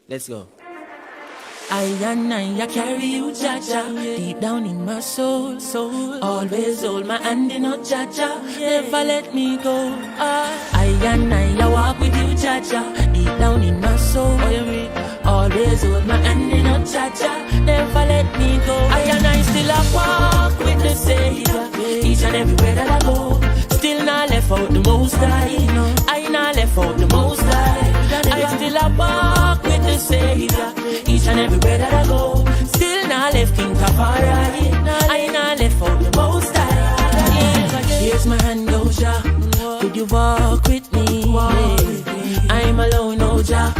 Let's go. I carry you, Jaja, deep down in my soul. Always hold my hand in a Jaja, never let me go. I walk with you, Jaja, deep down in my soul. Always hold my hand in a Jaja, never let me go. I still a walk with the Savior, each and everywhere that I go. Still not left out the Most High, I not left out the Most High. I still a walk with the Savior, each and everywhere that I go. Still not left King Tafari, I not left out the Most High. Here's my hand, oh Jah, could you walk with me? I'm alone, oh Jah,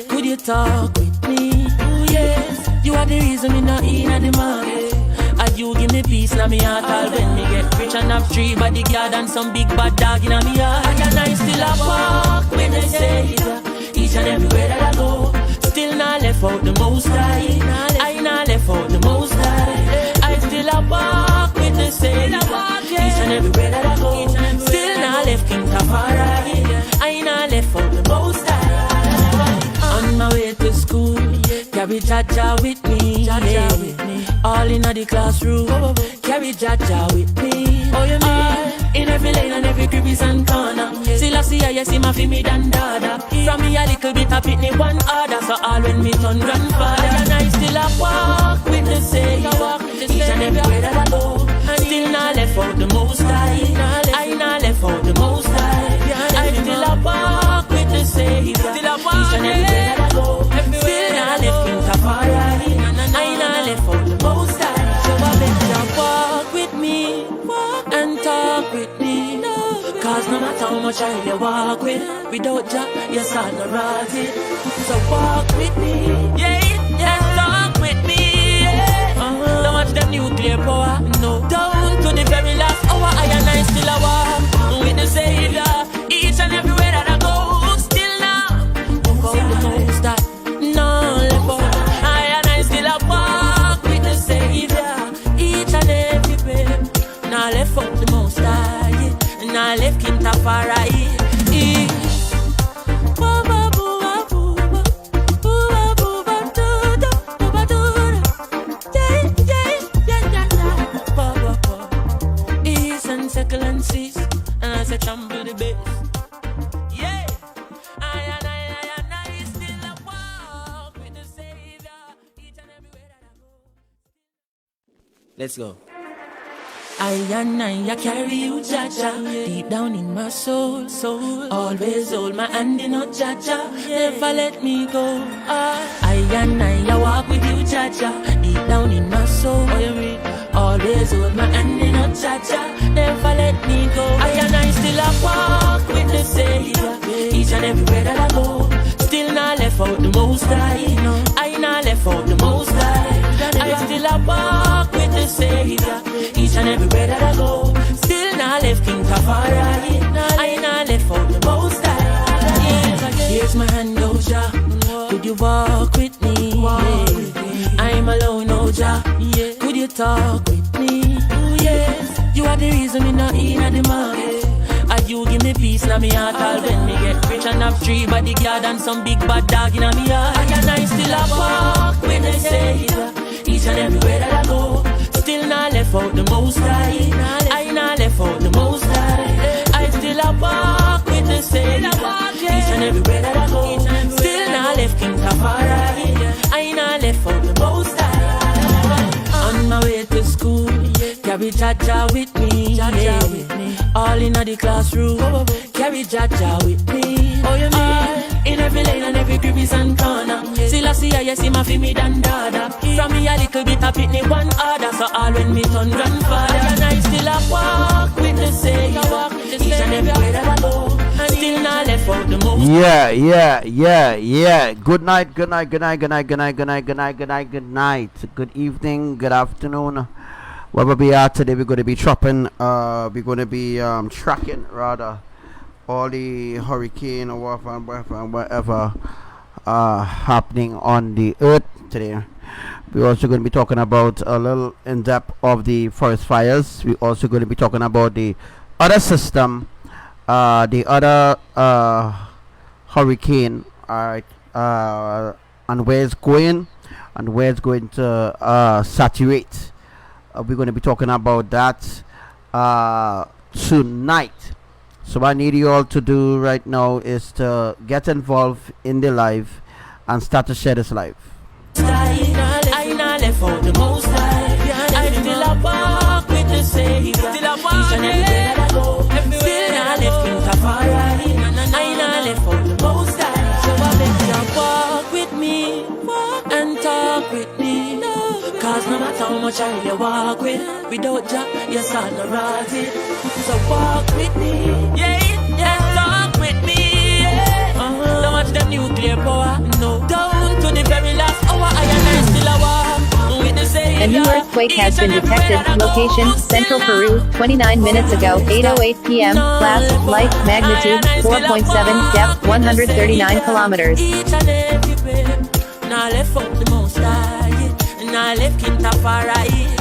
could you talk with me? Yes, you are the reason me not in the market. And you give me peace in my heart. All when me get rich and have 3 bodyguard and some big bad dog in my heart. And I still a walk with the Savior, each and everywhere that I go. Still not left out the Most High, I not left out the Most High. I still a walk with the Savior, each and everywhere that I go. Still not left King Tafari, I not left out the Most High. On my way to school, carry Jaja with me, all in the classroom, carry Jaja with me. Oh, you mean? In every lane and every crevice and corner. Still I see I see my me than dada. From me a little bit of pitney one order. So all when me turn grandfather. And I still a walk with the Savior, each and everywhere that I go. Still not left out the Most High, I not left out the Most High. I still a walk with the Savior, each and everywhere that I go. Still not left King Tafari, I not left out the Most High. So I better walk with me and talk with me. Cause no matter how much I you walk with, without Jah, you start to rot it. So walk with me, and talk with me, Don't watch them nuclear power, no. Down to the very last hour, I and I still a walk with the Savior, each and everywhere that I go. Still now, for the Most High, no left out. I and I still a walk with the Savior, each and everywhere. Now left out the Most High, now left King Tafari. East and second and six, and I said trample the bass. Yeah, I still a walk with the Savior, each and everywhere that I go. Let's go. I carry you, Jaja, deep down in my soul. Always hold my hand in a Jaja, never let me go. I walk with you, Jaja, deep down in my soul. Always hold my hand in a Jaja, never let me go. I still a walk with the Savior, each and everywhere that I go. Still not left out the Most High, I not left out the Most High. I still a walk with the Savior, each and everywhere that I go. Still not left King Tafari, I not left out the Most High. Here's my hand, oh Jah, could you walk with me? I'm alone, oh Jah, could you talk with me? Yes, you are the reason me not in the market. And you give me peace in my heart. All when me get rich and have 3 bodyguard and some big bad dog in my heart. And I still a walk with the Savior, each and everywhere that I go. Still not left out the Most High, I not left out the Most High. I still a walk with the Savior, each and everywhere that I go. Still not left King Tafari, I not left out the Most High. On my way to school, carry Jaja with me, all in the classroom, carry Jaja with me. Oh, you mean? In every lane and every crevice and corner. Still I see I see my me than dada. From me a little bit of pitney one order. So all when me turn grandfather. And I still a walk with the Savior, each and everywhere that I go. Still not left out the Most. Yeah. Good night. Good evening, good afternoon. Wherever we are today, we're going to be tracking rather all the hurricane or whatever happening on the earth today. We're also going to be talking about a little in depth of the forest fires. We're also going to be talking about the other system, the other hurricane, and where it's going and where it's going to saturate. We're going to be talking about that tonight. So what I need you all to do right now is to get involved in the live and start to share this live. I not left out the most high. I still a walk with the Savior. Still a walk each and every day that I go. Still not left King Tafari. I not left out the most high. So I beg you walk with me and talk with me. Cause no matter how much I really walk with, without Jah, yes I no rotted. So walk with me, yeah, talk with me, yeah. Don't watch them nuclear power, no. Down to the very last hour, I and I still a walk with the Savior. A new earthquake has been detected. Location, Central Peru, 29 minutes ago, 8:08 p.m. Class, light, magnitude, 4.7, depth, 139 kilometers. Each and every breath, now left out the most high, now left King Tafari.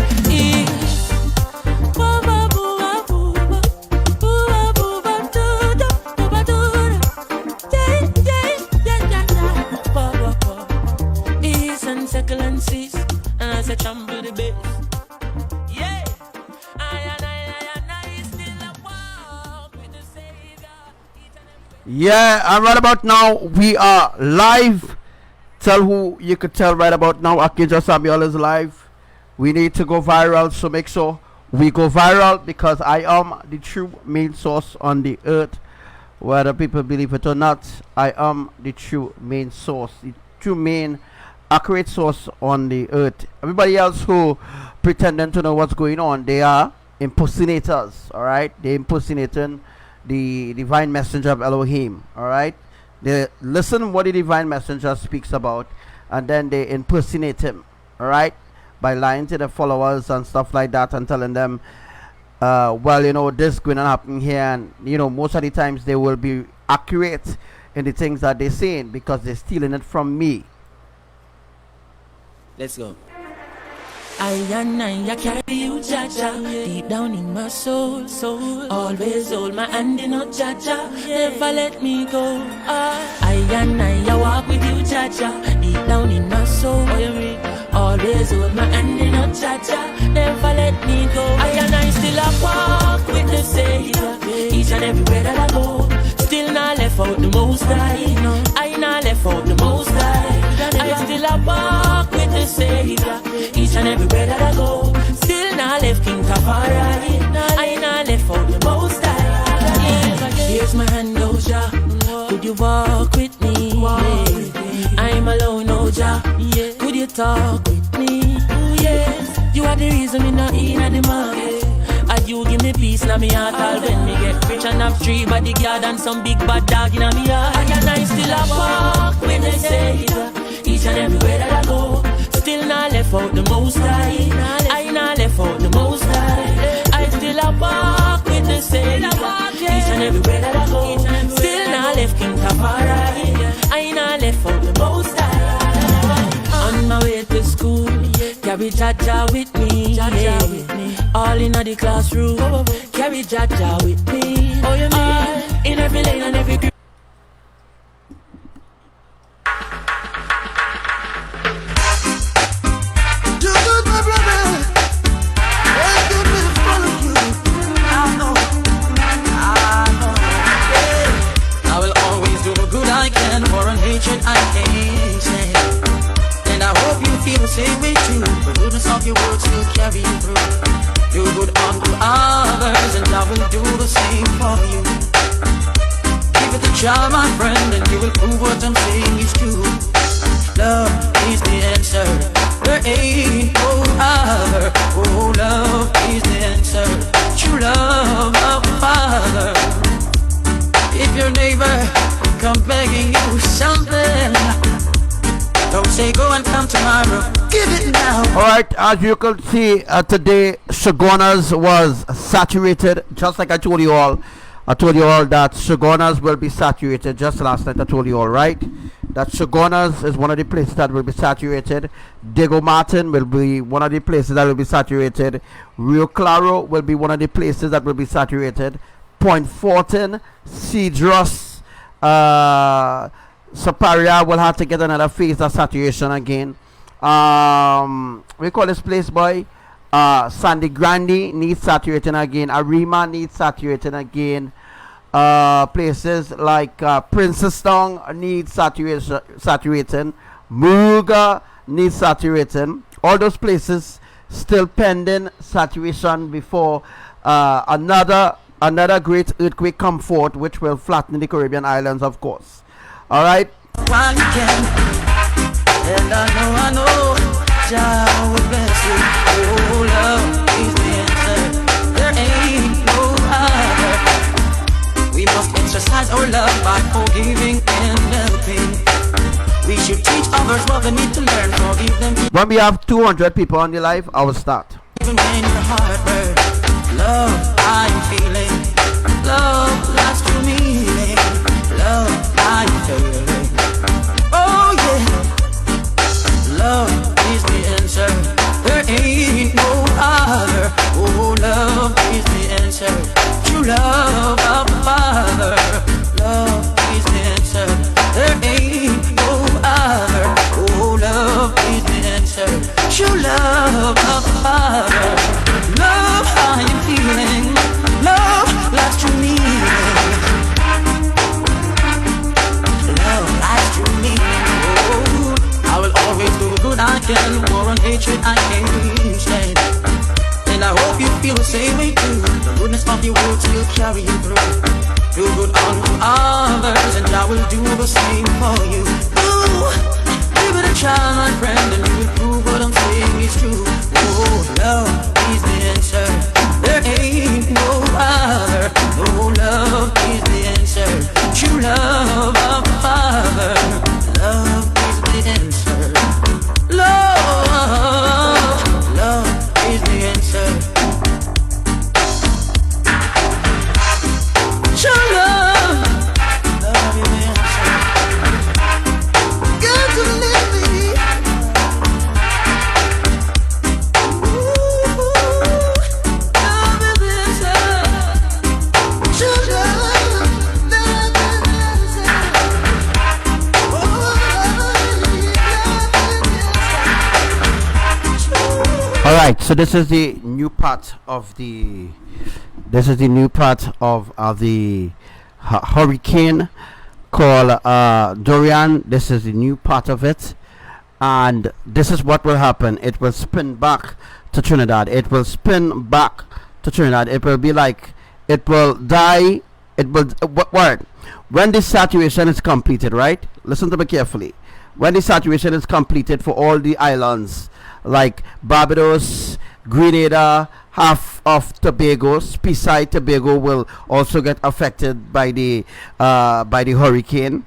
Yeah, and right about now we are live. Tell who you could tell right about now. Archangel Samuel is live. We need to go viral, so make sure we go viral, because I am the true main source on the earth. Whether people believe it or not, I am the true main source, the true main accurate source on the earth. Everybody else who pretending to know what's going on, they are impersonators. All right, they're impersonating the divine messenger of Elohim. All right, they listen what the divine messenger speaks about, and then they impersonate him. All right, by lying to the followers and stuff like that, and telling them, well, you know, this going to happen here, and you know, most of the times they will be accurate in the things that they're saying, because they're stealing it from me. Let's go. I carry you, Jaja, deep down in my soul. Always hold my hand in a Jaja, never let me go. I walk with you, Jaja, deep down in my soul. Always hold my hand in a Jaja, never let me go. I still a walk with the Savior, each and everywhere that I go. Still not left out the most high. I not left out the most high. I still a walk with the Savior, each and everywhere that I go. Still not left King Tafari. I not left out the most high. Here's my hand, oh Jah. Could you walk with me? I'm alone, oh Jah. Could you talk with me? Yes, you are the reason me not in the market. And you give me peace in my heart. All when me get rich and have 3 bodyguard and some big bad dog in my heart. And I still a walk with the Savior, each and everywhere that I go. Still not left out the most high. I not left out the most high. I still a walk with the Savior, each and everywhere that I go. Still not left King Tafari. I not left out the most high. On my way to school, carry Jaja with me. All in the classroom, carry Jaja with me. Oh, you mean in every lane and every group. I can't say, and I hope you feel the same way too. The goodness of your words will carry you through. Do good unto others, and I will do the same for you. Give it a try, my friend, and you will prove what I'm saying is true. Love is the answer. There ain't no other. Oh, love is the answer. True love of the Father. If your neighbor come begging you something, don't say go and come tomorrow, give it now. Alright, as you can see, today Shagonas was saturated, just like I told you all. I told you all that Shagonas will be saturated. Just last night I told you all, right, that Shagonas is one of the places that will be saturated. Diego Martin will be one of the places that will be saturated. Rio Claro will be one of the places that will be saturated. Point Fortin, Cedros, Superior will have to get another phase of saturation again. We call this place, boy. Sandy Grande needs saturating again. Arima needs saturating again. Places like Princestown needs saturating. Muruga needs saturating. All those places still pending saturation before another great earthquake come forth, which will flatten the Caribbean islands, of course. All right. While you can, and I know, Jah will bless you. Oh, love is the answer. There ain't no other. We must exercise our love by forgiving and helping. We should teach others what they need to learn. Forgive them. When we have 200 people on the live, I will start. Even when your heart burns, love I'm feeling. Love lasts to meaning. Love I'm feeling. Oh yeah. Love is the answer. There ain't no other. Oh, love is the answer. True love of the Father. Love is the answer. There ain't no other. Oh, love is the answer. True love of the Father. Love I am feeling. Love lasts to me. Love lasts to me. Oh, I will always do the good I can. War and hatred I can't stand. And I hope you feel the same way too. The goodness of your words will carry you through. Do good unto others, and I will do the same for you. Ooh, give it a try, my friend, and you will prove what I'm saying is true. Oh, love is the answer. There ain't no other. No, love is the answer. True love of the Father. Love is the answer. Love is the answer. True love is the answer. Got to live me. Ooh, love is the answer. True love is the answer. All right, so this is the new part of the hurricane called Dorian. This is the new part of it, and this is what will happen. It will spin back to Trinidad. It will spin back to Trinidad. It will be like it will die. It will when this saturation is completed, right? Listen to me carefully. When the saturation is completed for all the islands like Barbados, Grenada, half of Tobago, Speyside, Tobago will also get affected by the hurricane.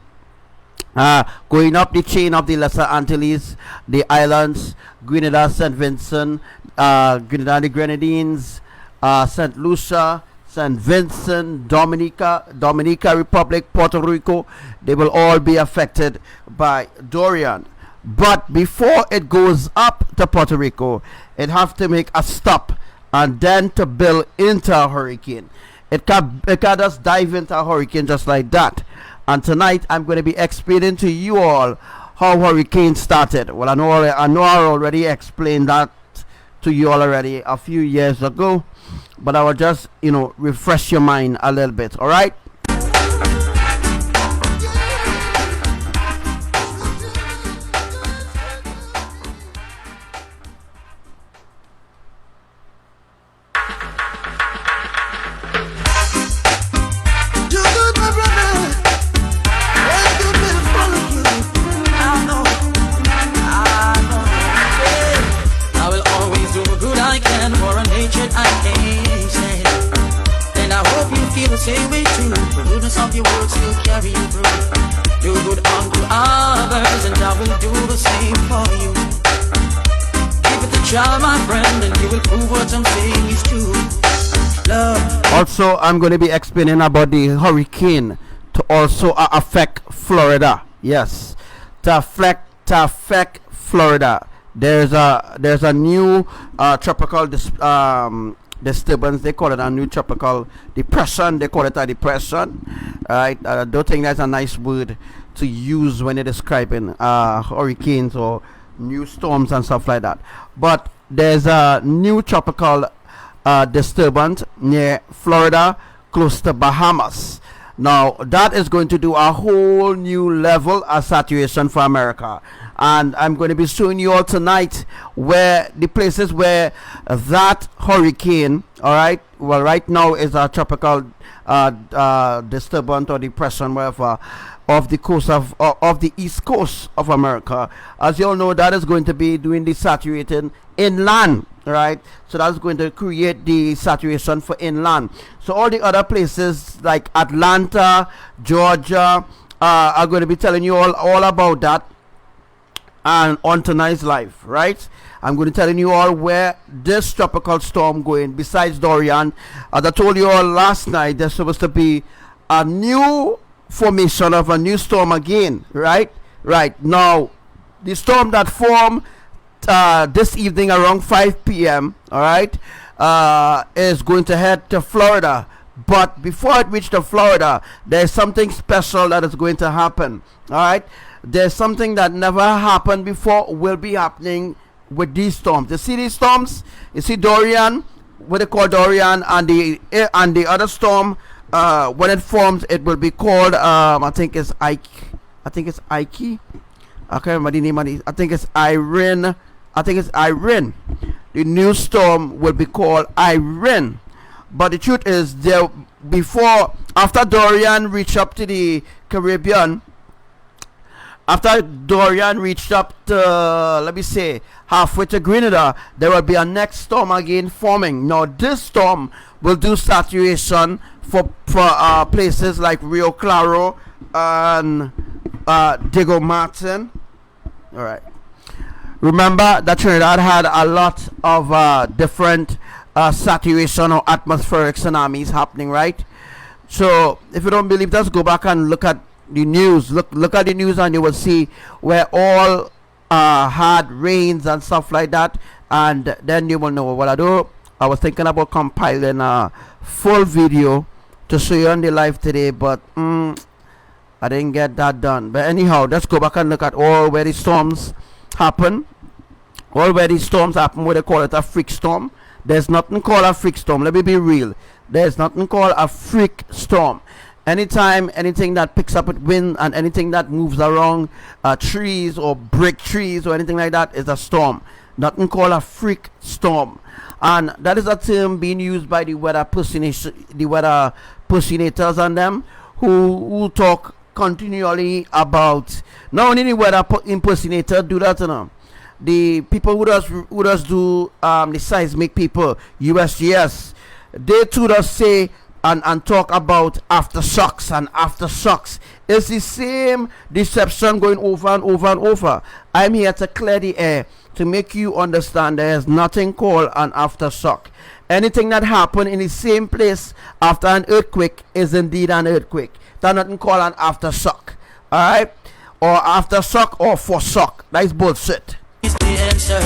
Going up the chain of the Lesser Antilles, the islands, Grenada, St. Vincent, Grenada, the Grenadines, St. Lucia, St. Vincent, Dominica Republic, Puerto Rico, they will all be affected by Dorian. But before it goes up to Puerto Rico, it have to make a stop and then to build into a hurricane. It can just dive into a hurricane just like that. And tonight I'm going to be explaining to you all how hurricane started. Well, I know I already explained that to you all already a few years ago, but I will just refresh your mind a little bit. All right. Same way too. The goodness of your words will carry you through. Do good unto others, and I will do the same for you. Give it a try, my friend, and you will prove what I'm saying is true. Love. Also, I'm going to be explaining about the hurricane to also affect Florida. Yes, to affect Florida. There's a new tropical disturbance. They call it a new tropical depression. They call it a depression. Right? I don't think that's a nice word to use when you're describing hurricanes or new storms and stuff like that. But there's a new tropical disturbance near Florida, close to Bahamas. Now that is going to do a whole new level of saturation for America, and I'm going to be showing you all tonight where the places where that hurricane, all right, well, right now is a tropical disturbance or depression, whatever, of the coast of the east coast of America. As you all know, that is going to be doing the saturating inland, right? So that's going to create the saturation for inland. So all the other places like Atlanta, Georgia, are going to be telling you all about that, and on tonight's live, right? I'm going to telling you all where this tropical storm going besides Dorian. As I told you all last night, there's supposed to be a new formation of a new storm again, right? Right now, the storm that formed this evening around 5 p.m., all right, is going to head to Florida. But before it reaches to Florida, there's something special that is going to happen, all right? There's something that never happened before will be happening with these storms. You see these storms? You see Dorian, what they call Dorian, and the other storm, when it forms, it will be called I think it's Ike. I think it's Ike. I can't remember the name of it. I think it's Irene. I think it's Irene. The new storm will be called Irene. But the truth is, there after Dorian reached up to the Caribbean, after Dorian reached up to, let me say, halfway to Grenada, there will be a next storm again forming. Now, this storm will do saturation for places like Rio Claro and Diego Martin. All right. Remember that Trinidad had a lot of different saturation or atmospheric tsunamis happening, right? So, if you don't believe, just go back and look at the news. Look at the news, and you will see where all had rains and stuff like that, and then you will know what I do. I was thinking about compiling a full video to show you on the live today, but I didn't get that done. But anyhow, let's go back and look at all where the storms happen. All where the storms happen, where they call it a freak storm. There's nothing called a freak storm. Let me be real. There's nothing called a freak storm. Anytime anything that picks up with wind and anything that moves around trees or break trees or anything like that is a storm. Nothing called a freak storm. And that is a term being used by the weather personators and them who talk continually about, not only the weather impersonator do that, you know, the people who does do the seismic people, USGS, they too does say and talk about aftershocks and aftershocks. It's the same deception going over and over and over. I'm here to clear the air to make you understand there is nothing called an aftershock. Anything that happened in the same place after an earthquake is indeed an earthquake. There's nothing called an aftershock. Alright? Or aftershock or foreshock. That's bullshit. Is the answer.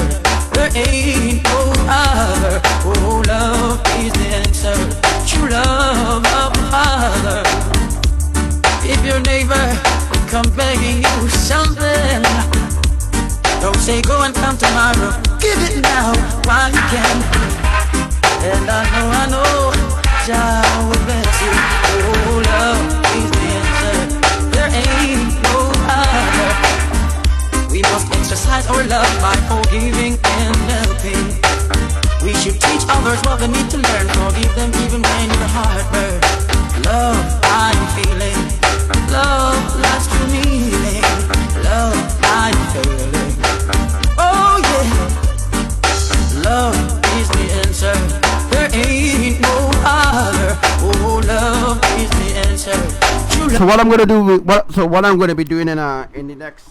There ain't no other. Oh, love is the answer. True love of the Father. If your neighbor come begging you something, don't say go and come tomorrow. Give it now while you can. And I know, Jah will bless you. Oh, love is the answer. There ain't no other. We must exercise our love by forgiving and helping. We should teach others what they need to learn. Forgive them even when your heart burns. Love, I'm feeling. Love, lots to meaning. Love, I'm feeling. Oh yeah. Love is the answer. There ain't no other. Oh, love is the answer. So what I'm gonna do, what I'm gonna be doing in the next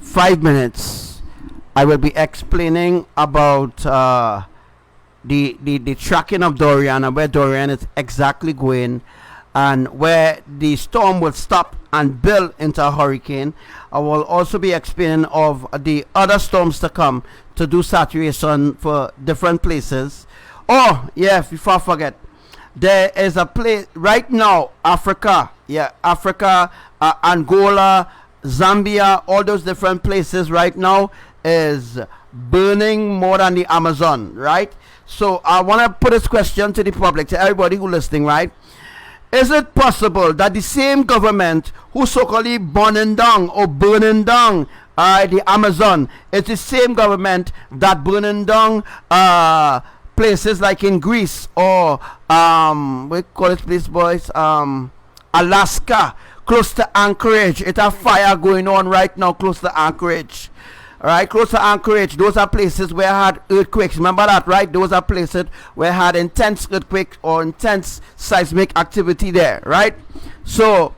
5 minutes, I will be explaining about the tracking of Dorian and where Dorian is exactly going, and where the storm will stop and build into a hurricane. I will also be explaining of the other storms to come to do saturation for different places. Oh yeah, before I forget, there is a place right now, Africa, yeah, Africa, Angola, Zambia, all those different places right now is burning more than the Amazon, right? So I want to put this question to the public, to everybody who's listening, right? Is it possible that the same government who so-called burning down the Amazon is the same government that burning down places like in Greece or we call it place, boys, Alaska, close to Anchorage? It's a fire going on right now close to Anchorage. All right, close to Anchorage, those are places where I had earthquakes. Remember that, right? Those are places where I had intense earthquake or intense seismic activity there, right? So,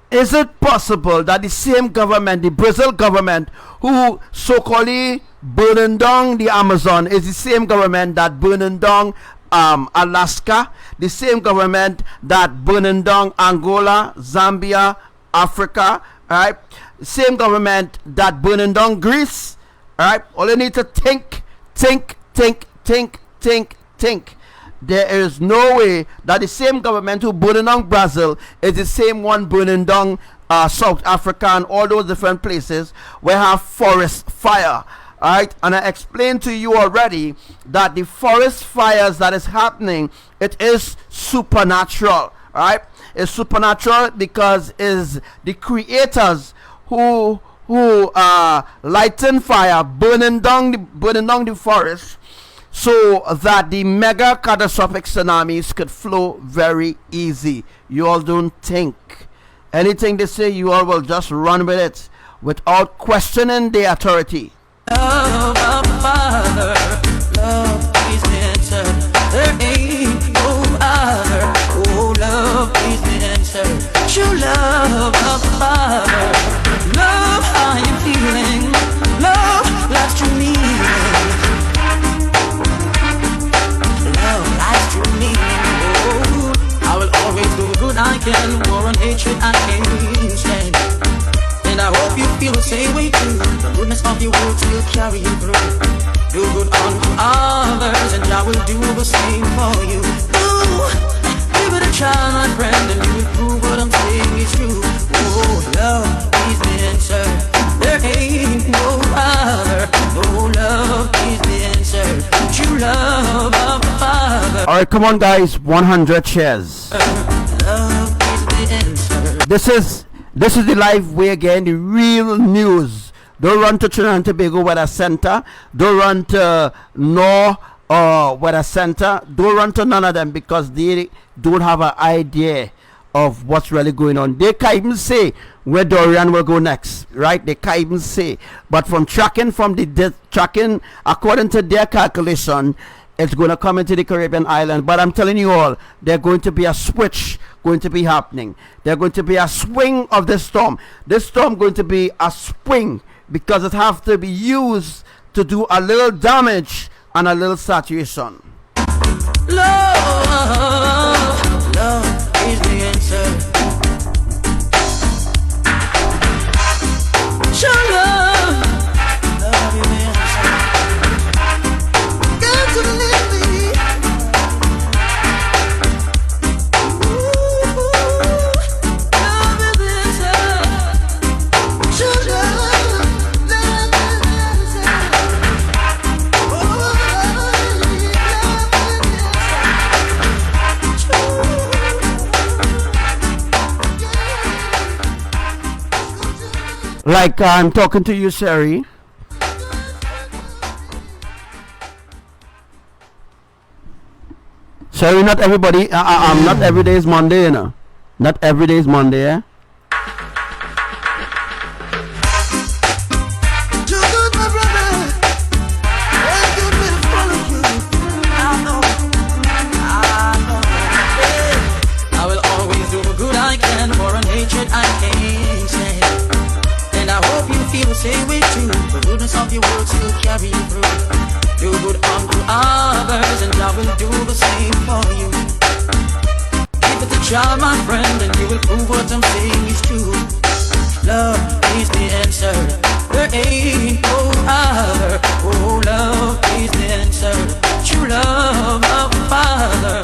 is it possible that the same government, the Brazil government, who so-called burning down the Amazon, is the same government that burning down Alaska, the same government that burning down Angola, Zambia, Africa, right? Same government that burning down Greece, right? All you need to think. There is no way that the same government who burning down Brazil is the same one burning down South Africa and all those different places where have forest fire. Alright, and I explained to you already that the forest fires that is happening, it is supernatural. Alright, it's supernatural because is the creators who lighten fire, burning down the forest, so that the mega catastrophic tsunamis could flow very easy. You all don't think anything they say, you all will just run with it without questioning the authority. Love of the Father, love is the answer. There ain't no other. Oh, love is the answer. True love of the Father, love how you feeling. Love life's true meaning. Love life's true meaning. Oh, I will always do good I can. War and hatred I can't stand. And I hope you feel the same way too. The goodness of your words will carry you through. Do good unto others, and I will do the same for you. Ooh, give it a try, my friend, and you will prove what I'm saying is true. Oh, love is the answer. There ain't no other. Oh, love is the answer. True love of the Father. All right, come on, guys. 100 shares. Love is the answer. This is the live way again, the real news. Don't run to Trinidad and Tobago Weather Center. Don't run to North Weather Center. Don't run to none of them because they don't have an idea of what's really going on. They can't even say where Dorian will go next, right? They can't even say. But from tracking according to their calculation, it's going to come into the Caribbean island. But I'm telling you all, there's going to be a switch going to be happening. There's going to be a swing of this storm. This storm going to be a swing because it have to be used to do a little damage and a little saturation. Love, love is the answer. Show love, love is the answer. Got to live me. Love is the answer. Show love, love is the answer. Oh, Like I'm talking to you, Sherry. Sherry, not everybody. Not every day is Monday, you know. Not every day is Monday, yeah. I will always do the good I can, for an hatred I can't stand. And I hope you feel the same way too. The goodness of your words will carry you through. Do good unto others, and I will do the same for you. Give it a try, my friend, and you will prove what I'm saying is true. Love is the answer. There ain't no other. Oh, love is the answer. True love of the Father.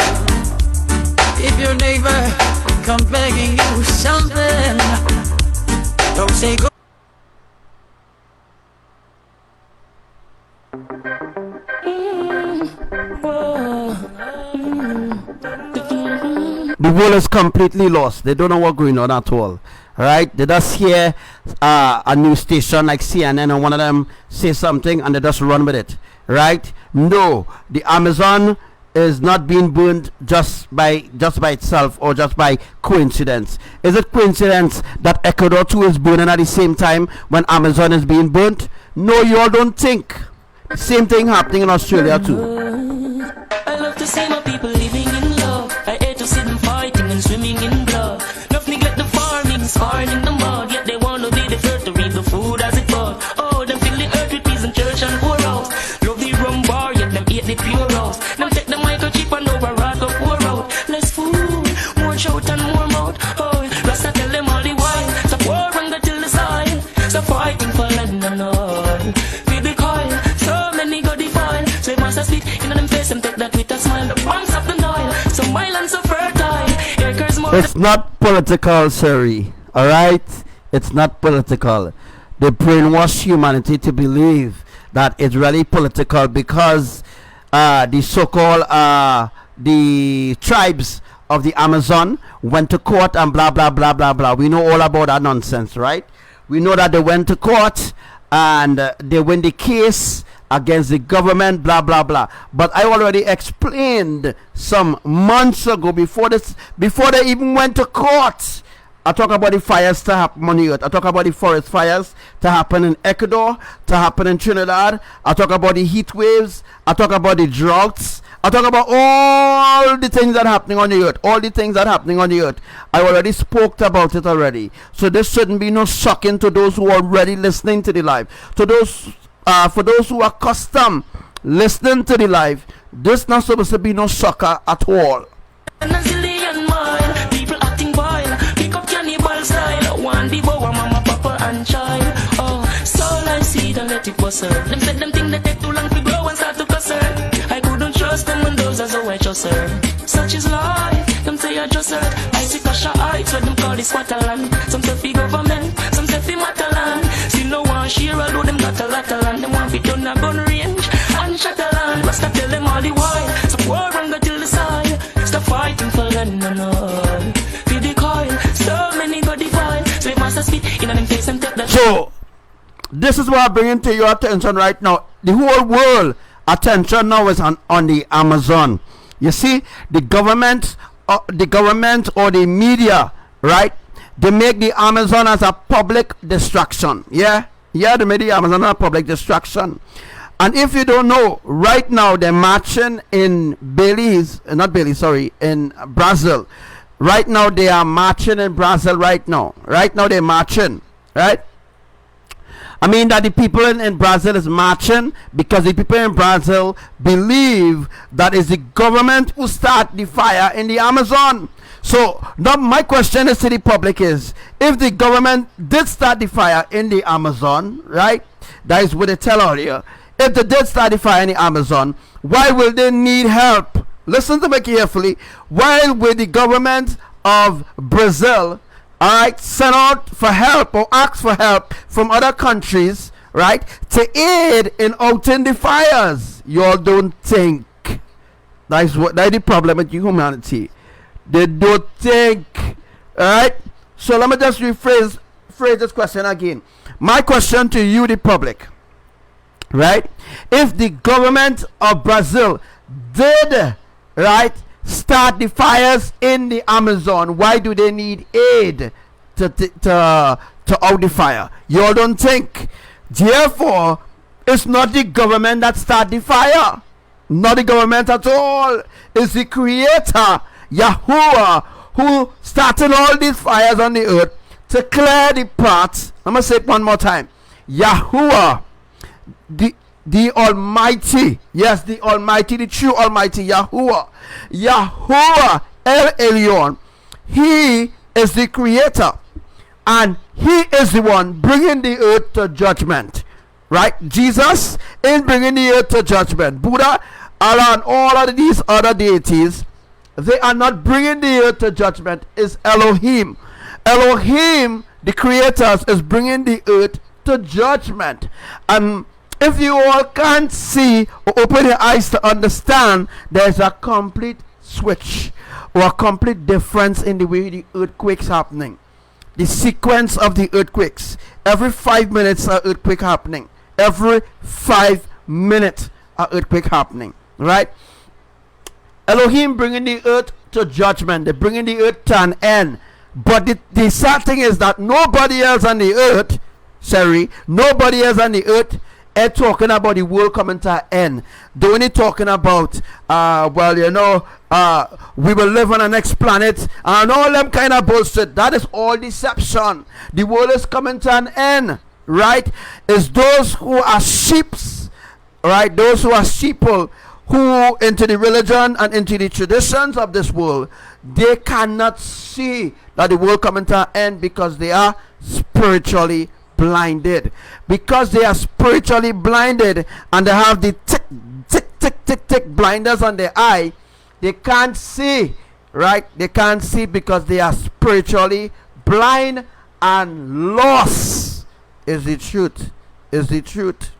If your neighbor I'm begging you something. Don't say go. The world is completely lost. They don't know what's going on at all. Right? They just hear a news station like CNN and one of them say something and they just run with it. Right? No, the Amazon is not being burned just by itself or just by coincidence. Is it coincidence that Ecuador too is burning at the same time when Amazon is being burnt? No, you all don't think. Same thing happening in Australia too. I love to see my people living in love. I hate to see them fighting and swimming in blood. Enough neglect the farming, sparring in the mud. Yet they want to be the first to reap the food as it bud. Oh, them fill the earth with peace and church and poor house. Love the rum bar, yet them hate the pure house. Them take the microchip and over rat go pour out. Less food, more shout and more mouth. Oh, Rasta tell them all the while. Stop war and go till the side. Stop fighting for land and all. Feel the coil, so many go defile. So master speak in them face, them take that with a smile. The banks of the Nile, so mild and so fertile. Acres more. It's not political, sorry. Alright? It's not political. They brainwash humanity to believe that it's really political because the so-called the tribes of the Amazon went to court and blah blah blah blah blah. We know all about that nonsense, right? We know that they went to court and they win the case against the government, blah blah blah. But I already explained some months ago before they even went to court. I talk about the fires to happen on the earth. I talk about the forest fires to happen in Ecuador, to happen in Trinidad. I talk about the heat waves. I talk about the droughts. I talk about all the things that are happening on the earth. All the things that are happening on the earth. I already spoke about it already. So this shouldn't be no shocking to those who are already listening to the live. To those, for those who are accustomed listening to the live, this not supposed to be no shocker at all. One devour mama, papa and child. Oh, soul I see, don't let it bust her. Them said them think they take too long to grow and start to cuss her. I couldn't trust them when those as I trust her. Such is life, them say I trust her. I see Kasha heights, what them call this Waterland. Some say fi government, some say fi Mataland. Still no one share, although them got a lot of land. Them want fi done a gun range and Shataland. Rasta tell them all the while, some war and go till the side. Stop fighting for land and all. Feel the coil, so many go defile. So, this is what I'm bringing to your attention right now. The whole world attention now is on the Amazon. You see, the government or the media, right? They make the Amazon as a public distraction. Yeah, they make the Amazon a public distraction. And if you don't know, right now they're marching in in Brazil. Right now they are marching in Brazil right now. Right now they're marching, right? I mean that the people in Brazil is marching because the people in Brazil believe that it's the government who start the fire in the Amazon. So now my question is to the public is, if the government did start the fire in the Amazon, right? That is what they tell out here. If they did start the fire in the Amazon, why will they need help? Listen to me carefully. Why will the government of Brazil, alright, send out for help or ask for help from other countries, right, to aid in outing the fires? You all don't think. That's the problem with humanity. They don't think. Alright? So let me just rephrase this question again. My question to you, the public, right? If the government of Brazil did, right, start the fires in the Amazon, why do they need aid to out the fire? You all don't think. Therefore, it's not the government that start the fire. Not the government at all. It's the Creator, Yahuwah, who started all these fires on the earth to clear the path. I'm going to say it one more time. Yahuwah, the Almighty, yes, the Almighty, the true Almighty, Yahuwah, El Elyon, He is the Creator, and He is the one bringing the earth to judgment, right? Jesus is bringing the earth to judgment. Buddha, Allah, and all of these other deities, they are not bringing the earth to judgment. It's Elohim. Elohim, the creators, is bringing the earth to judgment. And if you all can't see or open your eyes to understand, there's a complete switch or a complete difference in the way the earthquakes happening. The sequence of the earthquakes. Every 5 minutes an earthquake happening. Every 5 minutes an earthquake happening. Right? Elohim bringing the earth to judgment. They're bringing the earth to an end. But the sad thing is that nobody else on the earth, nobody else on the earth is talking about the world coming to an end. They're only talking about, we will live on the next planet and all them kind of bullshit. That is all deception. The world is coming to an end, right? It's those who are sheeps, right? Those who are sheeple, who into the religion and into the traditions of this world, they cannot see that the world coming to an end because they are spiritually blinded. Because they are spiritually blinded and they have the tick blinders on their eye, they can't see, right? They can't see because they are spiritually blind and lost. Is the truth. Is the truth.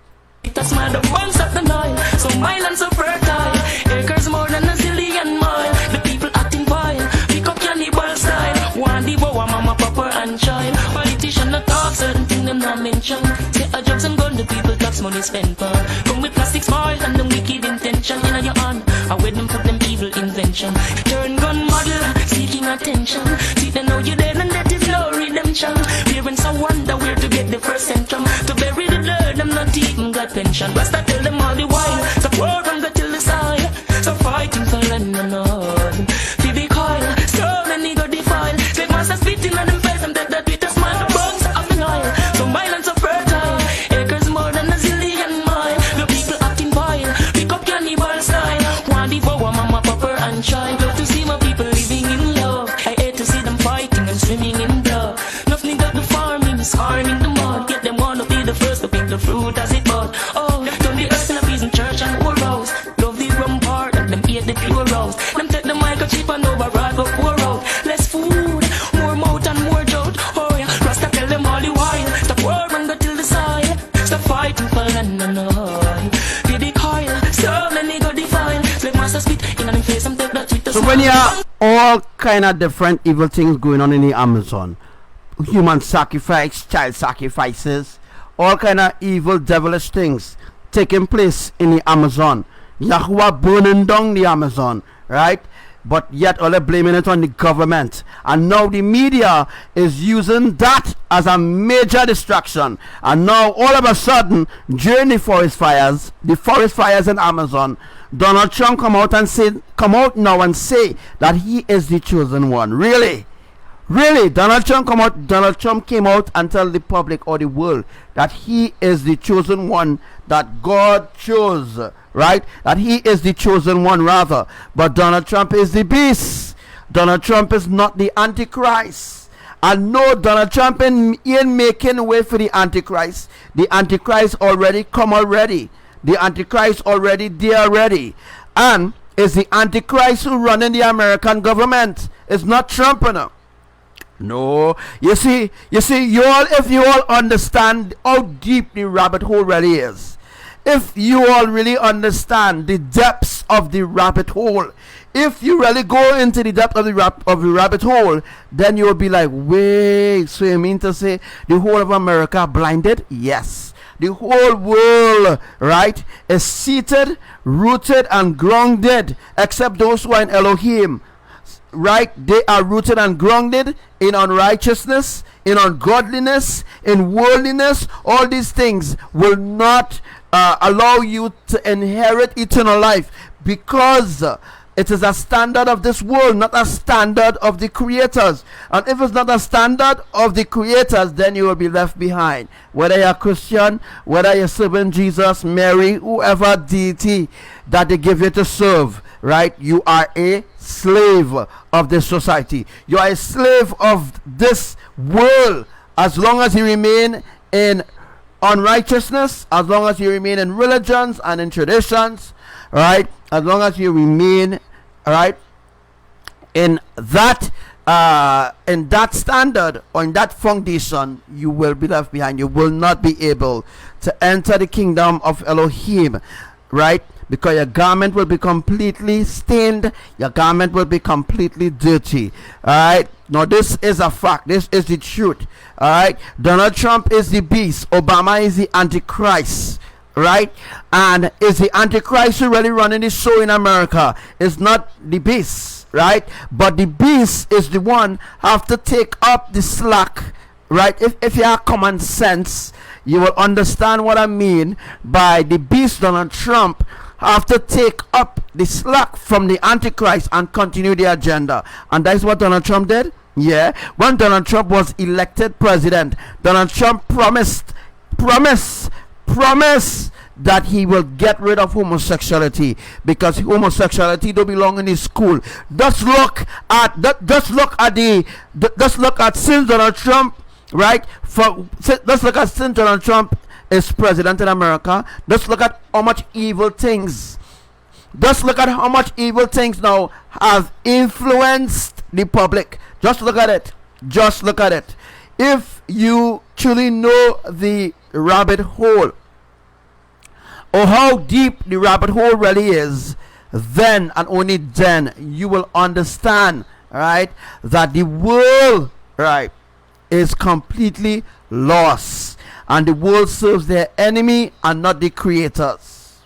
That's my the ones at the Nile, so my land so fertile. Acres more than a zillion mile. The people acting vile, pick up cannibal style. One devour mama, papa and child. Politician not talk, certain thing them not mention. Say a jobs and gun, the people tax money spent for. Come with plastic smile and the wicked intention. In your hand, I with them put them evil invention. Turn gun model, seeking attention. See they know you dead and that is no redemption. Parents I wonder where to get the first centum. To bury the blood, I'm not even got pension. Rasta tell them all the while. So poor from the till the side. So fighting for land and all. See the coil, so many go defile. Slave master spitting on them face and that with a smile. Bones of the Nile, so my land so fertile. Acres more than a zillion mile. The people acting vile, pick up cannibal style. One devour mama, papa and child. Love to see my people living in love. I hate to see them fighting and swimming in blood. Nothing that the farming is harming the mud. Get them wanna be the first to pick the fruit as it bud. Oh, turn the earth in a peace in church and war house. Love the rum part and them eat the pure rose. Them take the microchip and override for poor out. Less food, more mouth and more drought. Oh yeah, Rasta tell them all the while. Stop war and go till the side. Stop fighting for land and all. Get the coil, so many go defile. Slave master spit in on them face and take that with the So when you have all kind of different evil things going on in the Amazon, human sacrifice, child sacrifices, all kind of evil devilish things taking place in the Amazon. Yahuwah burning down the Amazon, right? But yet all they're blaming it on the government. And now the media is using that as a major distraction. And now all of a sudden, during the forest fires in Amazon, Donald Trump come out now and say that he is the chosen one. Really? Donald Trump came out and tell the public or the world that he is the chosen one that God chose, right? That he is the chosen one rather. But Donald Trump is the beast. Donald Trump is not the Antichrist. And no, Donald Trump ain't making way for the Antichrist. The Antichrist already come already. The Antichrist already there already. And it's the Antichrist who running the American government. It's not Trump enough. No, you see, if you all understand how deep the rabbit hole really is, if you all really understand the depths of the rabbit hole, if you really go into the depth of the rabbit hole, then you will be like, wait, so you mean to say the whole of America blinded? Yes. The whole world, right, is seated, rooted, and grounded, except those who are in Elohim. Right, they are rooted and grounded in unrighteousness, in ungodliness, in worldliness. All these things will not allow you to inherit eternal life, because it is a standard of this world, not a standard of the creators. And if it's not a standard of the creators, then you will be left behind. Whether you're a Christian, whether you're serving Jesus, Mary, whoever deity that they give you to serve, right? You are a slave of this society. You are a slave of this world. As long as you remain in unrighteousness, as long as you remain in religions and in traditions, right? As long as you remain, right, in that standard or in that foundation, you will be left behind. You will not be able to enter the kingdom of Elohim, right? Because your garment will be completely stained, your garment will be completely dirty. All right, now this is a fact, this is the truth. All right, Donald Trump is the beast, Obama is the Antichrist, right? And is the Antichrist who really running the show in America? It's not the beast, right? But the beast is the one have to take up the slack, right? If you have common sense, you will understand what I mean by the beast. Donald Trump have to take up the slack from the Antichrist and continue the agenda. And that's what Donald Trump did. Yeah, when Donald Trump was elected president, Donald Trump promised that he will get rid of homosexuality, because homosexuality don't belong in his school. Just look at since Donald Trump, right? Let's look at since Donald Trump is president in America. Let's look at how much evil things. Just look at how much evil things now have influenced the public. Just look at it. Just look at it. If you truly know the rabbit hole, or how deep the rabbit hole really is, then and only then you will understand, right, that the world, right, is completely lost, and the world serves their enemy and not the creators.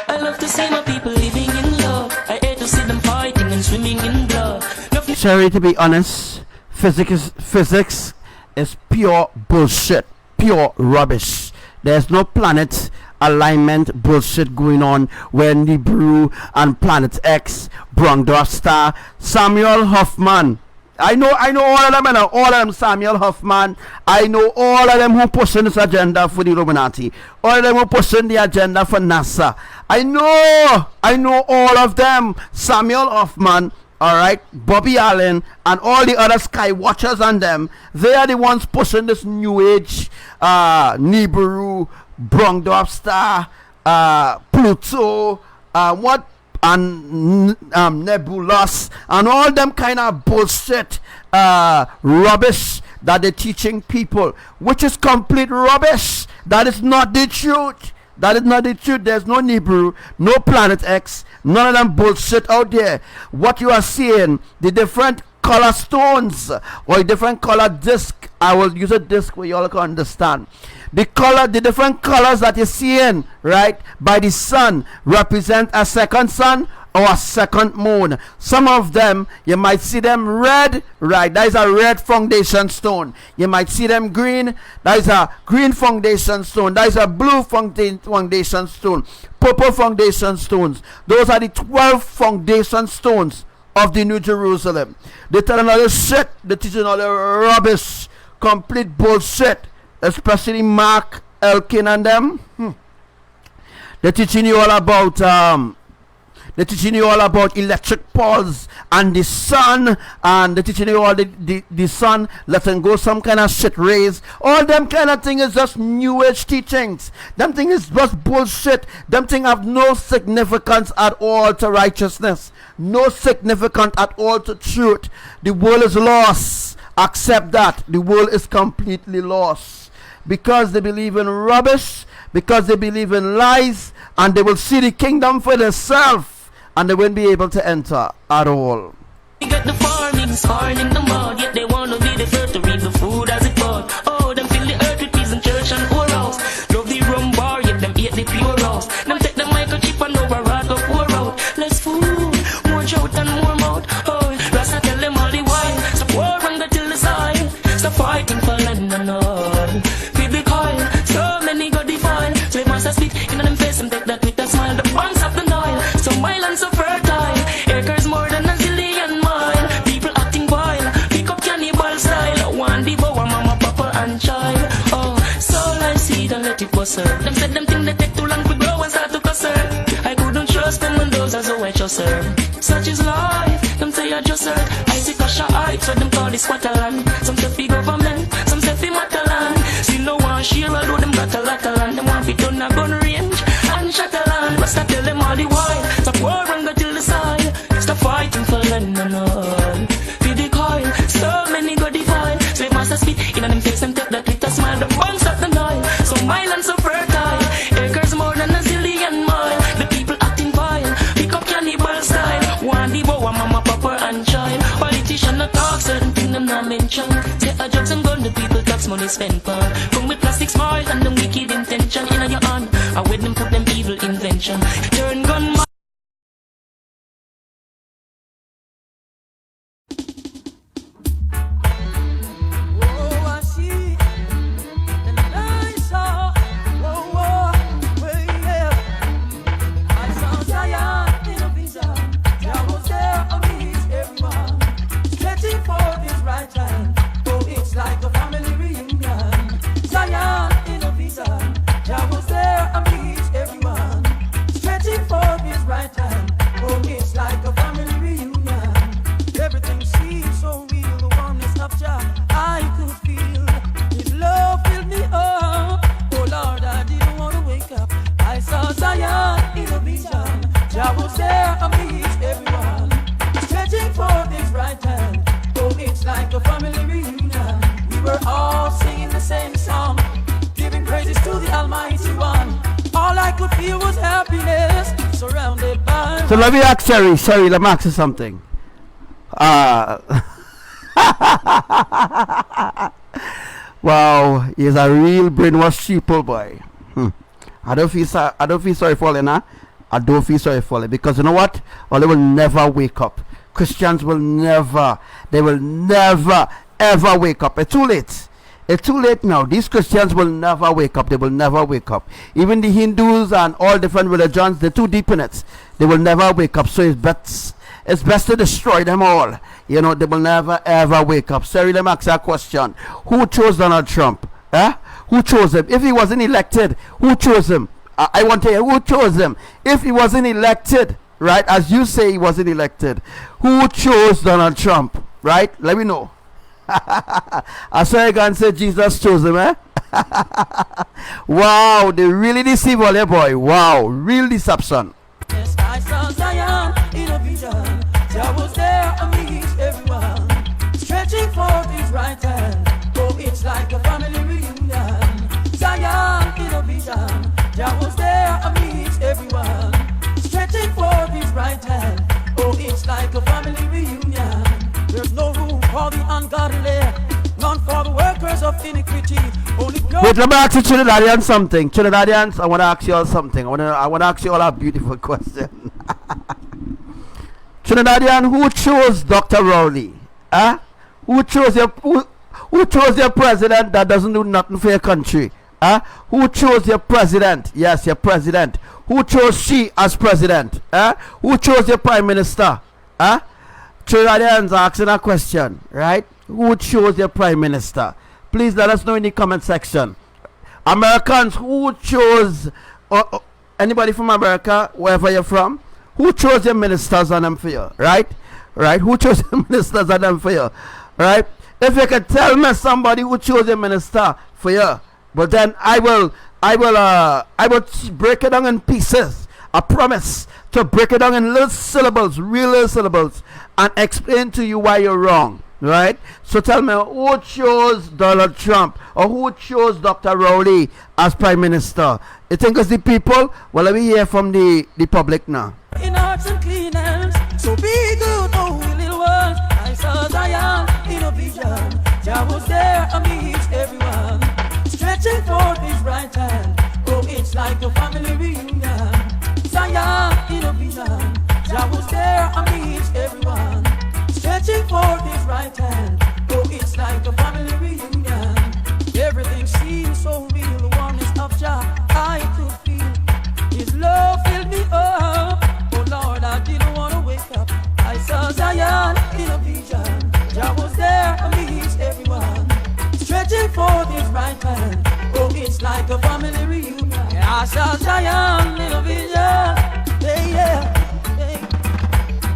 I love to see my people living in love. I hate to see them fighting and swimming in blood. Sorry, to be honest, physics is pure bullshit, pure rubbish. There's no planet alignment bullshit going on when Nibiru and Planet X, Brongdorf Star, Samuel Hoffman. I know all of them, and all of them, Samuel Hoffman. I know all of them who pushing this agenda for the Illuminati. All of them who pushing the agenda for NASA. I know all of them. Samuel Hoffman, all right, Bobby Allen, and all the other sky watchers and them. They are the ones pushing this new age, Nibiru, Brongdorf Star, Pluto, and nebulous and all them kind of bullshit rubbish that they're teaching people, which is complete rubbish. That is not the truth. That is not the truth. There's no Nibiru, no Planet X, none of them bullshit out there. What you are seeing, the different color stones or a different color disc, I will use a disc where you all can understand. The different colors that you're seeing, right, by the sun represent a second sun or a second moon. Some of them, you might see them red, right, that is a red foundation stone. You might see them green, that is a green foundation stone. That is a blue foundation stone. Purple foundation stones. Those are the 12 foundation stones of the New Jerusalem. They tell another shit, they teach another rubbish, complete bullshit. Especially Mark Elkin and them. They're teaching you all about electric pulse and the sun, and they're teaching you all the sun letting go some kind of shit rays. All them kind of thing is just new age teachings. Them thing is just bullshit. Them thing have no significance at all to righteousness, no significance at all to truth. The world is lost. Accept that. The world is completely lost. Because they believe in rubbish, because they believe in lies, and they will see the kingdom for themselves, and they won't be able to enter at all. We got the farming, scorn in the mud, yet they want to be the first to reap the food as it bud. Oh, them fill the earth with peace and church and poor house. Love the rum bar, yet them eat the pure house. Them take the microchip and over rod go pour out. Less food, more shout and more mouth. Oh, Rasta tell them all the while. Stop war and go till the side. Stop fighting for land and all. So many got defiled. So if monsters speak in them face, them take that with a smile. The banks of the Nile, so mild and so fertile. Acres more than a zillion mile. People acting vile, pick up cannibal style. One what it was, sir. Them said them think they take too long to grow and start to cuss, sir. I couldn't trust them when those are so I trust, sir. Such is life, them say I just, sir. I see Kasha Heights, so them call this Waterland. Some say fi government, some say fi Mataland. Still no one share, although them got a lot of land. Them want fi turn a gun range and shut a land. But stop tell them all the while, stop war and go till the side. Stop fighting for land and all. Fi the coil, so many go defile. Slave masters spit in on them face and take that little smile. The one stop the Nile, so my land so fertile. Acres more than a zillion mile. The people acting vile, pick up cannibal style. One devour mama, papa and child. Politician not talk, certain thing them not mention. Say a drugs and gun, the people tax money spent for. Come with plastic smile and them wicked intention. In your hand, I with them put them evil invention. Turn gun. So let me ask Sherry, let me ask you something. Wow, he's a real brainwashed sheeple boy. I don't feel sorry for him, huh? I don't feel sorry for him, because you know what? Well, they will never wake up. Christians will never ever wake up. It's too late. It's too late now. These Christians will never wake up. They will never wake up. Even the Hindus and all different religions, they're too deep in it. They will never wake up. So it's best to destroy them all. You know, they will never ever wake up. Sorry, let me ask you a question. Who chose Donald Trump? Who chose him? If he wasn't elected, who chose him? I want to hear who chose him. If he wasn't elected, right, as you say he wasn't elected, who chose Donald Trump? Right? Let me know. I saw you can say Jesus chose him, eh? Wow, they really deceive all your boy. Wow, real deception. Yes, I saw Zion in a vision. Jah was there amidst everyone, stretching forth his right hand. Oh, it's like a family reunion. Zion in a vision. Jah was there amidst everyone, stretching forth his right hand. Oh, it's like a family reunion. There's no room for the ungodly, none for the workers of iniquity. Only wait, let me ask you Trinidadians something. Trinidadians, I want to ask you all something. I want to ask you all a beautiful question. Trinidadian, who chose Dr. Rowley? Who chose your president that doesn't do nothing for your country? Who chose your president? Yes, your president. Who chose she as president? Who chose your prime minister? Trinidadians asking a question, right? Who chose your prime minister? Please let us know in the comment section. Americans, who chose anybody from America, wherever you're from, who chose your ministers and them for you, right? Who chose your ministers and them for you, right? If you can tell me somebody who chose your minister for you, but then I will break it down in pieces. I promise to break it down in little syllables, real little syllables, and explain to you why you're wrong, right? So tell me, who chose Donald Trump or who chose Dr. Rowley as Prime Minister? You think it's the people? Well, let me hear from the public now. in arts and clean hands. So be good, oh little ones. I saw Zion in a vision. Jah was there amidst everyone, stretching forth his right hand. Oh, it's like a family reunion. Zion in a vision. Jah was there amidst everyone, stretching forth his right hand. Oh, it's like a family reunion. Everything seems so real. The oneness of Jah I could feel. His love filled me up. Oh Lord, I didn't want to wake up. I saw Zion in a vision. Jah was there amidst everyone, stretching like a family reunion. Yeah, I saw Zion in a vision. Hey, yeah, hey.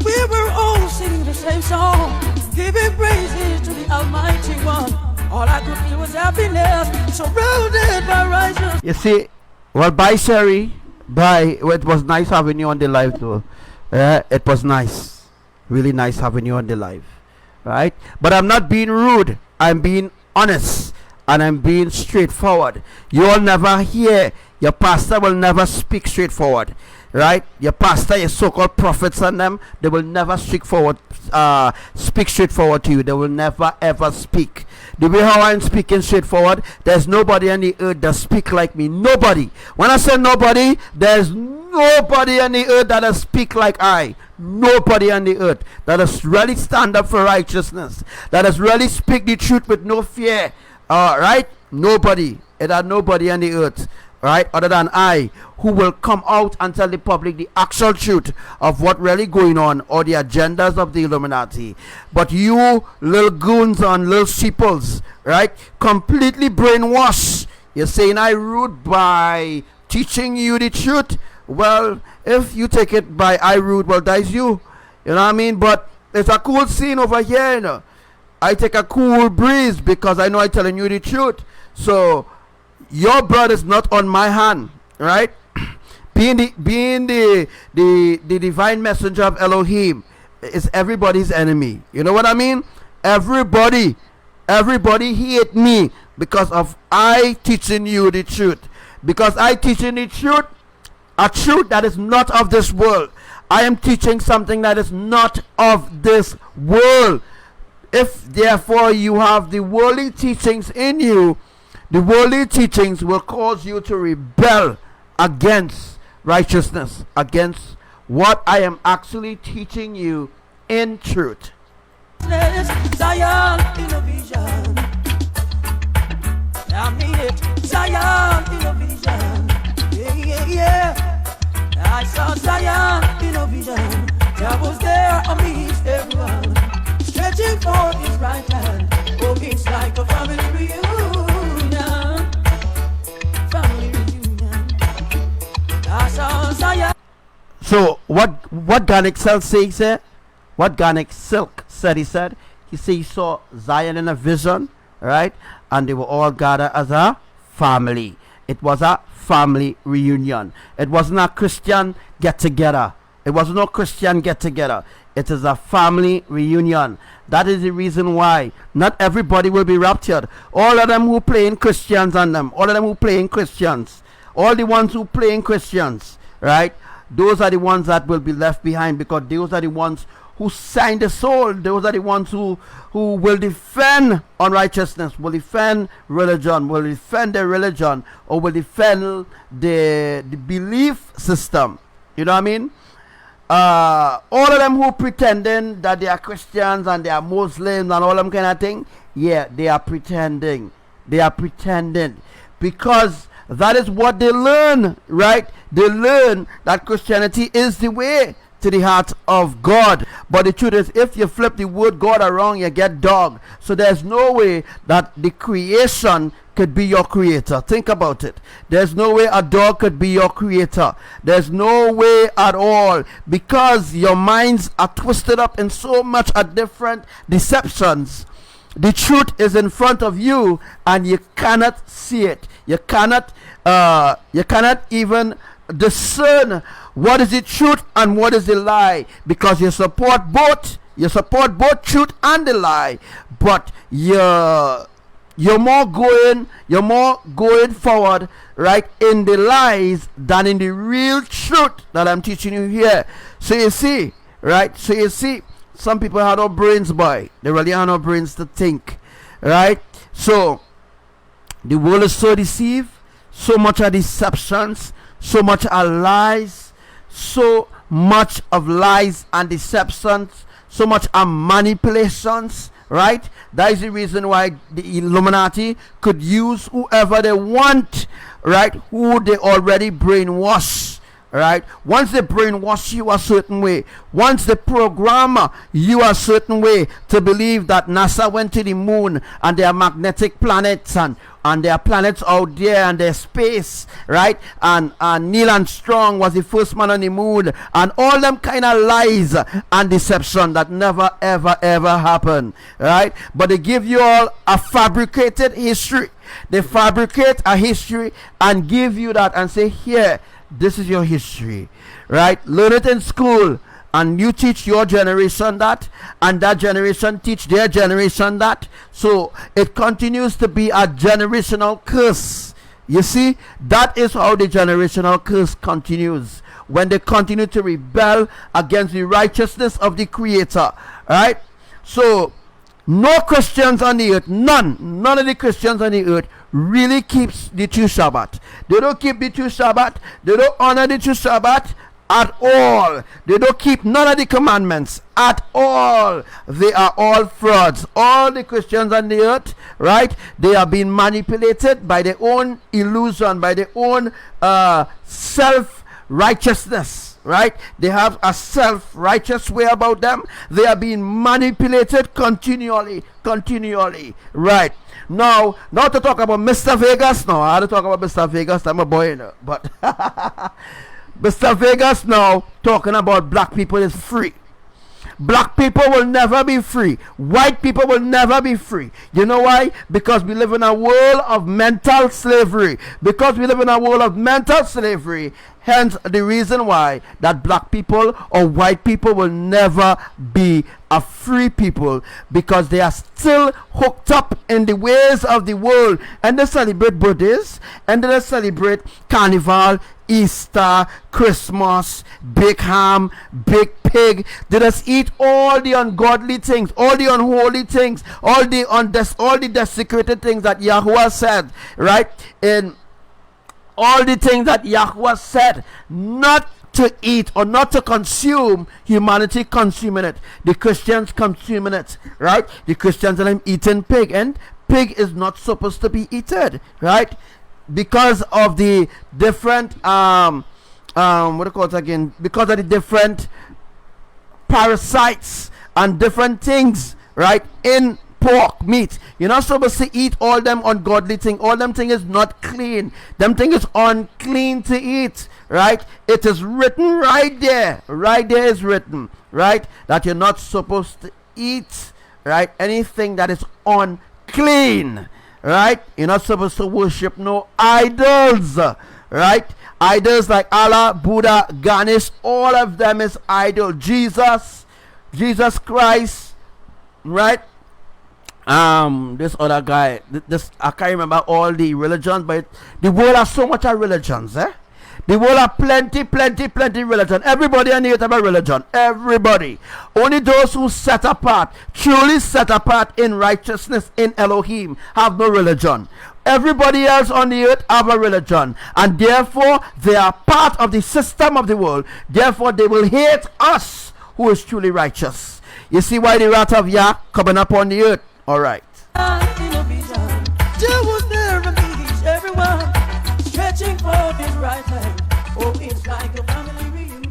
We were all singing the same song, giving praises to the Almighty One. All I could feel was happiness, surrounded by righteousness. You see, well, bye, Sherry. Bye. Well, it was nice having you on the live, though. It was nice. Really nice having you on the live. Right? But I'm not being rude. I'm being honest. And I'm being straightforward. You'll never hear, your pastor will never speak straightforward. Right? Your pastor, your so-called prophets and them, they will never speak straightforward to you. They will never ever speak. The way how I'm speaking straightforward, there's nobody on the earth that speak like me. Nobody. When I say nobody, there's nobody on the earth that speak like I. Nobody on the earth that has really stand up for righteousness, that has really speak the truth with no fear. Right? Nobody. It had nobody on the earth, right, other than I, who will come out and tell the public the actual truth of what really going on, or the agendas of the Illuminati. But you little goons and little sheeples, right, completely brainwashed. You're saying I rude by teaching you the truth. Well, if you take it by I rude, well, that's you. You know what I mean? But it's a cool scene over here, you know. I take a cool breeze because I know I'm telling you the truth. So your blood is not on my hand, right? being the divine messenger of Elohim is everybody's enemy. You know what I mean? Everybody hate me because of I teaching you the truth. Because I teaching the truth, a truth that is not of this world. I am teaching something that is not of this world. If therefore you have the worldly teachings in you, the worldly teachings will cause you to rebel against righteousness, against what I am actually teaching you in truth. Zion in a vision. I mean it. Zion in a vision. Yeah, yeah, yeah. I saw Zion in a vision. I was there amidst everyone, stretching forth his right hand. Oh, it's like a family reunion. Family reunion. I saw Zion. So what Garnick Silk said? What Garnick Silk said? He said he saw Zion in a vision, right? And they were all gathered as a family. It was a family reunion. It wasn't a Christian get together. It was no Christian get together. It is a family reunion. That is the reason why not everybody will be raptured. All of them who playing Christians on them, all of them who playing Christians, all the ones who playing Christians, right? Those are the ones that will be left behind, because those are the ones who signed the soul. Those are the ones who will defend unrighteousness, will defend religion, will defend their religion, or will defend the belief system. You know what I mean? All of them who pretending that they are Christians and they are Muslims and all them kind of thing, yeah, they are pretending. They are pretending because that is what they learn, right? They learn that Christianity is the way to the heart of God. But the truth is, if you flip the word God around, you get dog. So there's no way that the creation could be your creator. Think about it. There's no way a dog could be your creator. There's no way at all, because your minds are twisted up in so much of different deceptions. The truth is in front of you and you cannot see it. You cannot even discern what is the truth and what is the lie, because you support both. You support both truth and the lie, but you're more going forward, right, in the lies than in the real truth that I'm teaching you here. So you see, right? So you see, some people have no brains, boy. They really have no brains to think, right? So the world is so deceived, so much of deceptions, so much of lies, so much of lies and deceptions, so much of manipulations, right? That is the reason why the Illuminati could use whoever they want, right? Who they already brainwash, right? Once they brainwash you a certain way, once they program you a certain way to believe that NASA went to the moon and there are magnetic planets and there are planets out there and there's space, right? And Neil Armstrong was the first man on the moon, and all them kind of lies and deception that never ever happen, right? But they give you all a fabricated history. They fabricate a history and give you that and say, here, this is your history, right? Learn it in school, and you teach your generation that, and that generation teach their generation that. So it continues to be a generational curse. You see, that is how the generational curse continues, when they continue to rebel against the righteousness of the Creator, right? So no Christians on the earth, none of the Christians on the earth really keeps the true Shabbat. They don't keep the true Shabbat. They don't honor the true Shabbat at all. They don't keep none of the commandments at all. They are all frauds. All the Christians on the earth, right? They are being manipulated by their own illusion, by their own self-righteousness. Right? They have a self-righteous way about them. They are being manipulated continually. Right? Now to talk about Mr. Vegas. Now, I had to talk about Mr. Vegas. I'm a boy, you know. But Mr. Vegas now talking about black people is free. Black people will never be free. White people will never be free. You know why? Because we live in a world of mental slavery. Hence the reason why that black people or white people will never be a free people, because they are still hooked up in the ways of the world, and they celebrate birthdays, and they celebrate carnival, Easter, Christmas, big ham, big pig. They just eat all the ungodly things, all the unholy things, all the desecrated things that Yahuwah said, right? In all the things that Yahuwah said not to eat or not to consume, humanity consuming it. The Christians consuming it, right? The Christians are eating pig, and pig is not supposed to be eaten, right? Because of the different what do you call it again? Because of the different parasites and different things, right, in pork meat. You're not supposed to eat all them ungodly thing. All them thing is not clean. Them thing is unclean to eat, right? It is written right there. Right there is written, right, that you're not supposed to eat, right, anything that is unclean, right? You're not supposed to worship no idols, right? Idols like Allah, Buddha, Ganesh, all of them is idol. Jesus Christ, right? This other guy, this I can't remember all the religions, but the world has so much of religions, The world have plenty religion. Everybody on the earth have a religion. Everybody. Only those who set apart, truly set apart in righteousness in Elohim, have no religion. Everybody else on the earth have a religion, and therefore they are part of the system of the world. Therefore they will hate us who is truly righteous. You see why the wrath of Yah coming up on the earth? Alright. Was there and meets everyone, stretching for his right hand. Oh, it's like a family reunion.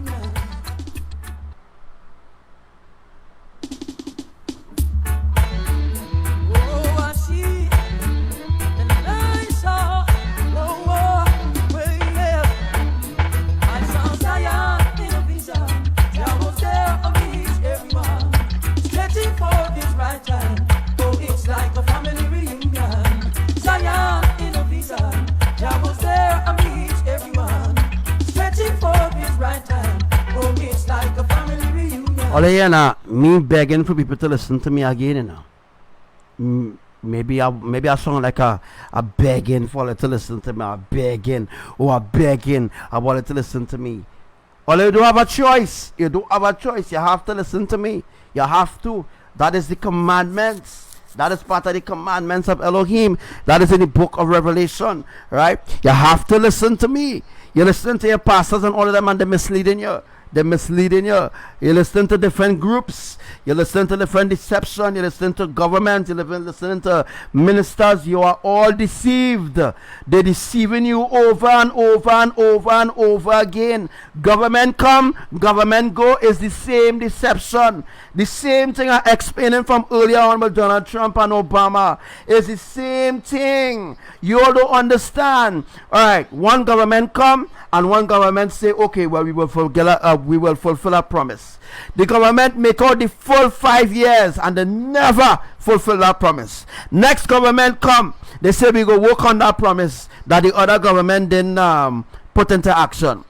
Oh, I see, and I saw, where he left. I saw Zion in a vision. Jah was there and meets everyone, stretching for his right hand. Oh, it's like a family reunion. Zion in a vision. Jah was there and meets everyone, stretching for his right hand. Oh, it's like a family reunion. All me begging for people to listen to me again, you know. Maybe I sound like a begging for you to listen to me. I begging. I want you to listen to me. All you don't have a choice. You don't have a choice. You have to listen to me. You have to. That is the commandments. That is part of the commandments of Elohim. That is in the book of Revelation, right? You have to listen to me. You listen to your pastors and all of them, and they're misleading you. They're misleading you. You listen to different groups. You listen to different deception. You listen to government. You listen to ministers. You are all deceived. They're deceiving you over and over and over and over again. Government come, government go is the same deception. The same thing I explaining from earlier on with Donald Trump and Obama. It's the same thing. You all don't understand. All right, one government come and one government say, okay, well, we will fulfill our promise. The government make out the full 5 years and they never fulfill that promise. Next government come, they say we go work on that promise that the other government didn't put into action.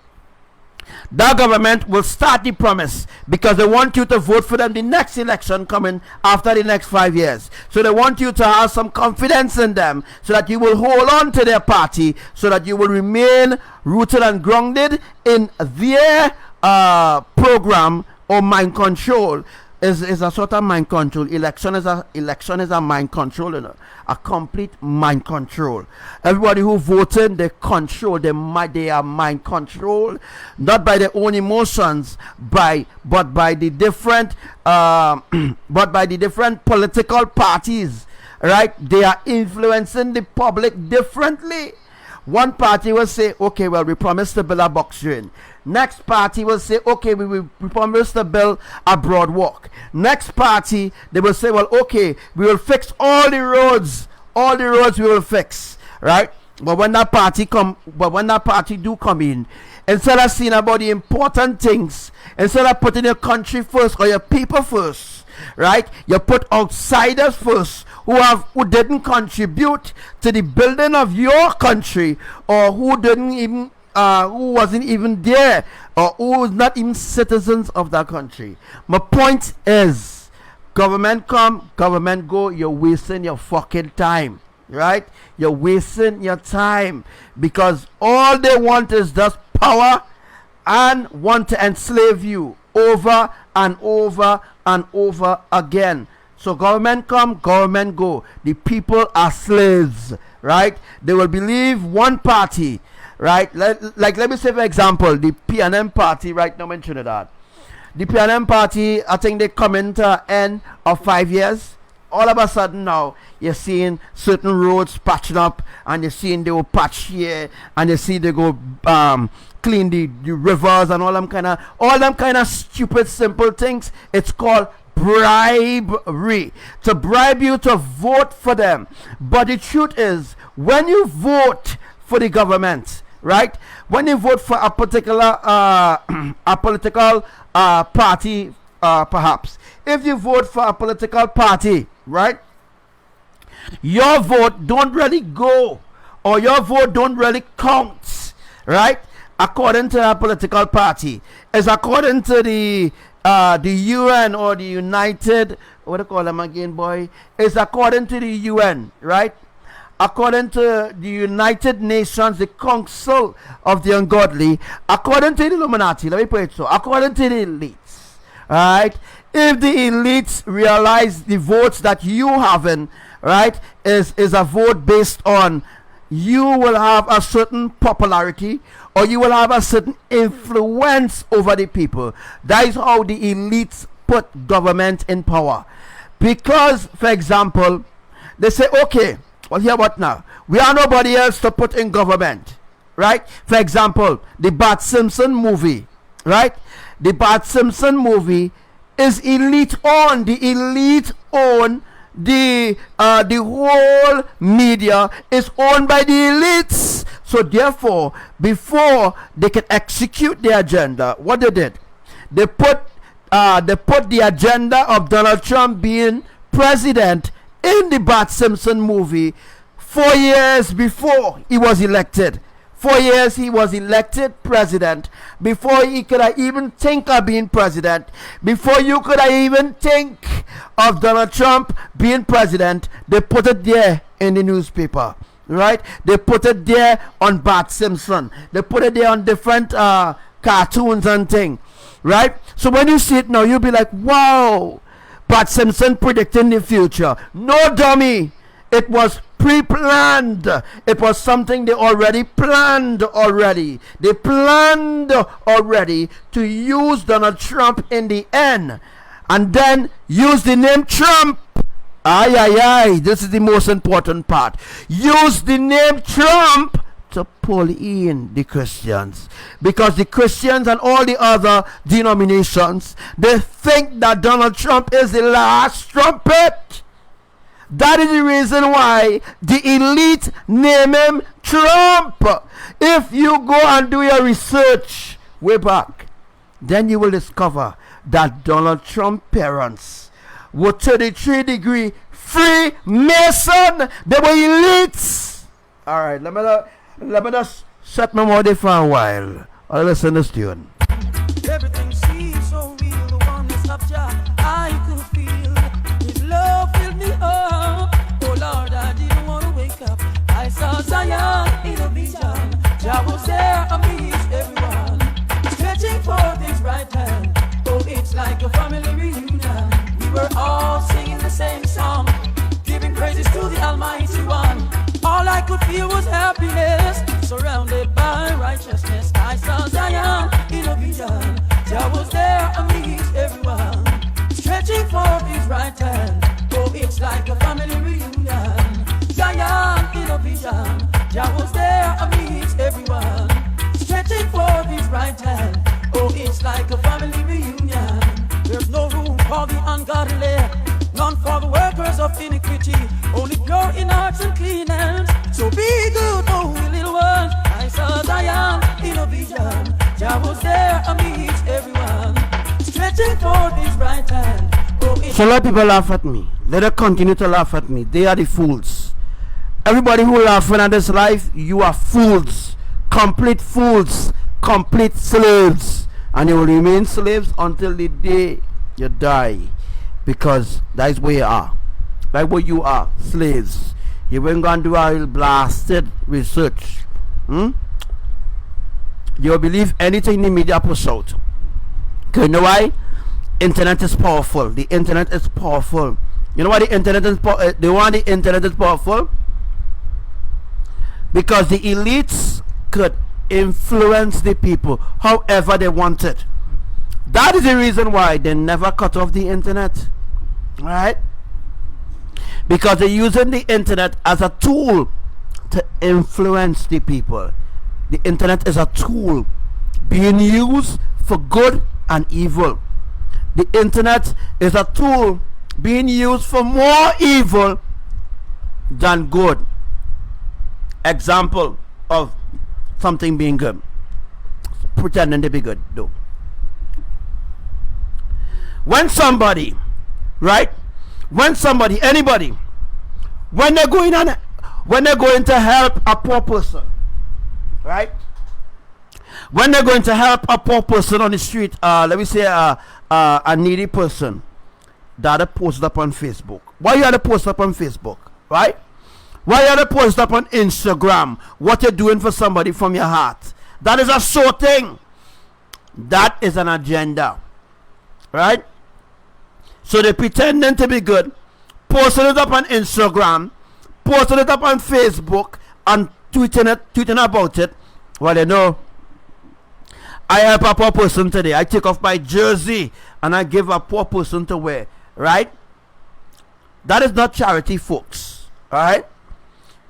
That government will start the promise because they want you to vote for them the next election coming after the next 5 years. So they want you to have some confidence in them so that you will hold on to their party, so that you will remain rooted and grounded in their program or mind control. Is a sort of mind control. Election is a mind control, you know, a complete mind control. Everybody who voted, they control. They are mind control, not by their own emotions, but by the different political parties. Right? They are influencing the public differently. One party will say, okay, well, we promised to build a box drain. Next party will say, okay, we promised to build a broad walk. Next party, they will say, well, okay, we will fix all the roads. All the roads we will fix, right? But when that party do come in, instead of seeing about the important things, instead of putting your country first or your people first, right? You put outsiders first who didn't contribute to the building of your country, or who wasn't even there, or who was not even citizens of that country. My point is, government come, government go, you're wasting your fucking time, right? You're wasting your time because all they want is just power and want to enslave you over and over and over again. So government come, government go. The people are slaves, right? They will believe one party, right? Like let me say, for example, the PNM party right now in Trinidad. The PNM party, I think they come into end of 5 years. All of a sudden now, you're seeing certain roads patching up, and you're seeing they will patch here, and you see they go clean the rivers and all them kind of stupid simple things. It's called bribery, to bribe you to vote for them. But the truth is, when you vote for the government, right, when you vote for a particular a political party, perhaps if you vote for a political party, right, your vote don't really go, or your vote don't really count, right, according to a political party. It's according to the UN, or the United, what do you call them again, boy? It's according to the UN, right? According to the United Nations, the Council of the Ungodly, according to the Illuminati, let me put it so, according to the elites, right? If the elites realize the votes that you haven't, right, is a vote based on you will have a certain popularity, or you will have a certain influence over the people. That is how the elites put government in power. Because, for example, they say, okay, well, here what now? We have nobody else to put in government, right? For example, the Bart Simpson movie, right? The Bart Simpson movie is elite owned. The elite own the whole media is owned by the elites. So therefore, before they can execute their agenda, what they did, they put the agenda of Donald Trump being president in the Bart Simpson movie 4 years before he was elected. 4 years he was elected president, before he could even think of being president, before you could even think of Donald Trump being president. They put it there in the newspaper, right? They put it there on Bart Simpson. They put it there on different cartoons and things, right? So when you see it now, you'll be like, wow, Bart Simpson predicting the future. No, dummy. It was pre-planned. It was something they already planned already. They planned already to use Donald Trump in the end, and then use the name Trump. Aye, aye, aye. This is the most important part. Use the name Trump to pull in the Christians, because the Christians and all the other denominations, they think that Donald Trump is the last trumpet. That is the reason why the elite name him Trump. If you go and do your research way back, then you will discover that Donald Trump parents were 33-degree Freemason. They were elites. All right, let me just shut my mouth for a while. I'll listen to this tune. Everything seems so real. The one that stopped ya, I could feel. His love filled me up. Oh Lord, I didn't want to wake up. I saw Zion in a vision. Jah was there amidst everyone, stretching forth his right hand. Oh, it's like a family reunion. We were all singing the same song, giving praises to the Almighty One. All I could feel was happiness, surrounded by righteousness. I saw Zion in a vision. Jah was there amidst everyone, stretching forth his right hand. Oh, it's like a family reunion. Zion in a vision. Jah was there amidst everyone, stretching forth his right hand. Oh, it's like a family reunion. There's no room for the ungodly, none for the workers of iniquity, only pure in hearts and clean hands. So be good, oh little ones. I saw Zion in a vision. Jah was there amidst everyone, stretching forth his right hand. Oh, so let people laugh at me. Let them continue to laugh at me. They are the fools. Everybody who laughing at this life, you are fools. Complete fools. Complete slaves. And you will remain slaves until the day you die. Because that is where you are. That's where you are. Slaves. You ain't gonna do a blasted research. You'll believe anything the media puts out. Okay, you know why? Internet is powerful. The internet is powerful. You know why the internet is powerful? The internet is powerful? Because the elites could influence the people however they wanted. That is the reason why they never cut off the internet. Right? Because they're using the internet as a tool to influence the people. The internet is a tool being used for good and evil. The internet is a tool being used for more evil than good. Example of something being good. Pretending to be good, though. When somebody, right? When somebody, anybody, when they're going to help a poor person, right? When they're going to help a poor person on the street, let me say a needy person, that are posted up on Facebook. Why you are to post up on Facebook, right? Why you are to post up on Instagram what you're doing for somebody from your heart? That is a sort thing. That is an agenda, right? So they're pretending to be good, posting it up on Instagram, posting it up on Facebook, and tweeting about it. Well, you know, I help a poor person today. I take off my jersey and I give a poor person to wear, right? That is not charity, folks. All right?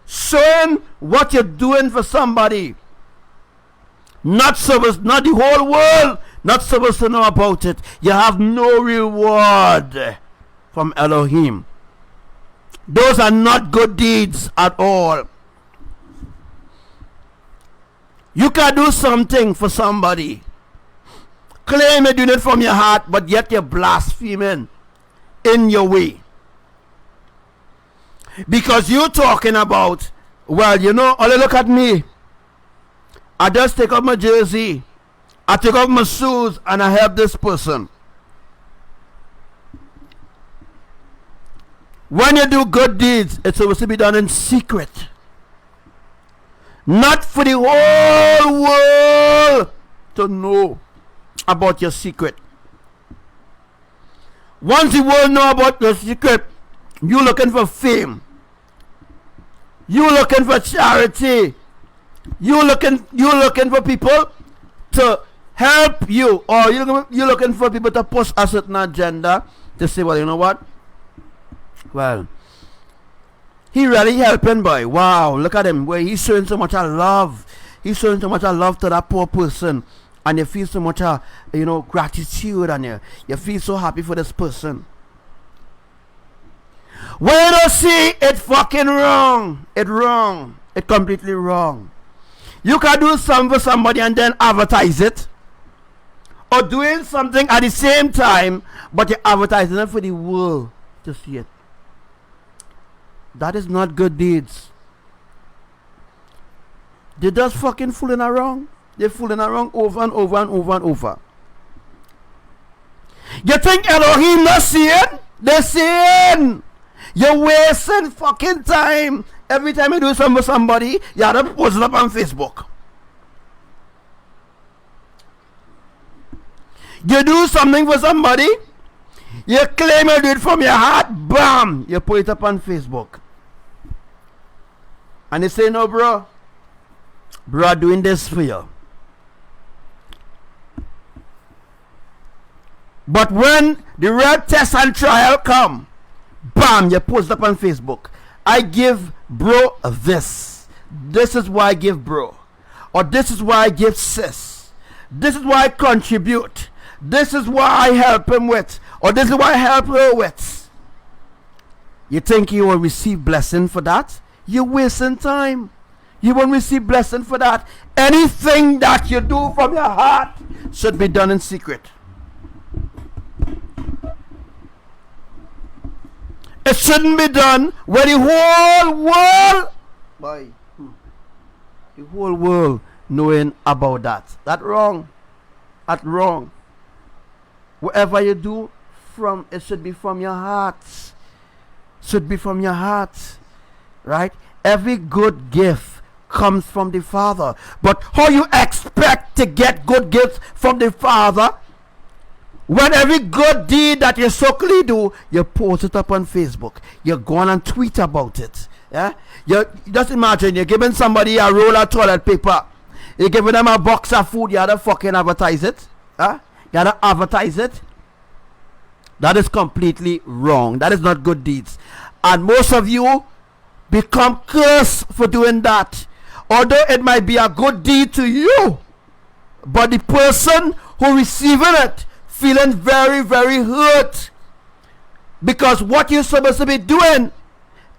Showing what you're doing for somebody, not the whole world, not supposed to know about it. You have no reward from Elohim. Those are not good deeds at all. You can do something for somebody, claim you're doing it from your heart, but yet you're blaspheming in your way. Because you're talking about, well, you know, only look at me. I just take off my jersey, I take off my shoes, and I help this person. When you do good deeds, it's supposed to be done in secret. Not for the whole world to know about your secret. Once the world know about your secret, you're looking for fame. You looking for charity. You looking for people to help you, or you looking for people to push a certain agenda to say, well, you know what? Well, he really helping, boy. Wow, look at him. Where he's showing so much of love. He's showing so much of love to that poor person, and you feel so much gratitude, and you feel so happy for this person. When you don't see it, fucking wrong. It wrong. It completely wrong. You can do something for somebody and then advertise it, or doing something at the same time, but you're advertising it for the world to see it. That is not good deeds. They're just fucking fooling around. They're fooling around over and over and over and over. You think Elohim not seeing? They're seeing. You're wasting fucking time. Every time you do something for somebody, you have to post it up on Facebook. You do something for somebody, you claim you do it from your heart, bam, you put it up on Facebook. And they say, no, bro, doing this for you. But when the real test and trial come, bam, you post up on Facebook. I give bro this. This is why I give bro. Or this is why I give sis. This is why I contribute. This is why I help him with. Or this is why I help her with. You think you will receive blessing for that? You're wasting time. You won't receive blessing for that. Anything that you do from your heart should be done in secret. It shouldn't be done where the whole world, the whole world knowing about that. That's wrong. That's wrong. Whatever you do, it should be from your heart. Should be from your heart, right? Every good gift comes from the Father. But how you expect to get good gifts from the Father when every good deed that you so-called do, you post it up on Facebook, you go on and tweet about it? Yeah, you just imagine you're giving somebody a roll of toilet paper, you're giving them a box of food, you have to fucking advertise it. You have to advertise it. That is completely wrong. That is not good deeds. And most of you become cursed for doing that. Although it might be a good deed to you, but the person who receiving it feeling very, very hurt, because what you're supposed to be doing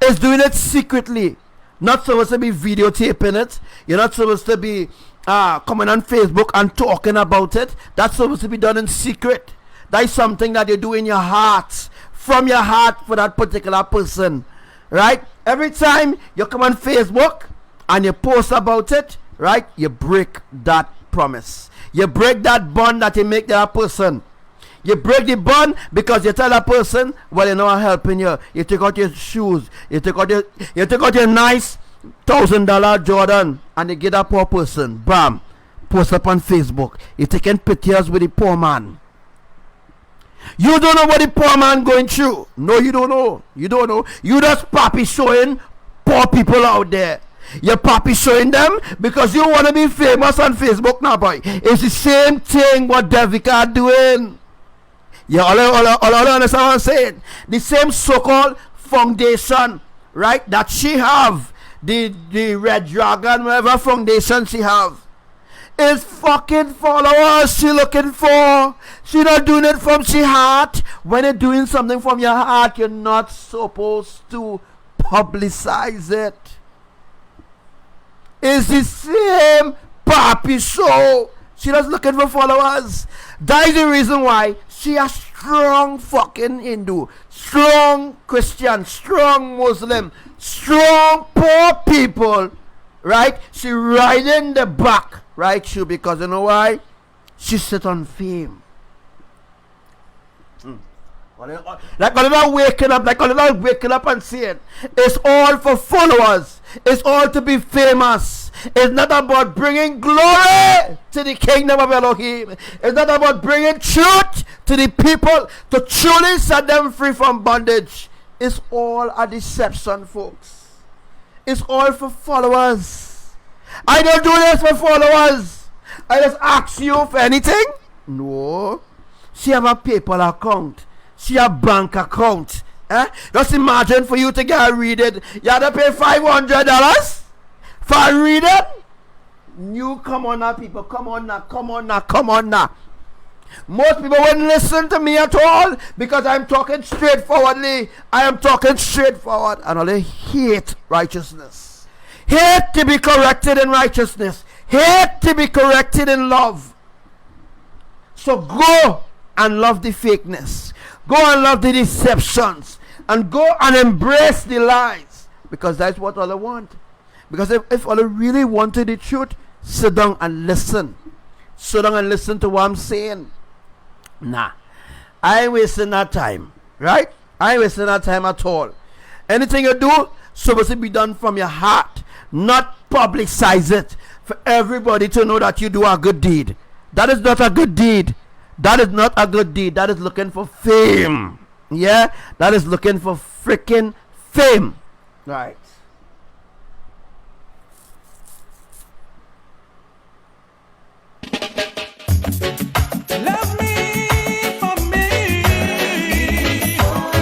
is doing it secretly. Not supposed to be videotaping it. You're not supposed to be coming on Facebook and talking about it. That's supposed to be done in secret. That is something that you do in your heart, from your heart, for that particular person, right? Every time you come on Facebook and you post about it, right, you break that promise. You break that bond that you make to that person. You break the bond because you tell that person, well, you know, I'm helping you. You take out your shoes, you take out your nice $1,000 Jordan, and you get that poor person, bam, post up on Facebook. You're taking pictures with the poor man. You don't know what the poor man going through. No, you don't know. You don't know. You just poppy showing poor people out there. You're poppy showing them because you want to be famous on Facebook now, boy. It's the same thing what Devika doing. Yeah, all understand what I'm saying? The same so-called foundation, right, that she have, the Red Dragon, whatever foundation she have, is fucking followers she looking for. She not doing it from she heart. When you're doing something from your heart, you're not supposed to publicize it. It's the same papi show. She just looking for followers. That is the reason why she a strong fucking Hindu, strong Christian, strong Muslim, strong poor people, right? She riding the back, right? She, because you know why? She sit on fame. Like a little waking up and saying, it's all for followers. It's all to be famous. It's not about bringing glory to the kingdom of Elohim. It's not about bringing truth to the people to truly set them free from bondage. It's all a deception, folks. is all for followers. I don't do this for followers. I just ask you for anything. No. She have a PayPal account. She have bank account. Just imagine for you to get a reading, you have to pay $500 for a reading. You come on now, people. Come on now. Most people wouldn't listen to me at all because I'm talking straightforwardly. I am talking straightforward, and all they hate righteousness. Hate to be corrected in righteousness. Hate to be corrected in love. So go and love the fakeness. Go and love the deceptions. And go and embrace the lies. Because that's what all I want. Because if all I really wanted the truth, sit down and listen. Sit down and listen to what I'm saying. Nah. I ain't wasting that time. Right? I ain't wasting that time at all. Anything you do, supposed to be done from your heart. Not publicize it. For everybody to know that you do a good deed. That is not a good deed. That is not a good deed. That is looking for fame. Yeah? That is looking for freaking fame. Right. Love me for me.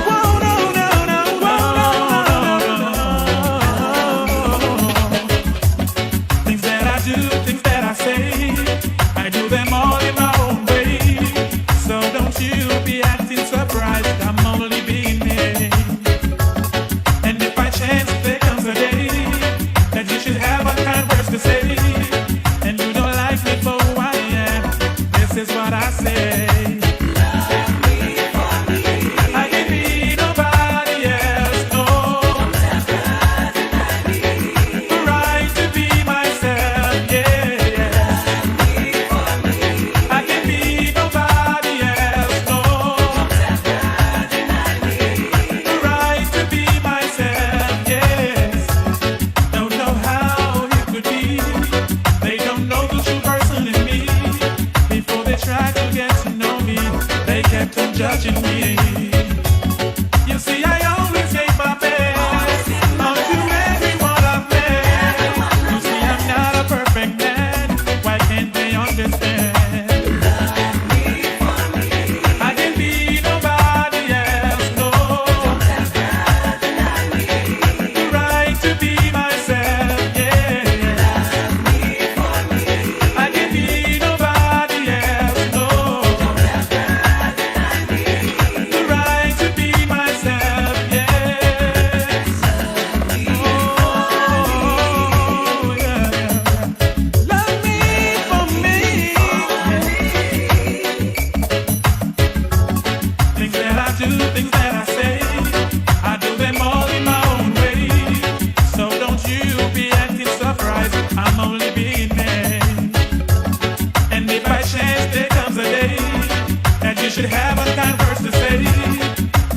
Whoa, no, no, no, whoa. Things that I do, things that I say, I do them all in my own way. So don't you be acting surprised, I'm only being me. And if by chance there comes a day that you should have a kind words to say, and you don't like me for who I am, this is what I say. I can be nobody else, no. The right to be myself, yeah. I can be nobody else, no. The right to be myself, yes. Don't know how it could be. They don't know the true person in me. Before they tried to get to know me, they kept on judging me. You see, I always gave my best unto everyone I've met. You see, I'm not a perfect man. Why can't they understand? I can be nobody else, no. The right to be myself, yeah. I can be nobody else, no. The right to be myself, yes. Oh, yeah. Love me for me. Things that I do, things that I say, I do them all in my own way. So don't you be acting surprised, I'm only being me. And if by chance there comes a day that you should have a kind words to say,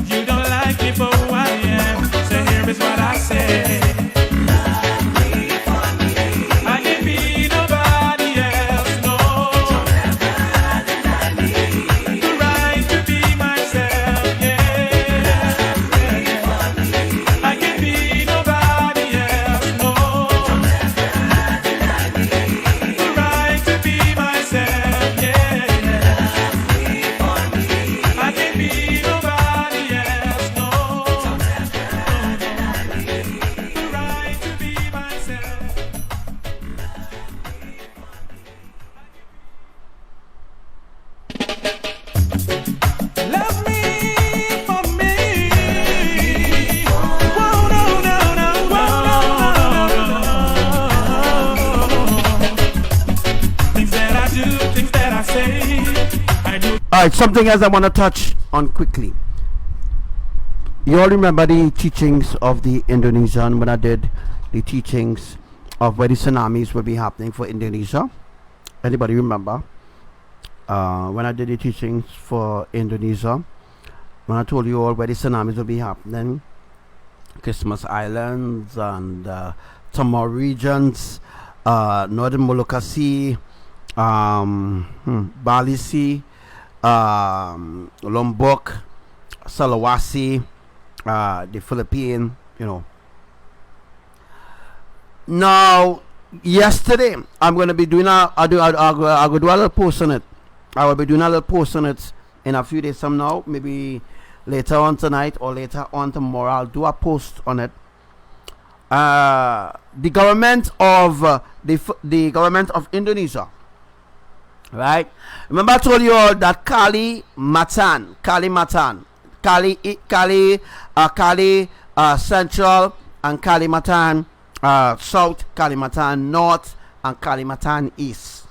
you don't like me for who I am, so here is what I say. I can be nobody else, no. The right to be myself, yeah. I can be nobody else, no. The right to be myself, yeah. I can be nobody else, no. The right to be myself. Love me for me. Whoa, no, no, no, whoa. Things that I do, things that I say, I do. Alright, something else I want to touch on quickly. You all remember the teachings of the Indonesian when I did the teachings of where the tsunamis will be happening for Indonesia? Anybody remember? When I did the teachings for Indonesia, when I told you all where the tsunamis will be happening, Christmas Islands and Timor regions, Northern Molucca Sea, Bali Sea, Lombok, Sulawesi, the Philippines, you know. Now, yesterday, I'm going to be doing I'll do a little post on it. I will be doing a little post on it in a few days from now, maybe later on tonight or later on tomorrow. I'll do a post on it. The government of the government of Indonesia, right? Remember I told you all that Kalimantan, Central, and Kalimantan South, Kalimantan North, and Kalimantan East.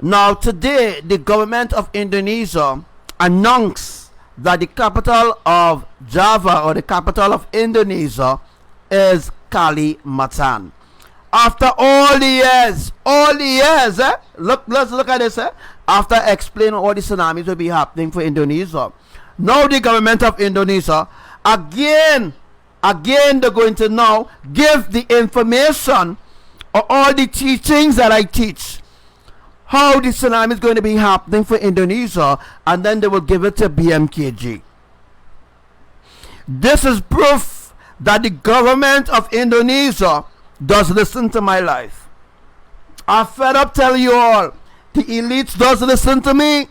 Now today, the government of Indonesia announced that the capital of Java, or the capital of Indonesia, is Kalimantan. After all the years, let's look at this. After explaining all the tsunamis will be happening for Indonesia, now the government of Indonesia again they're going to now give the information or all the teachings that I teach, how the tsunami is going to be happening for Indonesia, and then they will give it to BMKG. This is proof that the government of Indonesia does listen to my life. I'm fed up telling you all, the elites does listen to me,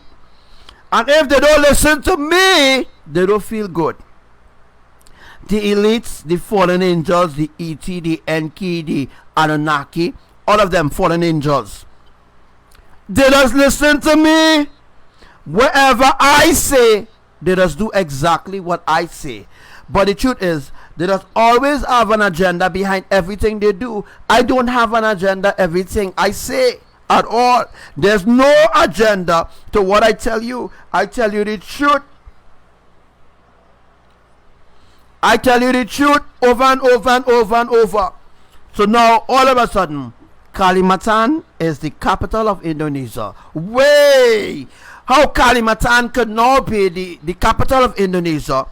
and if they don't listen to me, they don't feel good. The elites, the fallen angels, the ET, the Enki, the Anunnaki, all of them fallen angels, they just listen to me. Whatever I say, they just do exactly what I say. But the truth is, they just always have an agenda behind everything they do. I don't have an agenda everything I say at all. There's no agenda to what I tell you. I tell you the truth. I tell you the truth over and over and over and over. So now, all of a sudden, Kalimantan is the capital of Indonesia. Way! How Kalimantan could now be the capital of Indonesia?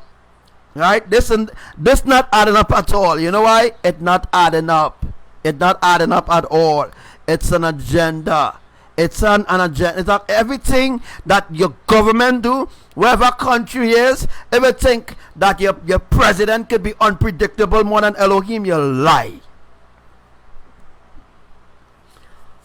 Right? This not adding up at all. You know why? It's not adding up. It's not adding up at all. It's an agenda. It's an agenda. It's not everything that your government do, wherever country is. If you think that your president could be unpredictable more than Elohim, you lie.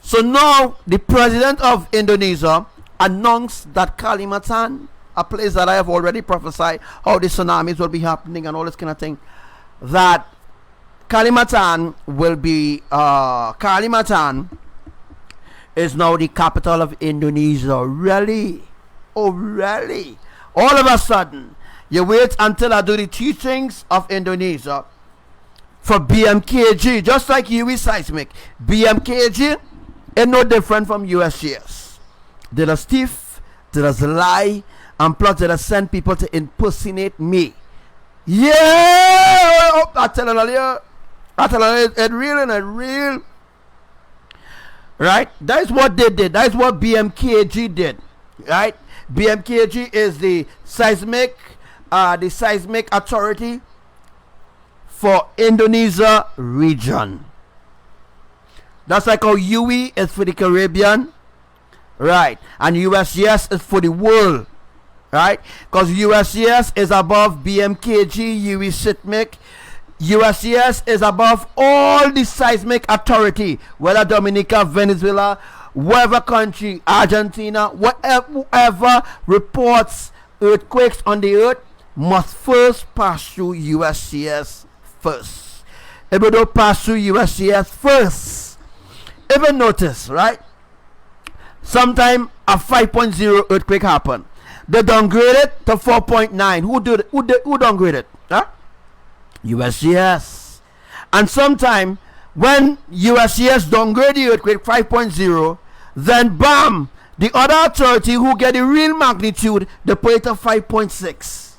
So now the president of Indonesia announced that Kalimantan, a place that I have already prophesied how the tsunamis will be happening and all this kind of thing, that Kalimantan will be Kalimantan is now the capital of Indonesia. Really? Oh really? All of a sudden, you wait until I do the teachings of Indonesia for BMKG, just like UE seismic. BMKG is no different from USGS. They just thief, they just lie, and plus they just send people to impersonate me. Yeah, I tell you, it's real and it's real. Right? That is what they did. That is what BMKG did. Right? BMKG is the seismic authority for Indonesia region. That's like how UE is for the Caribbean, right? And USGS is for the world, right? Because USGS is above BMKG, UE seismic. USGS is above all the seismic authority, whether Dominica, Venezuela, whatever country, Argentina, whatever reports earthquakes on the earth must first pass through USGS first. If we don't pass through USGS first, even notice, right? Sometime a 5.0 earthquake happened. They downgraded it to 4.9. Who downgraded? Huh? USGS. And sometime when USGS downgrade the earthquake 5.0, then bam, the other authority who get the real magnitude, they put it to 5.6.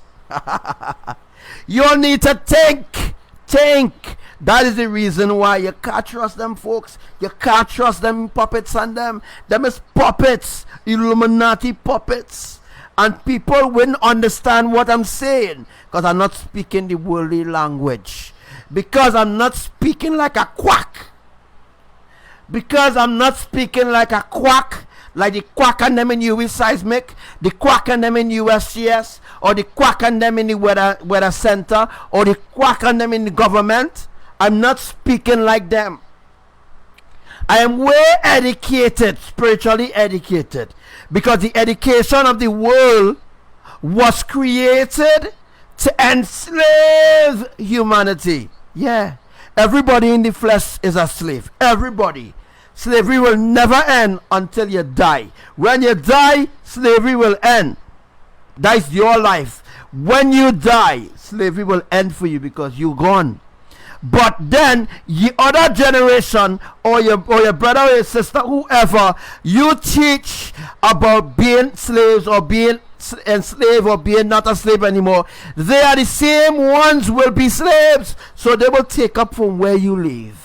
You need to think. That is the reason why you can't trust them folks. You can't trust them puppets and them. Them is puppets, Illuminati puppets. And people wouldn't understand what I'm saying because I'm not speaking the worldly language. Because I'm not speaking like a quack. Because I'm not speaking like a quack, like the quack and them in UE seismic, the quack and them in USGS, or the quack and them in the weather center, or the quack and them in the government. I'm not speaking like them. I am way educated, spiritually educated, because the education of the world was created to enslave humanity. Yeah, everybody in the flesh is a slave. Everybody. Slavery will never end until you die. When you die, slavery will end. That's your life. When you die, slavery will end for you because you're gone. But then the other generation, or your brother or your sister, whoever, you teach about being slaves or being enslaved or being not a slave anymore, they are the same ones will be slaves. So they will take up from where you live.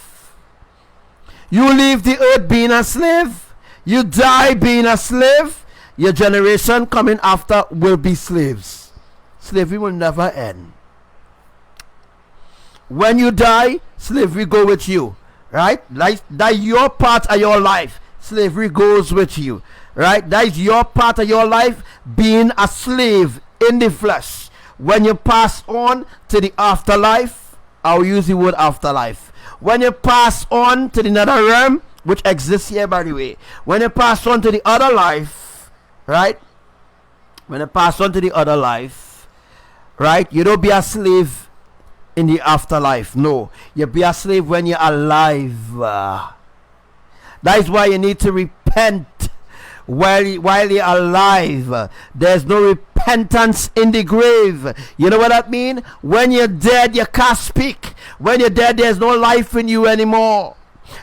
You leave the earth being a slave, you die being a slave, your generation coming after will be slaves. Slavery will never end. When you die, slavery go with you, right? Like that, your part of your life, slavery goes with you, right? That is your part of your life, being a slave in the flesh. When you pass on to the afterlife, I'll use the word afterlife. When you pass on to the nether realm, which exists here by the way, when you pass on to the other life, right? When you pass on to the other life, right? You don't be a slave in the afterlife. No, you be a slave when you're alive. That is why you need to repent while you're alive. There's no repentance in the grave. You know what that means? When you're dead, you can't speak. When you're dead, there's no life in you anymore.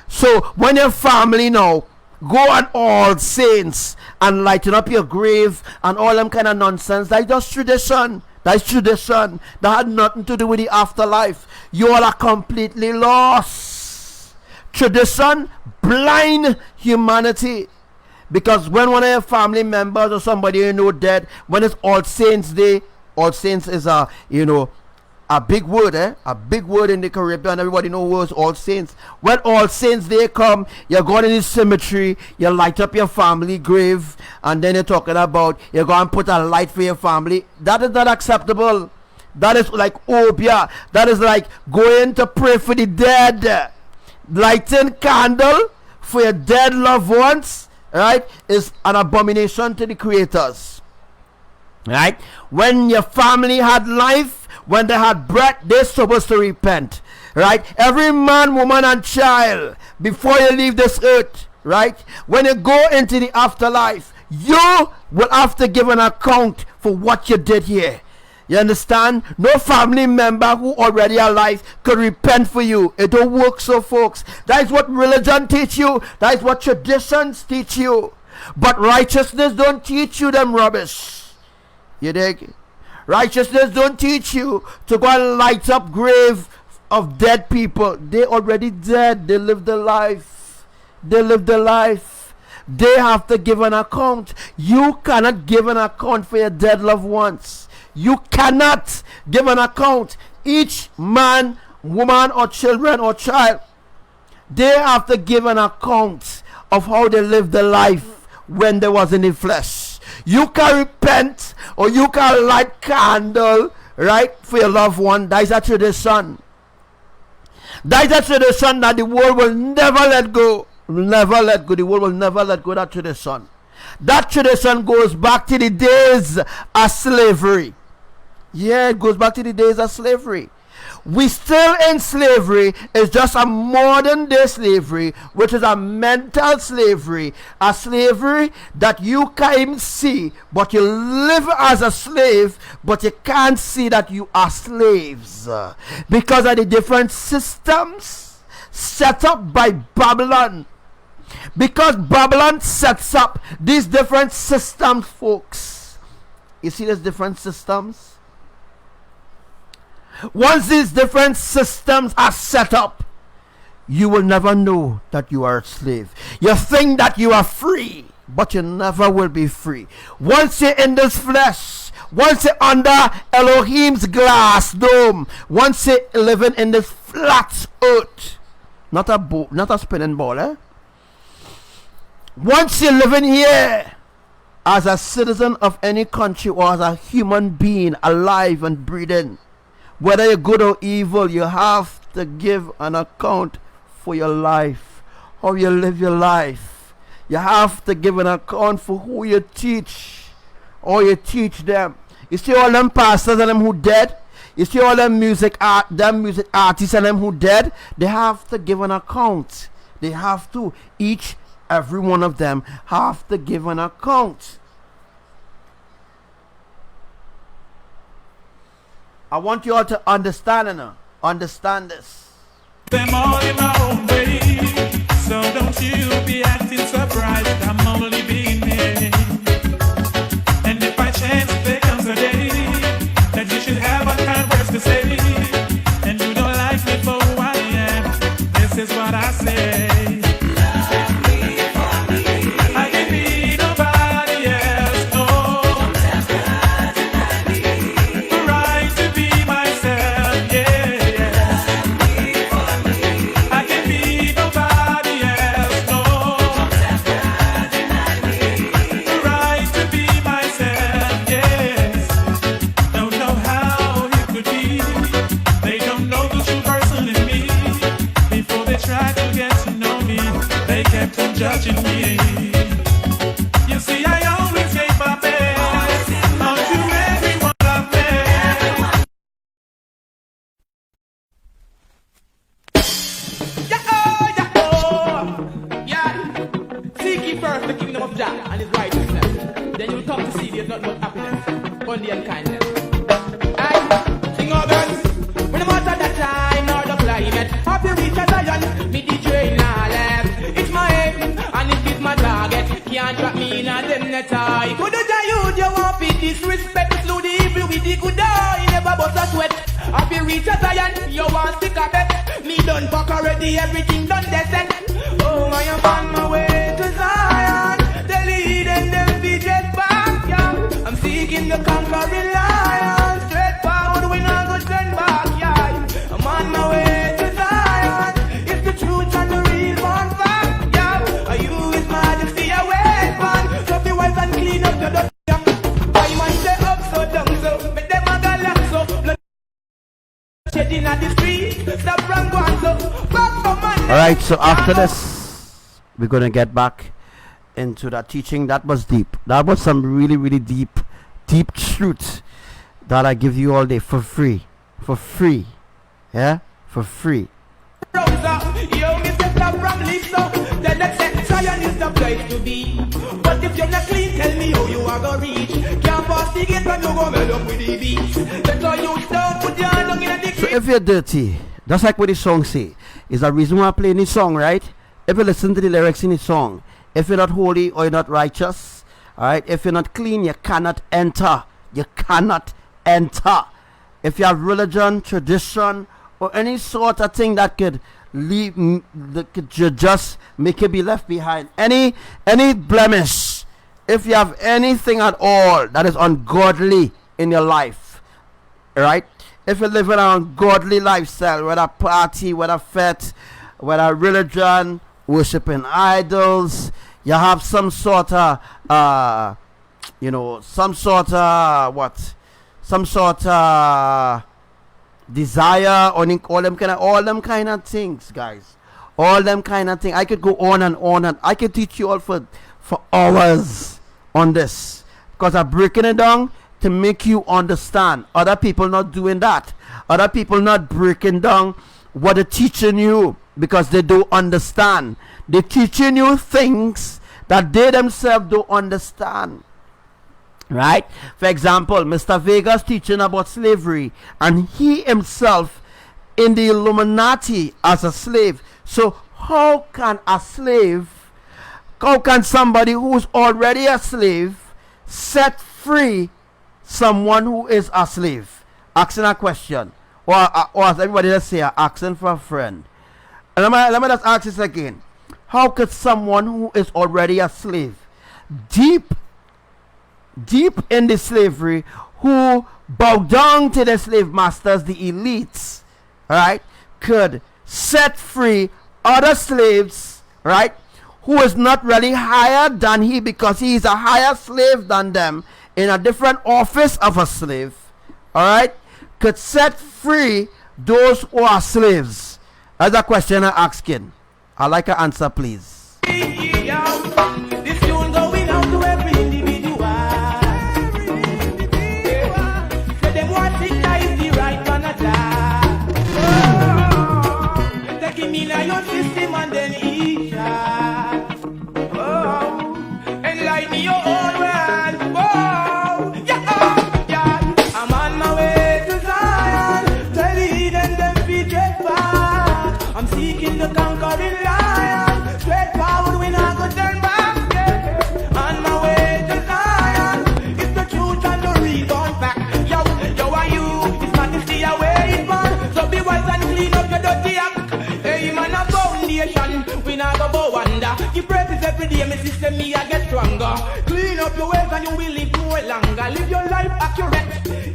So when your family now go on All Saints and lighten up your grave and all them kind of nonsense, that's just tradition. That's tradition. That had nothing to do with the afterlife. You all are completely lost. Tradition blind humanity. Because when one of your family members or somebody you know dead, when it's All Saints Day, All Saints is a big word, a big word in the Caribbean. Everybody knows words All Saints. When All Saints Day come, you're going in the cemetery, you light up your family grave, and then you're talking about you're going to put a light for your family. That is not acceptable. That is like obia. That is like going to pray for the dead. Lighting candle for your dead loved ones, right, is an abomination to the creators. Right? When your family had life, when they had breath, they're supposed to repent. Right? Every man, woman, and child, before you leave this earth, right? When you go into the afterlife, you will have to give an account for what you did here. You understand? No family member who already alive could repent for you. It don't work so, folks. That is what religion teach you. That is what traditions teach you. But righteousness don't teach you them rubbish. You dig? Righteousness don't teach you to go and light up grave of dead people. They already dead. They lived their life. They lived their life. They have to give an account. You cannot give an account for your dead loved ones. You cannot give an account. Each man, woman, or children or child, they have to give an account of how they lived their life when they was in the flesh. You can repent or you can light candle, right, for your loved one. That is a tradition. That is a tradition that the world will never let go. Never let go. The world will never let go of that tradition. That tradition goes back to the days of slavery. Yeah, it goes back to the days of slavery. We still in slavery. It's just a modern day slavery, which is a mental slavery. A slavery that you can't even see, but you live as a slave, but you can't see that you are slaves. Because of the different systems set up by Babylon. Because Babylon sets up these different systems, folks. You see these different systems? Once these different systems are set up, you will never know that you are a slave. You think that you are free, but you never will be free. Once you're in this flesh, once you're under Elohim's glass dome, once you're living in this flat earth, not a spinning ball, Once you're living here as a citizen of any country or as a human being alive and breathing, whether you're good or evil, you have to give an account for your life, how you live your life. You have to give an account for who you teach, or you teach them. You see all them pastors and them who dead. You see all them music artists and them who dead. They have to give an account. They have to. Every one of them have to give an account. I want you all to understand this. Them all in my own way, so don't you be acting surprised. I'm only being me. And if by chance there comes a day that you should have a kind words to say, and you don't like me for who I am, this is what I say. I can be nobody else, no. The right to be myself, yeah. I can be nobody else, no. The right to be myself, yes. Don't know how it could be. They don't know the true person in me. Before they try to get to know me, they kept on judging me. You see, I always gave my best unto everyone I've met. Yeah. Seek ye first the kingdom of Jah and his righteousness. Then you'll come to see there's not much happiness, only unkindness. I sing all guns. When the matter that time nor the climate, happy reach a Zion, me the train now left. It's my aim and it is my target. Can't trap me in a them net eye. Could you want to disrespect? Slew the evil with the good eye. Never bust a sweat. Happy reach a Zion, you want stick a bet. Me done fuck already, everything done descent. Oh, I am on my way to Zion. The lead and them be jet back, yeah. I'm seeking the conquering lion. Straight forward, we not go turn back, yeah. I'm on my way to Zion. It's the truth and the real one fact, yeah. Are you his majesty awake, man? So be wise and clean up your dust, yeah. I man say up so down so, make them a galaxo. Blood shedding at the street, stop from going so. Back for man. Alright, so after this, we're going to get back into that teaching. That was deep. That was some really, really deep truth that I give you all day for free. For free. Yeah? For free. Yo, me set up from Lisa. Then they say Zion is the place to be. But if you're not clean, tell me how you are gonna reach. Can't pass the gate when you go melt up with the beats. That's all you stop, put your hand in the So if you're dirty, that's like what the song say. Is the reason why I'm playing this song, right? If you listen to the lyrics in the song, if you're not holy or you're not righteous, alright, if you're not clean, you cannot enter. You cannot enter. If you have religion, tradition, or any sort of thing that could leave, that could just make you be left behind, any blemish, if you have anything at all that is ungodly in your life, right? If you live in an ungodly lifestyle, whether party, whether fete, whether religion, worshiping idols, you have some sort of desire, or all them kind of things, guys. All them kind of things. I could go on and on, and I could teach you all for hours on this, because I'm breaking it down to make you understand. Other people not doing that. Other people not breaking down what they're teaching you, because they don't understand. They're teaching you things that they themselves don't understand. Right? For example, Mr. Vega's teaching about slavery, and he himself in the Illuminati as a slave. So how can somebody who's already a slave set free someone who is a slave? Asking a question, or as everybody just say, asking for a friend. And let me just ask this again. How could someone who is already a slave, deep in the slavery, who bow down to the slave masters, the elites, right, could set free other slaves, right, who is not really higher than he, because he is a higher slave than them in a different office of a slave, all right, could set free those who are slaves? That's a question I'm asking. I'd like an answer, please. This tune going out to every individual. So them want it is the right man attack. Oh, take him in your system and then eat shot. Oh, enlighten your own world. Oh, yeah. I'm on my way to Zion. The lead and them feet get far. I'm seeking the conquering lion. Straight forward, we not go turn back. Yeah. On my way to Zion. It's the truth and the rebound back. Yo, are you? It's not to see a way it man. So be wise and clean up your dirty act. Hey, man, a foundation. We not go go wonder. Give praises every day, my sister, me, I get stronger. Clean up your ways and you will live more longer. Live your life accurate.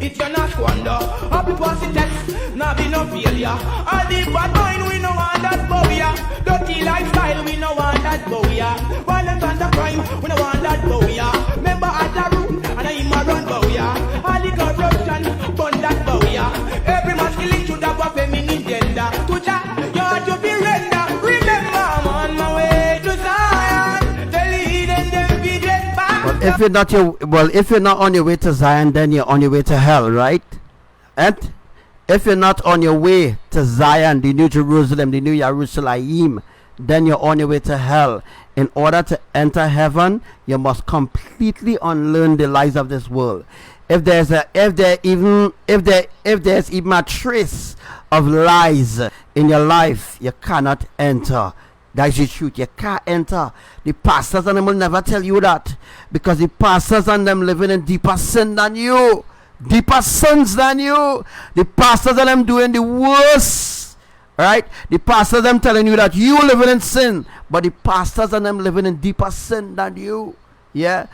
It's your not squander. Happy passing test. Now be no failure. All the bad mind, we no want that bowya. Dirty lifestyle, we no want that bowya. Violence and the crime, we no want that bowya. Remember at the root, and I am a run bowya. All the corruption, burn that bowya. Every masculine should have a feminine gender. To that, you have to be render. Remember, I'm on my way to Zion. The lead and them be dead back. If you're not on your way to Zion, then you're on your way to hell, right? And if you're not on your way to Zion, the New Jerusalem, the New Jerusalem, then you're on your way to hell. In order to enter heaven, you must completely unlearn the lies of this world. If there's even a trace of lies in your life, you cannot enter. That's the truth. You can't enter. The pastors and them will never tell you that, because the pastors and them living in deeper sin than you. Deeper sins than you. The pastors and them doing the worst. Right? The pastors them telling you that you living in sin, but the pastors and them living in deeper sin than you. Yeah.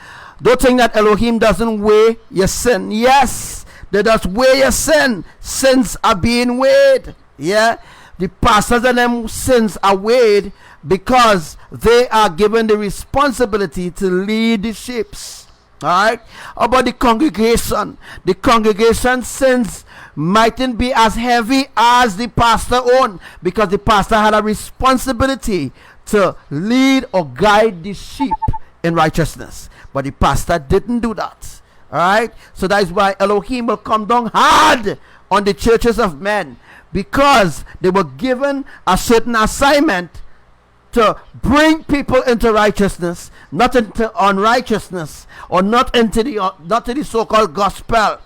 Don't think that Elohim doesn't weigh your sin. Yes, they just weigh your sin. Sins are being weighed. Yeah. The pastors and them sins are weighed because they are given the responsibility to lead the sheep. Alright? About the congregation sins mightn't be as heavy as the pastor own, because the pastor had a responsibility to lead or guide the sheep in righteousness, but the pastor didn't do that. Alright? So that is why Elohim will come down hard on the churches of men, because they were given a certain assignment to bring people into righteousness, not into unrighteousness, or not into the so-called gospel.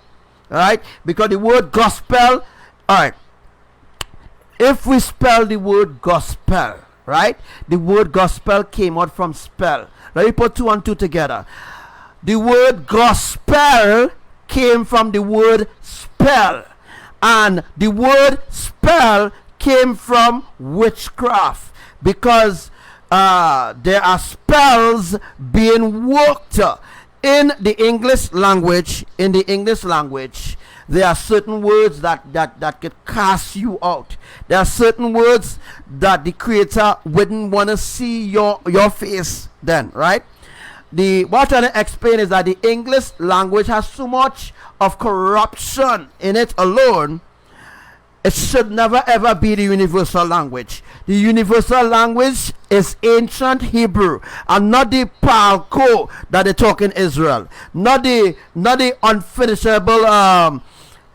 Right? Because the word gospel, alright, if we spell the word gospel, right, the word gospel came out from spell. Let me put 2 and 2 together. The word gospel came from the word spell, and the word spell came from witchcraft, because there are spells being worked in the English language. In the English language, there are certain words that could cast you out. There are certain words that the Creator wouldn't want to see your face then, right? What I'm trying to explain is that the English language has so much of corruption in it alone. It should never ever be the universal language. The universal language is ancient Hebrew, and not the Palko that they talk in Israel. Not the unfinishable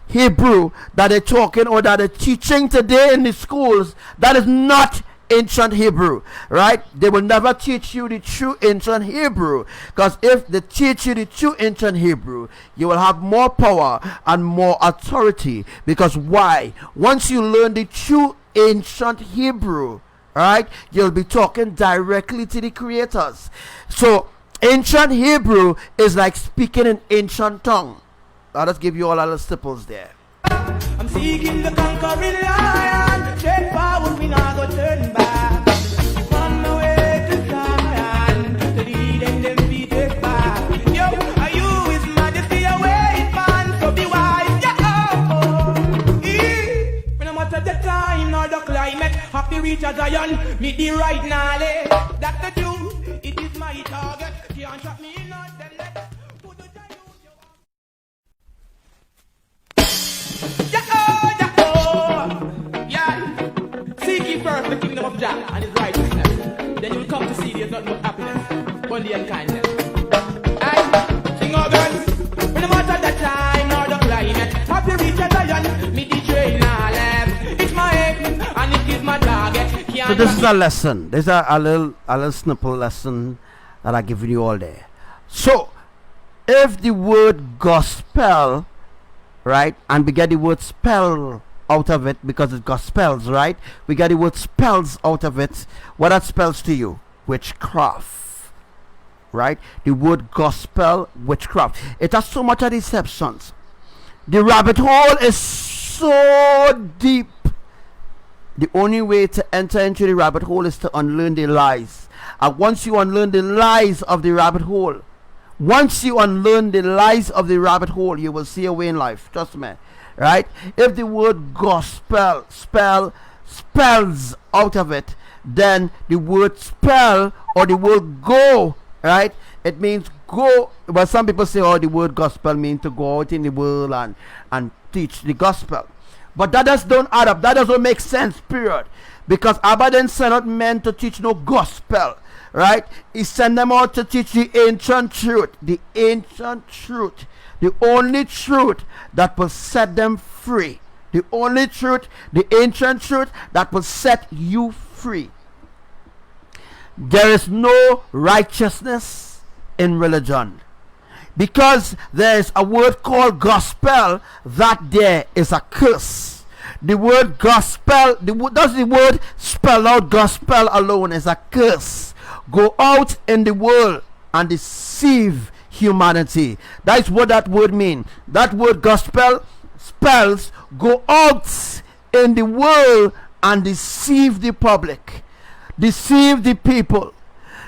Hebrew that they're talking or that they're teaching today in the schools. That is not ancient Hebrew, right? They will never teach you the true ancient Hebrew, because if they teach you the true ancient Hebrew, you will have more power and more authority. Because why? Once you learn the true ancient Hebrew, right, you'll be talking directly to the creators. So ancient Hebrew is like speaking in ancient tongue. I'll just give you all little stipples there. I'm seeking the conquering lion. Straight forward, we not go turn back. On my way to Zion, to lead and them feet it back. Yo, are you His Majesty away, man? So be wise, no matter the time nor the climate, happy reach a Zion, meet the right knowledge. That's the truth. It is my target. Can't trap me in not them next. Jah and his righteousness, then you will come to see there's nothing but happiness, only and kindness. I sing all guns, when no matter the time or the climate, happy reach a giant, me the train now left. It's my aim and it is my target. So this is a lesson. There's a little snipple lesson that I give you all there. So if the word gospel, right, and we get the word spell out of it because it gospels, right? We get the word spells out of it. What that spells to you? Witchcraft, right? The word gospel, witchcraft. It has so much of deceptions. The rabbit hole is so deep. The only way to enter into the rabbit hole is to unlearn the lies. And once you unlearn the lies of the rabbit hole, once you unlearn the lies of the rabbit hole, you will see a way in life. Trust me. Right? If the word gospel spells out of it, then the word spell or the word go, right? It means go. But some people say, oh, the word gospel means to go out in the world and teach the gospel. But that just don't add up. That doesn't make sense, period. Because Abba didn't send out men to teach no gospel, right? He sent them out to teach the ancient truth. The ancient truth. The only truth that will set them free. The only truth, the ancient truth that will set you free. There is no righteousness in religion. Because there is a word called gospel, that there is a curse. The word gospel, does the word spell out gospel alone is a curse. Go out in the world and deceive humanity. That's what that word means. That word gospel spells go out in the world and deceive the public, deceive the people,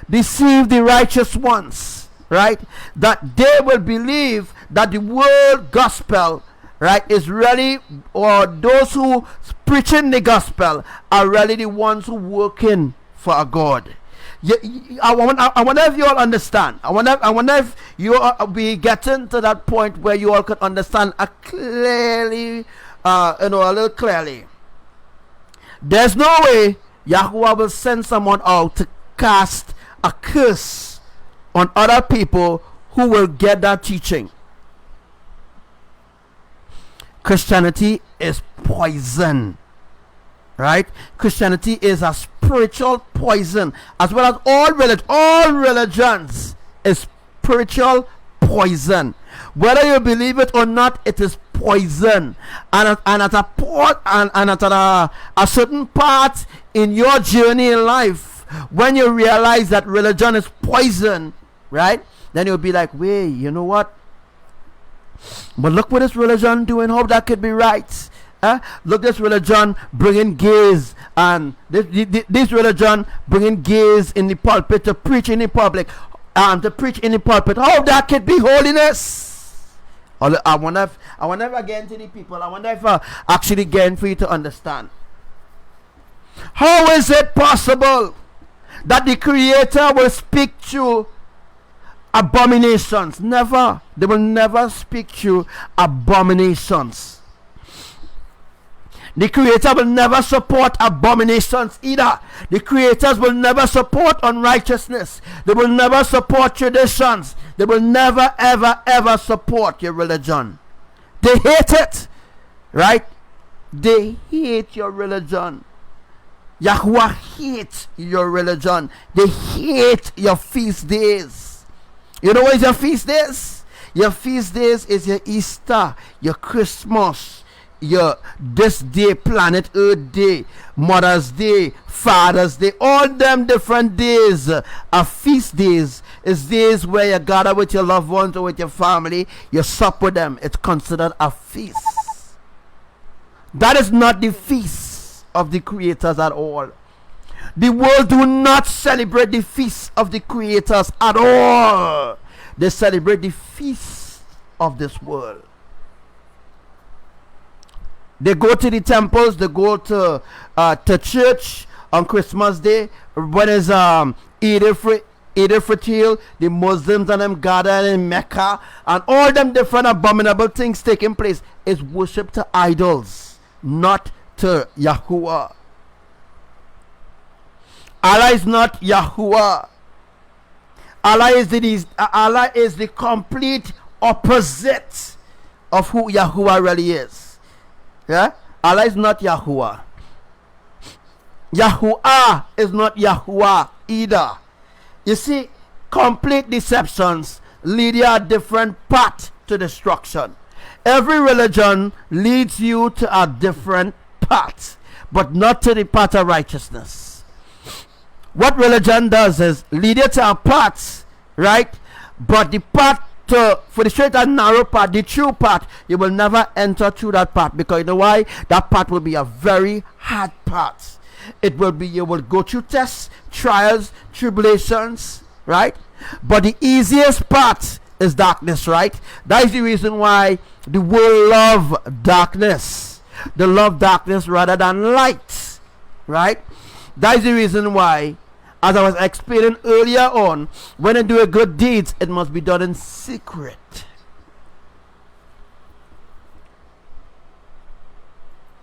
deceive the righteous ones, right? That they will believe that the word gospel, right, is really, or those who preaching the gospel are really the ones who working for a God. I wonder if you all understand. I wonder if you will be getting to that point where you all can understand clearly, a little clearly. There's no way Yahuwah will send someone out to cast a curse on other people who will get that teaching. Christianity is poison. Right? Christianity is a spiritual poison, as well as all religions is spiritual poison. Whether you believe it or not, it is poison. And at a certain part in your journey in life, when you realize that religion is poison, right? Then you'll be like, wait, you know what? But look what this religion doing. Hope that could be right. Look, this religion bringing gays, and this religion bringing gays in the pulpit to preach in the public, to preach in the pulpit. How that could be holiness? I wonder if again to the people. I wonder if actually again for you to understand. How is it possible that the Creator will speak to abominations? Never. They will never speak to abominations. The Creator will never support abominations either. The creators will never support unrighteousness. They will never support traditions. They will never, ever, ever support your religion. They hate it. Right? They hate your religion. Yahuwah hates your religion. They hate your feast days. You know what is your feast days? Your feast days is your Easter, your Christmas, your this day, planet Earth Day, Mother's Day, Father's Day, all them different days are feast days. Is days where you gather with your loved ones or with your family, you sup with them. It's considered a feast. That is not the feast of the creators at all. The world do not celebrate the feast of the creators at all. They celebrate the feast of this world. They go to the temples, they go to church on Christmas Day. When it's Eid al-Fitr, the Muslims and them gather in Mecca, and all them different abominable things taking place is worship to idols, not to Yahuwah. Allah is not Yahuwah. Allah is the complete opposite of who Yahuwah really is. Yeah? Allah is not Yahuwah. Yahuwah is not Yahuwah either. You see, complete deceptions lead you a different path to destruction. Every religion leads you to a different path, but not to the path of righteousness. What religion does is lead you to a path, right? But the path for the straight and narrow path, the true path, you will never enter through that path, because you know why? That path will be a very hard path. It will be, you will go through tests, trials, tribulations, right? But the easiest path is darkness, right? That is the reason why the world love darkness. They love darkness rather than light, right? That is the reason why, as I was explaining earlier on, when you do a good deeds, it must be done in secret.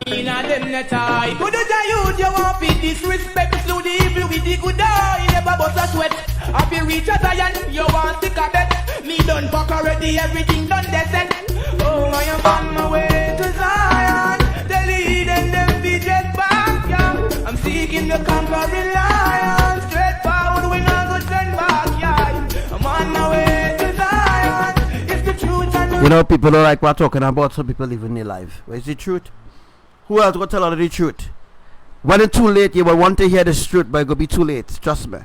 In a them net eye. Good youth, you want to disrespect to the evil with the good eye. Never bust a sweat. Happy reach a Zion, you want to a bet. Me done fuck already, everything done dead set. Oh, I am on my way to Zion. The lead and them be jet back, yeah. I'm seeking the conquering lion. Straight forward, we not go turn back, yeah. I'm on my way to Zion. It's the truth and You know, people don't like what we're talking about, so people living their life. Where's the truth? Who else will tell us the truth? When it's too late, you will want to hear the truth, but it will be too late. Trust me.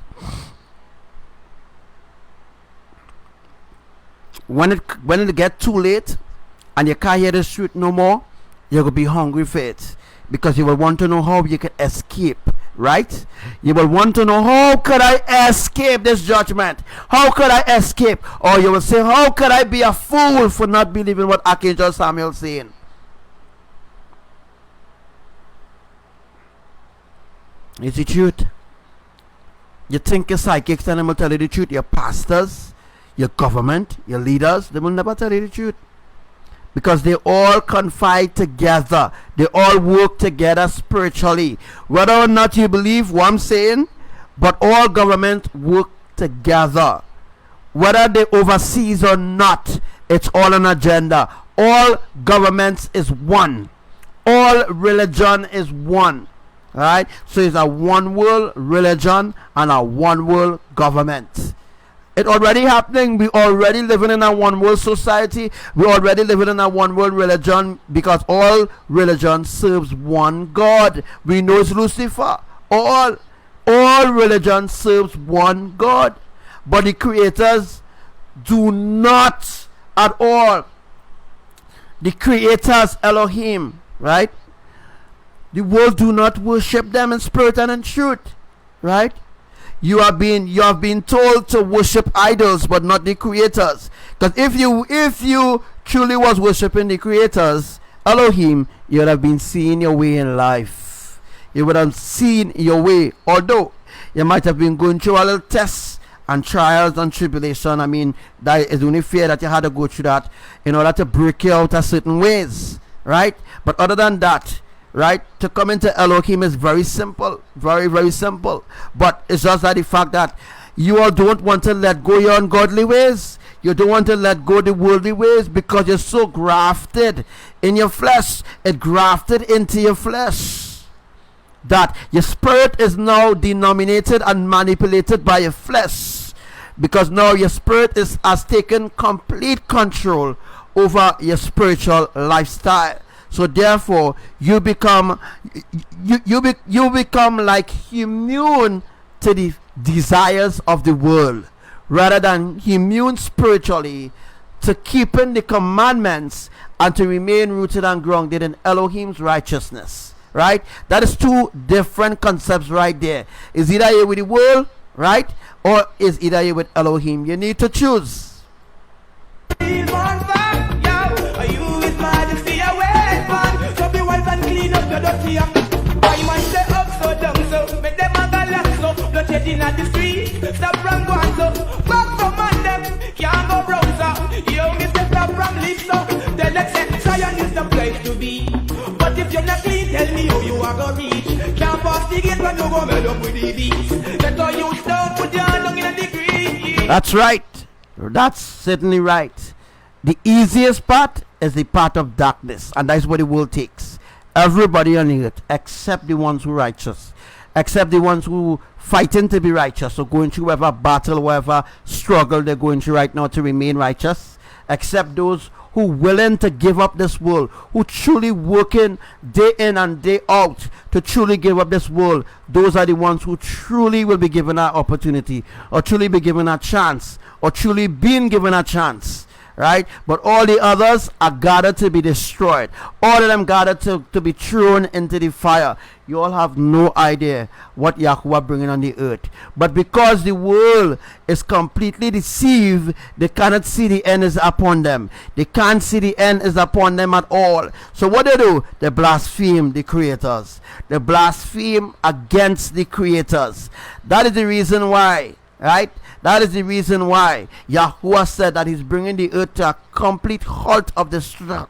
When it get too late and you can't hear the truth no more, you're going to be hungry for it, because you will want to know how you can escape, right? You will want to know, how could I escape this judgment? How could I escape? Or you will say, how could I be a fool for not believing what Archangel Samuel is saying? It's the truth. You think your psychics and them will tell you the truth. Your pastors, your government, your leaders, they will never tell you the truth, because they all confide together. They all work together spiritually. Whether or not you believe what I'm saying, but all governments work together. Whether they overseas or not, it's all an agenda. All governments is one. All religion is one. Right? So it's a one world religion and a one world government. It's already happening. We already living in a one world society. We already living in a one world religion, because all religion serves one God. We know it's Lucifer. All religion serves one God, but the creators do not at all. The creators, Elohim, right? The world do not worship them in spirit and in truth, right? You have been told to worship idols, but not the creators. Because if you truly was worshiping the creators, Elohim, you would have been seeing your way in life. You would have seen your way, although you might have been going through a little tests and trials and tribulation. I mean, that is only fair that you had to go through that in order to break you out of certain ways, right? But other than that, right, to come into Elohim is very simple, very, very simple. But it's just that the fact that you all don't want to let go your ungodly ways. You don't want to let go the worldly ways, because you're so grafted in your flesh. It grafted into your flesh, that your spirit is now denominated and manipulated by your flesh, because now your spirit has taken complete control over your spiritual lifestyle. So therefore, you become like immune to the desires of the world, rather than immune spiritually to keeping the commandments and to remain rooted and grounded in Elohim's righteousness. Right? That is two different concepts right there. Is either you with the world, right, or is either you with Elohim? You need to choose. Clean up your dirty act. Why man stay up so down so? Make them a galax so. Not yet in the street. Stop from going so. Back from man them. Can't go browser. Yo, me step from lips so. Tell them say Zion is the place to be. But if you're not clean, tell me how you are gonna reach. Can't pass That's right. That's certainly right. The easiest part is the path of darkness, and that's what the world takes. Everybody on the earth, except the ones who are righteous, except the ones who fighting to be righteous, or going through whatever battle, whatever struggle they're going through right now to remain righteous, except those who willing to give up this world, who truly working day in and day out to truly give up this world. Those are the ones who truly will be given an opportunity, or truly be given a chance, or truly being given a chance. Right? But all the others are gathered to be destroyed. All of them gathered to be thrown into the fire. You all have no idea what Yahuwah bringing on the earth. But because the world is completely deceived, they cannot see the end is upon them. They can't see the end is upon them at all. So what they do? They blaspheme the creators. They blaspheme against the creators. That is the reason why. Right? That is the reason why Yahuwah said that he's bringing the earth to a complete halt of destruction.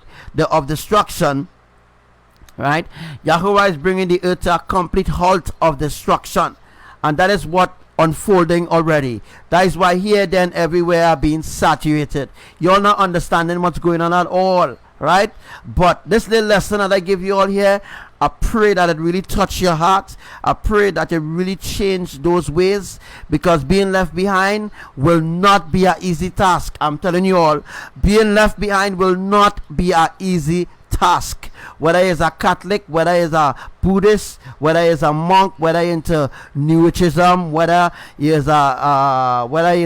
Right? Yahuwah is bringing the earth to a complete halt of destruction. And that is what unfolding already. That is why here, then, everywhere are being saturated. You're not understanding what's going on at all. Right? But this little lesson that I give you all here, I pray that it really touch your heart. I pray that it really change those ways, because being left behind will not be an easy task. I'm telling you all, being left behind will not be an easy task. Whether it's a Catholic, whether it's a Buddhist, whether it's a monk, whether into New Ageism, whether it's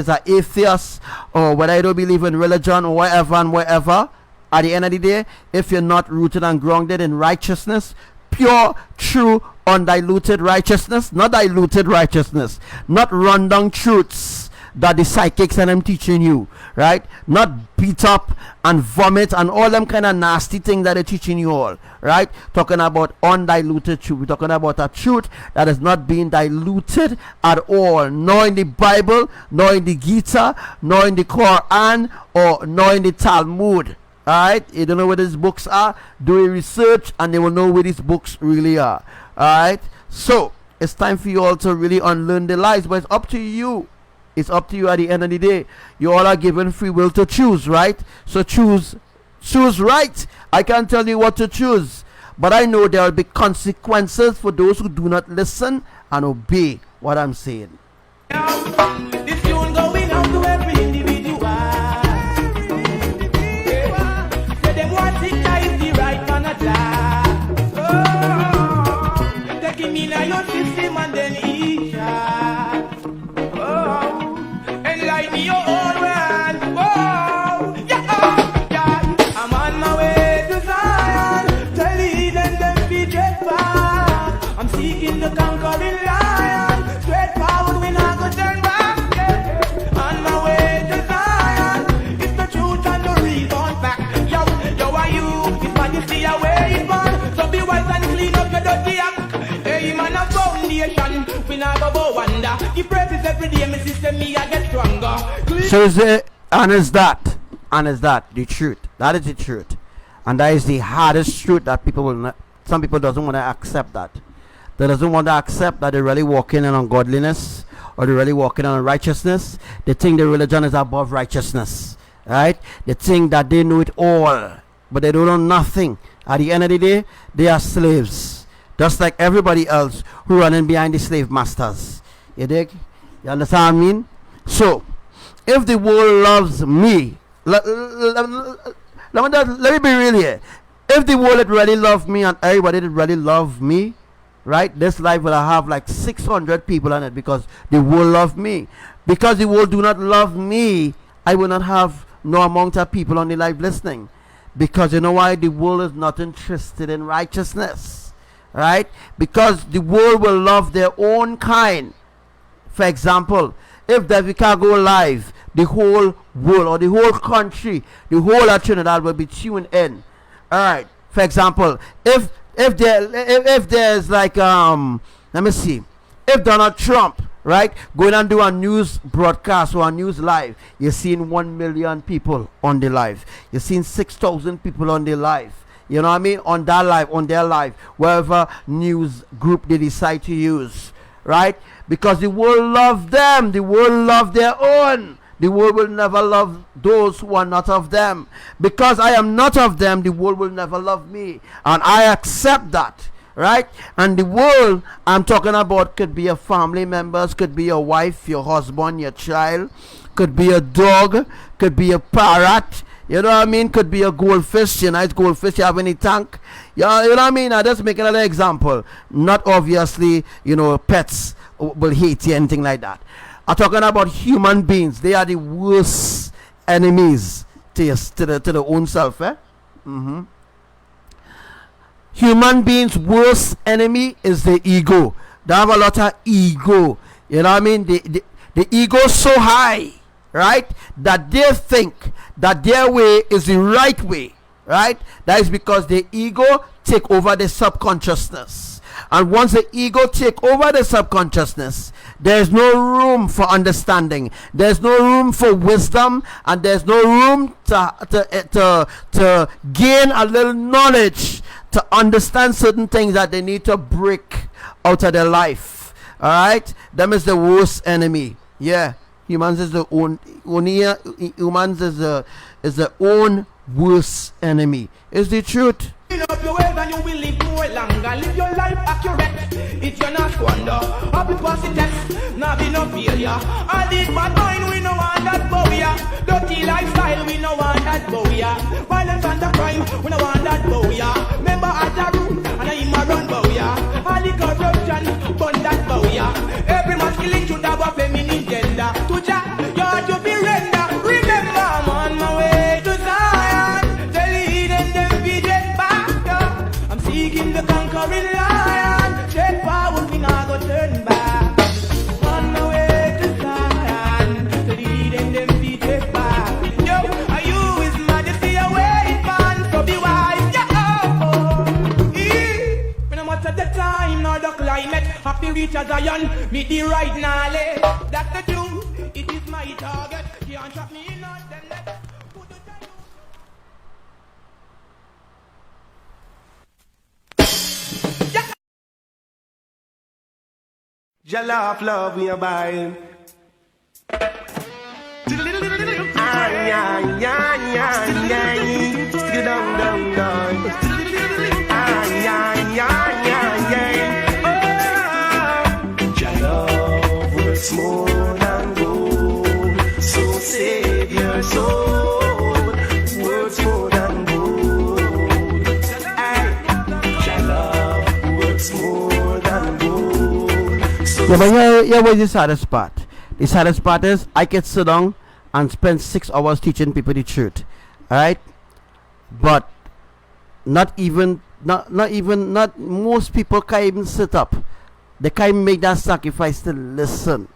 a atheist, or whether you don't believe in religion, or whatever and whatever. At the end of the day, if you're not rooted and grounded in righteousness, pure, true, undiluted righteousness, not diluted righteousness, not rundown truths that the psychics and them teaching you, right? Not beat up and vomit and all them kind of nasty things that they're teaching you all, right? Talking about undiluted truth. We're talking about a truth that is not being diluted at all, nor in the Bible, nor in the Gita, nor in the Quran, or nor in the Talmud. Alright, you don't know where these books are, do a research and they will know where these books really are. Alright, so it's time for you all to really unlearn the lies, but it's up to you. It's up to you at the end of the day. You all are given free will to choose, right? So choose right. I can't tell you what to choose, but I know there will be consequences for those who do not listen and obey what I'm saying. This tune going out to every individual. Taking in your system and then eat shot. Oh, enlighten your own world. Oh, yeah. I'm on my way to Zion, telling them be dreadful. I'm seeking the conquering lion. Straight forward, we not go turn back. Yeah. On my way to Zion, it's the truth and the reason back. Yo, are you? It's what you see away in born. So be wise and clean up your dirty act. Hey man, a foundation. We not go wonder. He praises every day, my sister, me I get stronger. So is it, and is that the truth? That is the truth, and that is the hardest truth that people will not. Some people doesn't want to accept that. They doesn't want to accept that they're really walking in ungodliness, or they're really walking on righteousness. They think the religion is above righteousness, right? They think that they know it all, but they don't know nothing. At the end of the day, they are slaves, just like everybody else who running behind the slave masters. You dig? You understand what I mean? So, if the world loves me, let me be real here. If the world really love me and everybody did really love me, right, this life will have like 600 people on it, because the world love me. Because the world do not love me, I will not have no amount of people on the live listening. Because you know why? The world is not interested in righteousness, right? Because the world will love their own kind. For example, if Devika go live, the whole world or the whole country, the whole of Trinidad will be tuned in. All right. For example, if there's like let me see, if Donald Trump, right, going and do a news broadcast or a news live, you're seeing 1 million people on the live. You're seeing 6,000 people on the live. You know what I mean? On their life, whatever news group they decide to use, right? Because the world love them. The world love their own. The world will never love those who are not of them. Because I am not of them, the world will never love me. And I accept that, right? And the world I'm talking about could be your family members, could be your wife, your husband, your child, could be a dog, could be a parrot. You know what I mean? Could be a goldfish, you nice goldfish you have in the tank. Yeah, you know what I mean? I just make another example. Not obviously, you know, pets will hate you, anything like that. I'm talking about human beings. They are the worst enemies to the own self. Human beings' worst enemy is the ego. They have a lot of ego. You know what I mean? The ego is so high, right, that they think that their way is the right way, right? That is because the ego take over the subconsciousness. And once the ego take over the subconsciousness, there's no room for understanding, there's no room for wisdom, and there's no room to gain a little knowledge, to understand certain things that they need to break out of their life. All right, them is the worst enemy. Yeah, humans is the own worst enemy. Is the truth. Up your ways and you will live more longer. Live your life accurate. It's your not squander. Happy positive, not be no failure. All this bad mind, we no want that booyah. Dirty lifestyle, we no want that booyah. Violence and the crime, we no want that booyah. Remember at the root, and I am a run booyah. All the corruption, burn that booyah. Every masculine should have a feminine gender. To Jah, you ought to be render. Remember, I'm on my way to Zion. Tell the them be dead back. I'm seeking the conquering lion. Straight forward, we not go turn back. On my way to Zion. Tell the them be dead back. Yo, are you his majesty away man? So be wise, when I'm at the time, nor the climate. Have to reach a Zion, meet the right knowledge. That's the truth, it is my target. Can't trap me in, not then let put the time. Jollof love we are buying. Stick it down, down, down. Jollof works more than gold, so save your soul. Works more than gold. Jollof works more than gold. Yeah, but here was the saddest part. The saddest part is I can sit down and spend 6 hours teaching people the truth. Alright? But not most people can't even sit up. They can't make that sacrifice to listen.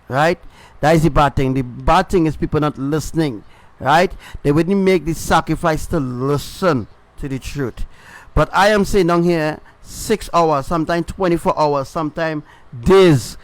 Right? That is the bad thing. The bad thing is people not listening. Right? They wouldn't make the sacrifice to listen to the truth. But I am sitting down here 6 hours, sometimes 24 hours, sometimes days,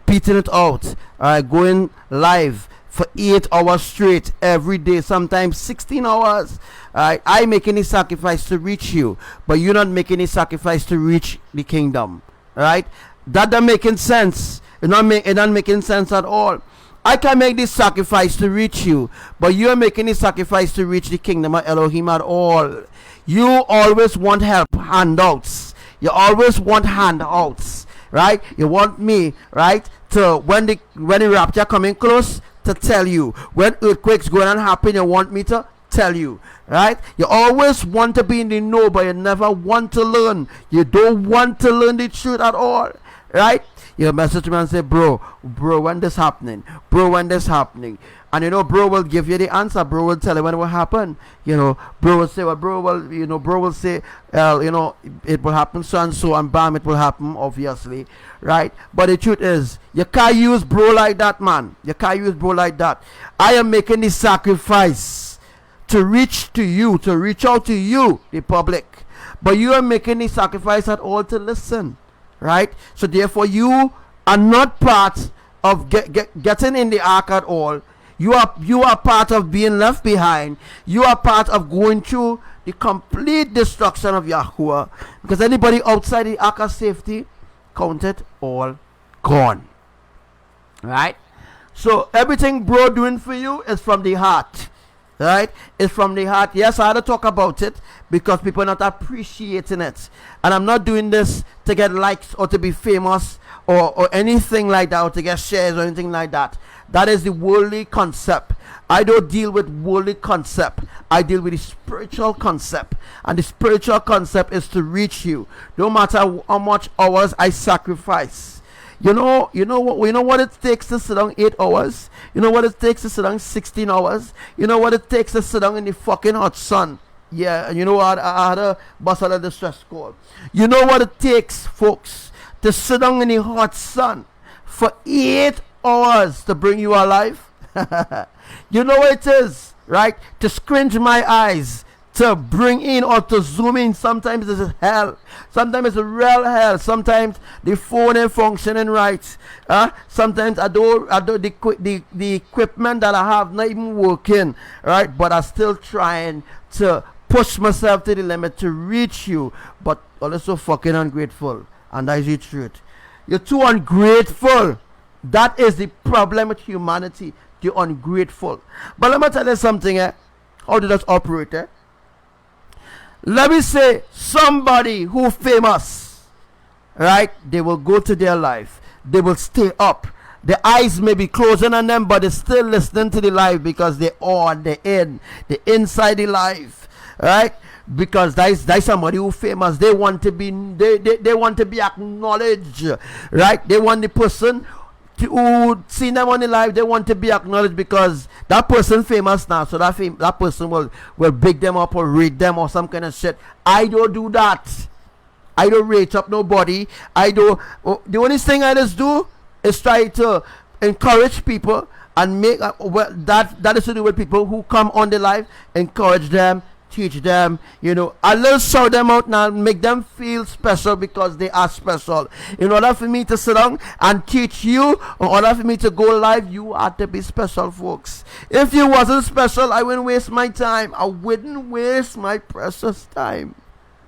beating it out, going live for 8 hours straight every day, sometimes 16 hours. I make any sacrifice to reach you, but you're not making any sacrifice to reach the kingdom. Right? That doesn't making sense. It's not making sense at all. I can make this sacrifice to reach you, but you're making this sacrifice to reach the kingdom of Elohim at all. You always want help, handouts. You always want handouts, right? You want me, right, to when the rapture coming close, to tell you. When earthquakes going on happen, you want me to tell you, right? You always want to be in the know, but you never want to learn. You don't want to learn the truth at all, right? You message me and say, bro, when this happening? Bro, when this happening? And you know, bro will give you the answer. Bro will tell you when it will happen. You know, bro will say, well, bro will say, it will happen so and so, and bam, it will happen, obviously, right? But the truth is, you can't use bro like that, man. You can't use bro like that. I am making the sacrifice to reach to you, to reach out to you, the public. But you are making the sacrifice at all to listen, right? So therefore, you are not part of getting in the ark at all. You are part of being left behind. You are part of going through the complete destruction of Yahuwah. Because anybody outside the ark of safety, count it all gone. Right? So everything bro doing for you is from the heart. Right? It's from the heart. Yes, I had to talk about it because people are not appreciating it. And I'm not doing this to get likes or to be famous or anything like that, or to get shares or anything like that. That is the worldly concept. I don't deal with worldly concept. I deal with the spiritual concept. And the spiritual concept is to reach you. No matter how much hours I sacrifice. You know what it takes to sit down 8 hours? You know what it takes to sit down 16 hours? You know what it takes to sit down in the fucking hot sun? Yeah, and you know what? I had a bus out of the stress call. You know what it takes, folks, to sit down in the hot sun for 8 hours to bring you alive? You know what it is, right? To squint my eyes, to bring in or to zoom in. Sometimes it's hell. Sometimes it's a real hell. Sometimes the phone ain't functioning right. Sometimes I do the equipment that I have not even working, right? But I'm still trying to push myself to the limit to reach you. But I'm so fucking ungrateful. And that is the truth. You're too ungrateful. That is the problem with humanity. You're ungrateful. But let me tell you something. How do that operate? Let me say somebody who famous, right? They will go to their life. They will stay up. The eyes may be closing on them, but they're still listening to the life because they're on the inside the life, right? Because that's somebody who famous. They want to be they want to be acknowledged, right? They want the person who see them on the live, they want to be acknowledged because that person famous now, so that person will big them up or rate them or some kind of shit. I don't do that. I don't rate up nobody. The only thing I just do is try to encourage people and make that is to do with people who come on the live, encourage them, teach them, a little shout them out now, make them feel special because they are special. In order for me to sit down and teach you, in order for me to go live, you have to be special, folks. If you wasn't special, I wouldn't waste my time. I wouldn't waste my precious time.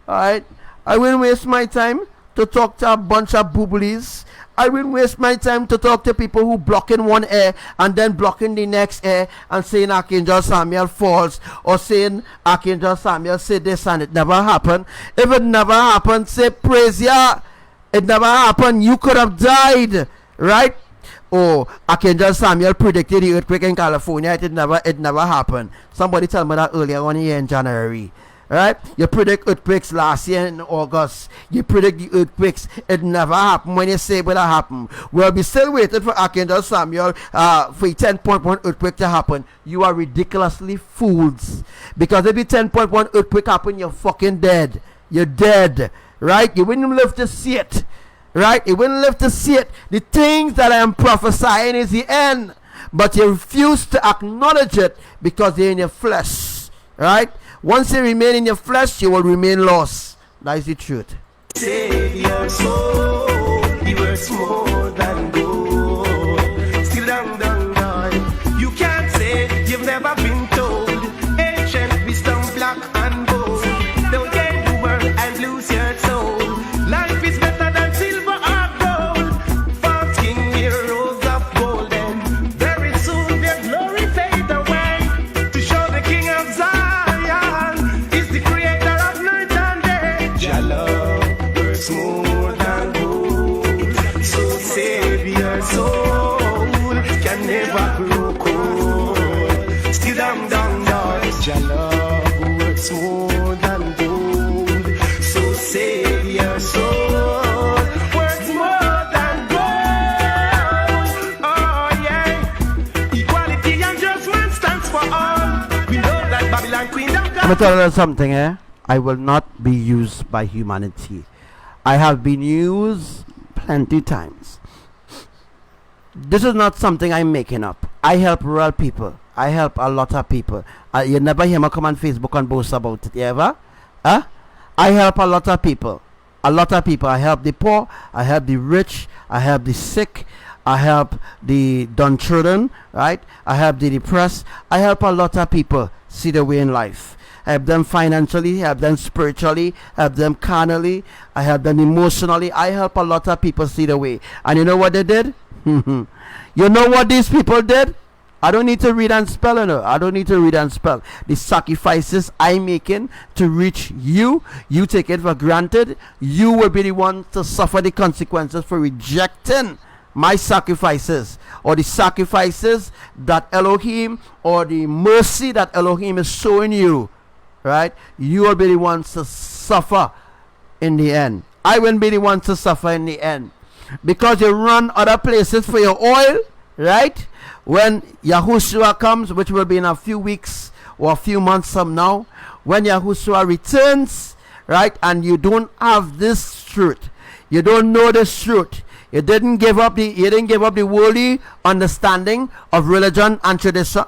Alright? I wouldn't waste my time to talk to a bunch of booblies. I will waste my time to talk to people who blocking one ear and then blocking the next ear and saying Archangel Samuel false, or saying Archangel Samuel said this and it never happened. If it never happened, say praise Yah. It never happened. You could have died, right? Oh, Archangel Samuel predicted the earthquake in California. It never happened. Somebody told me that earlier on here in January. Right? You predict earthquakes last year in August. You predict the earthquakes. It never happened. When you say it will happen, we'll be still waiting for Archangel Samuel for a 10.1 earthquake to happen. You are ridiculously fools. Because if the 10.1 earthquake happen, you're fucking dead. You're dead. Right? You wouldn't live to see it. Right? You wouldn't live to see it. The things that I am prophesying is the end. But you refuse to acknowledge it because they're in your flesh. Right? Once you remain in your flesh, you will remain lost. That is the truth. Save your soul, he works more than gold. Still down. You can't say you've never been told. Ancient wisdom, black and gold. Don't get the world and lose your soul. Life is better than silver or gold. False king heroes of golden. Very soon their glory fade away. To show the king of Zion. More than gold, so save your soul, can never grow cold. Still down, your love works more than gold, so save your soul, works more than gold. Oh yeah, equality and judgment stands for all. We know that Babylon queen. I'm gonna tell you something, I will not be used by humanity. I have been used plenty times. This is not something I'm making up. I help real people. I help a lot of people. You never hear me come on Facebook and boast about it. You ever? I help a lot of people. A lot of people. I help the poor. I help the rich. I help the sick. I help the downtrodden, right? I help the depressed. I help a lot of people see the way in life. I help them financially, help them spiritually, help them carnally, I help them emotionally. I help a lot of people see the way. And you know what they did? You know what these people did? I don't need to read and spell, you know. I don't need to read and spell. The sacrifices I'm making to reach you, you take it for granted. You will be the one to suffer the consequences for rejecting my sacrifices, or the sacrifices that Elohim, or the mercy that Elohim is showing you, right? You will be the ones to suffer in the end. I won't be the one to suffer in the end, because you run other places for your oil, right? When Yahushua comes, which will be in a few weeks or a few months from now, when Yahushua returns, right, and you don't have this truth, you don't know this truth, you didn't give up the worldly understanding of religion and tradition.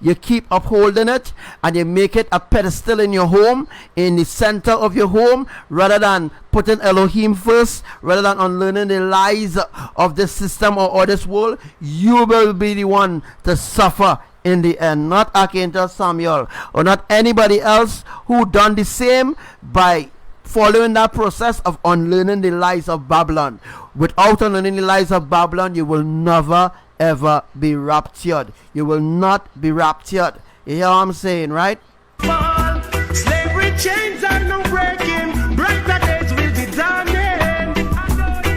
You keep upholding it, and you make it a pedestal in your home, in the center of your home, rather than putting Elohim first, rather than unlearning the lies of this system or this world. You will be the one to suffer in the end, not Archangel Samuel or not anybody else who done the same by following that process of unlearning the lies of Babylon. Without unlearning the lies of Babylon, you will never ever be raptured. You will not be raptured. You hear what I'm saying, right? Fall. Slavery chains are no breaking. Brighter days will be dawning.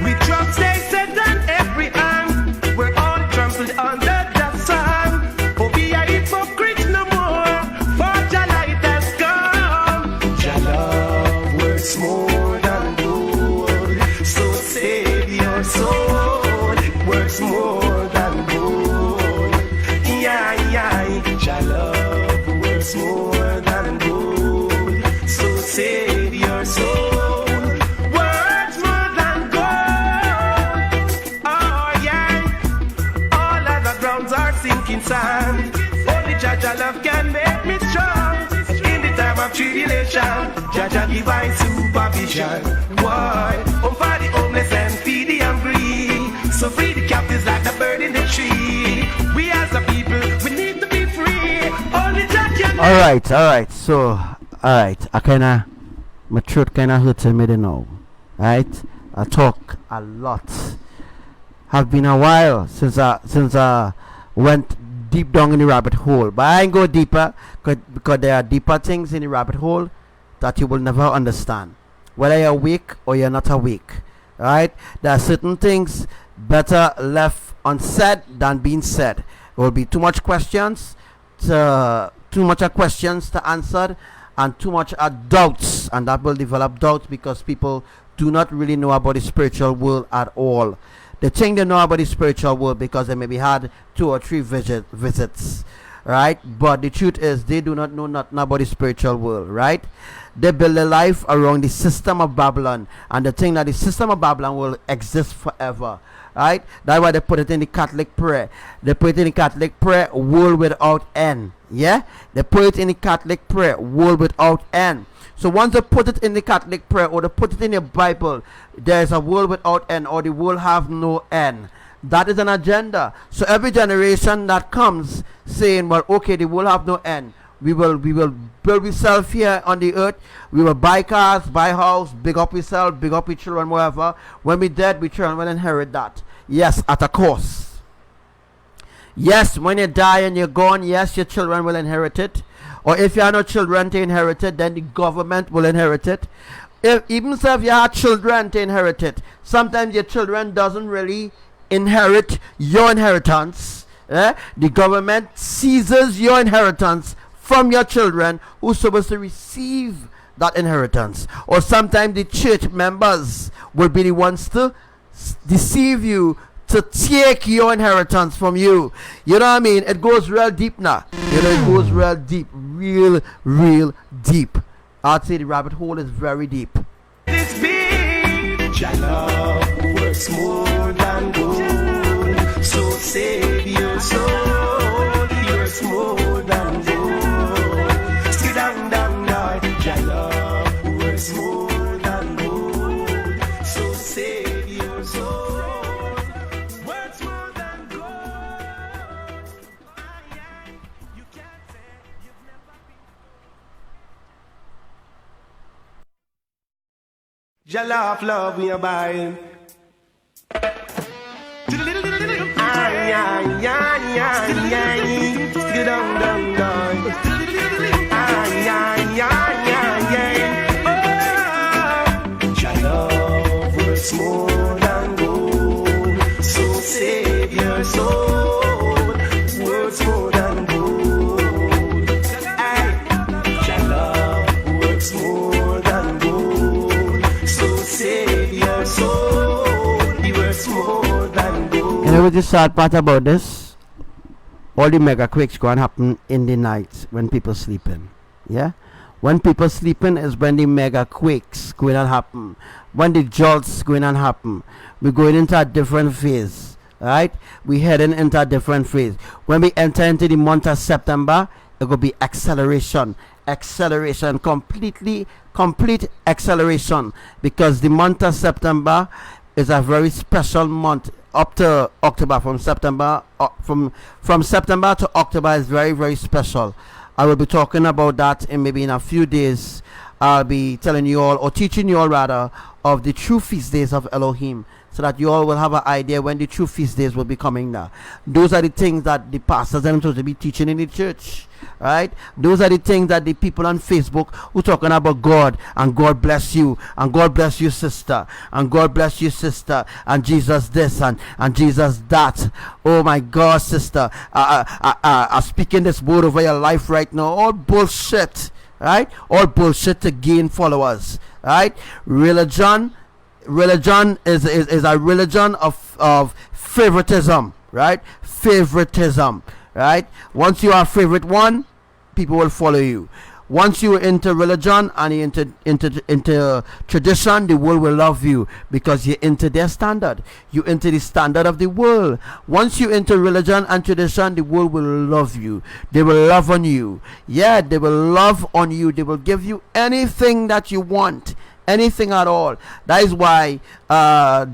We drop states and every arm. We're all trampled under the sun. Oh, be a hypocrite no more. For Jah light has come. Jah love works more than gold. So save your soul. It works more. More than gold, so save your soul. Words more than gold. Oh yeah, all other grounds are sinking sand. Only Jah love can make me strong. In the time of tribulation, Jah divine supervision. Why? Oh, for the homeless and feed the hungry. So free the captives like the bird in the tree. We as a people, we need to be free. Only Jah. Alright, so, my throat kinda hurting me now, right? I talk a lot. Have been a while since I went deep down in the rabbit hole, but I ain't go deeper, because there are deeper things in the rabbit hole that you will never understand, whether you're awake or you're not awake, right? There are certain things better left unsaid than being said. There will be too much questions to answer, and too much doubts, and that will develop doubts because people do not really know about the spiritual world at all. They think they know about the spiritual world because they maybe had 2 or 3 visits, right? But the truth is they do not know nothing about the spiritual world, right? They build their life around the system of Babylon, and they think that the system of Babylon will exist forever, right? That's why they put it in the Catholic prayer. They put it in the Catholic prayer, world without end. Yeah, they put it in the Catholic prayer, world without end. So once they put it in the Catholic prayer, or they put it in the Bible, there's a world without end, or the world have no end. That is an agenda. So every generation that comes saying, well, okay, the world have no end, we will build ourselves here on the earth, we will buy cars, buy house, big up ourselves, big up our children, whatever. When we dead, we children will inherit that. Yes, at a cost. Yes, when you die and you're gone, yes, your children will inherit it. Or if you have no children to inherit it, then the government will inherit it. Even if you have children to inherit it, sometimes your children doesn't really inherit your inheritance. The government seizes your inheritance from your children who's supposed to receive that inheritance. Or sometimes the church members will be the ones to deceive you, to take your inheritance from you. You know what I mean? It goes real deep now. You know, it goes real deep. Real deep. I'd say the rabbit hole is very deep. This big Jah love works more than gold. So save your soul. He works more than gold. Sit down, Lord. Jah love works more than gold. So save your soul. Works more Your love me a buy. Ay, ay, ay, ay, ay. Stick down, down, down. Ay, ay, ay, ay, ay. Oh, your love works more than gold. So save your soul. Works more than gold. Ay, your love works more than gold. So save your soul. He works more than gold. You know what the sad part about this? All the mega quakes going to happen in the night when people sleeping. Yeah? When people sleeping is when the mega quakes going to happen. When the jolts going to happen. We're going into a different phase. Right? We're heading into a different phase. When we enter into the month of September, it will be acceleration. Acceleration. Complete acceleration. Because the month of September is a very special month. Up to October, from September to October is very, very special. I will be talking about that in maybe in a few days. I'll be telling you all, or teaching you all rather, of the true feast days of Elohim, so that you all will have an idea when the true feast days will be coming now. Those are the things that the pastors are supposed to be teaching in the church, right? Those are the things that the people on Facebook who talking about God, and God bless you, and God bless you sister, and God bless you sister, and Jesus this and Jesus that. Oh my God, sister, I'm speaking this word over your life right now. All bullshit, right? All bullshit to gain followers, right? Religion is a religion of favoritism, right? Favoritism, right? Once you are favorite one, people will follow you. Once you're into religion and you're into tradition, the world will love you because you're into their standard. You're into the standard of the world. Once you're into religion and tradition, the world will love you. They will love on you. Yeah, they will love on you. They will give you anything that you want. Anything at all. That is why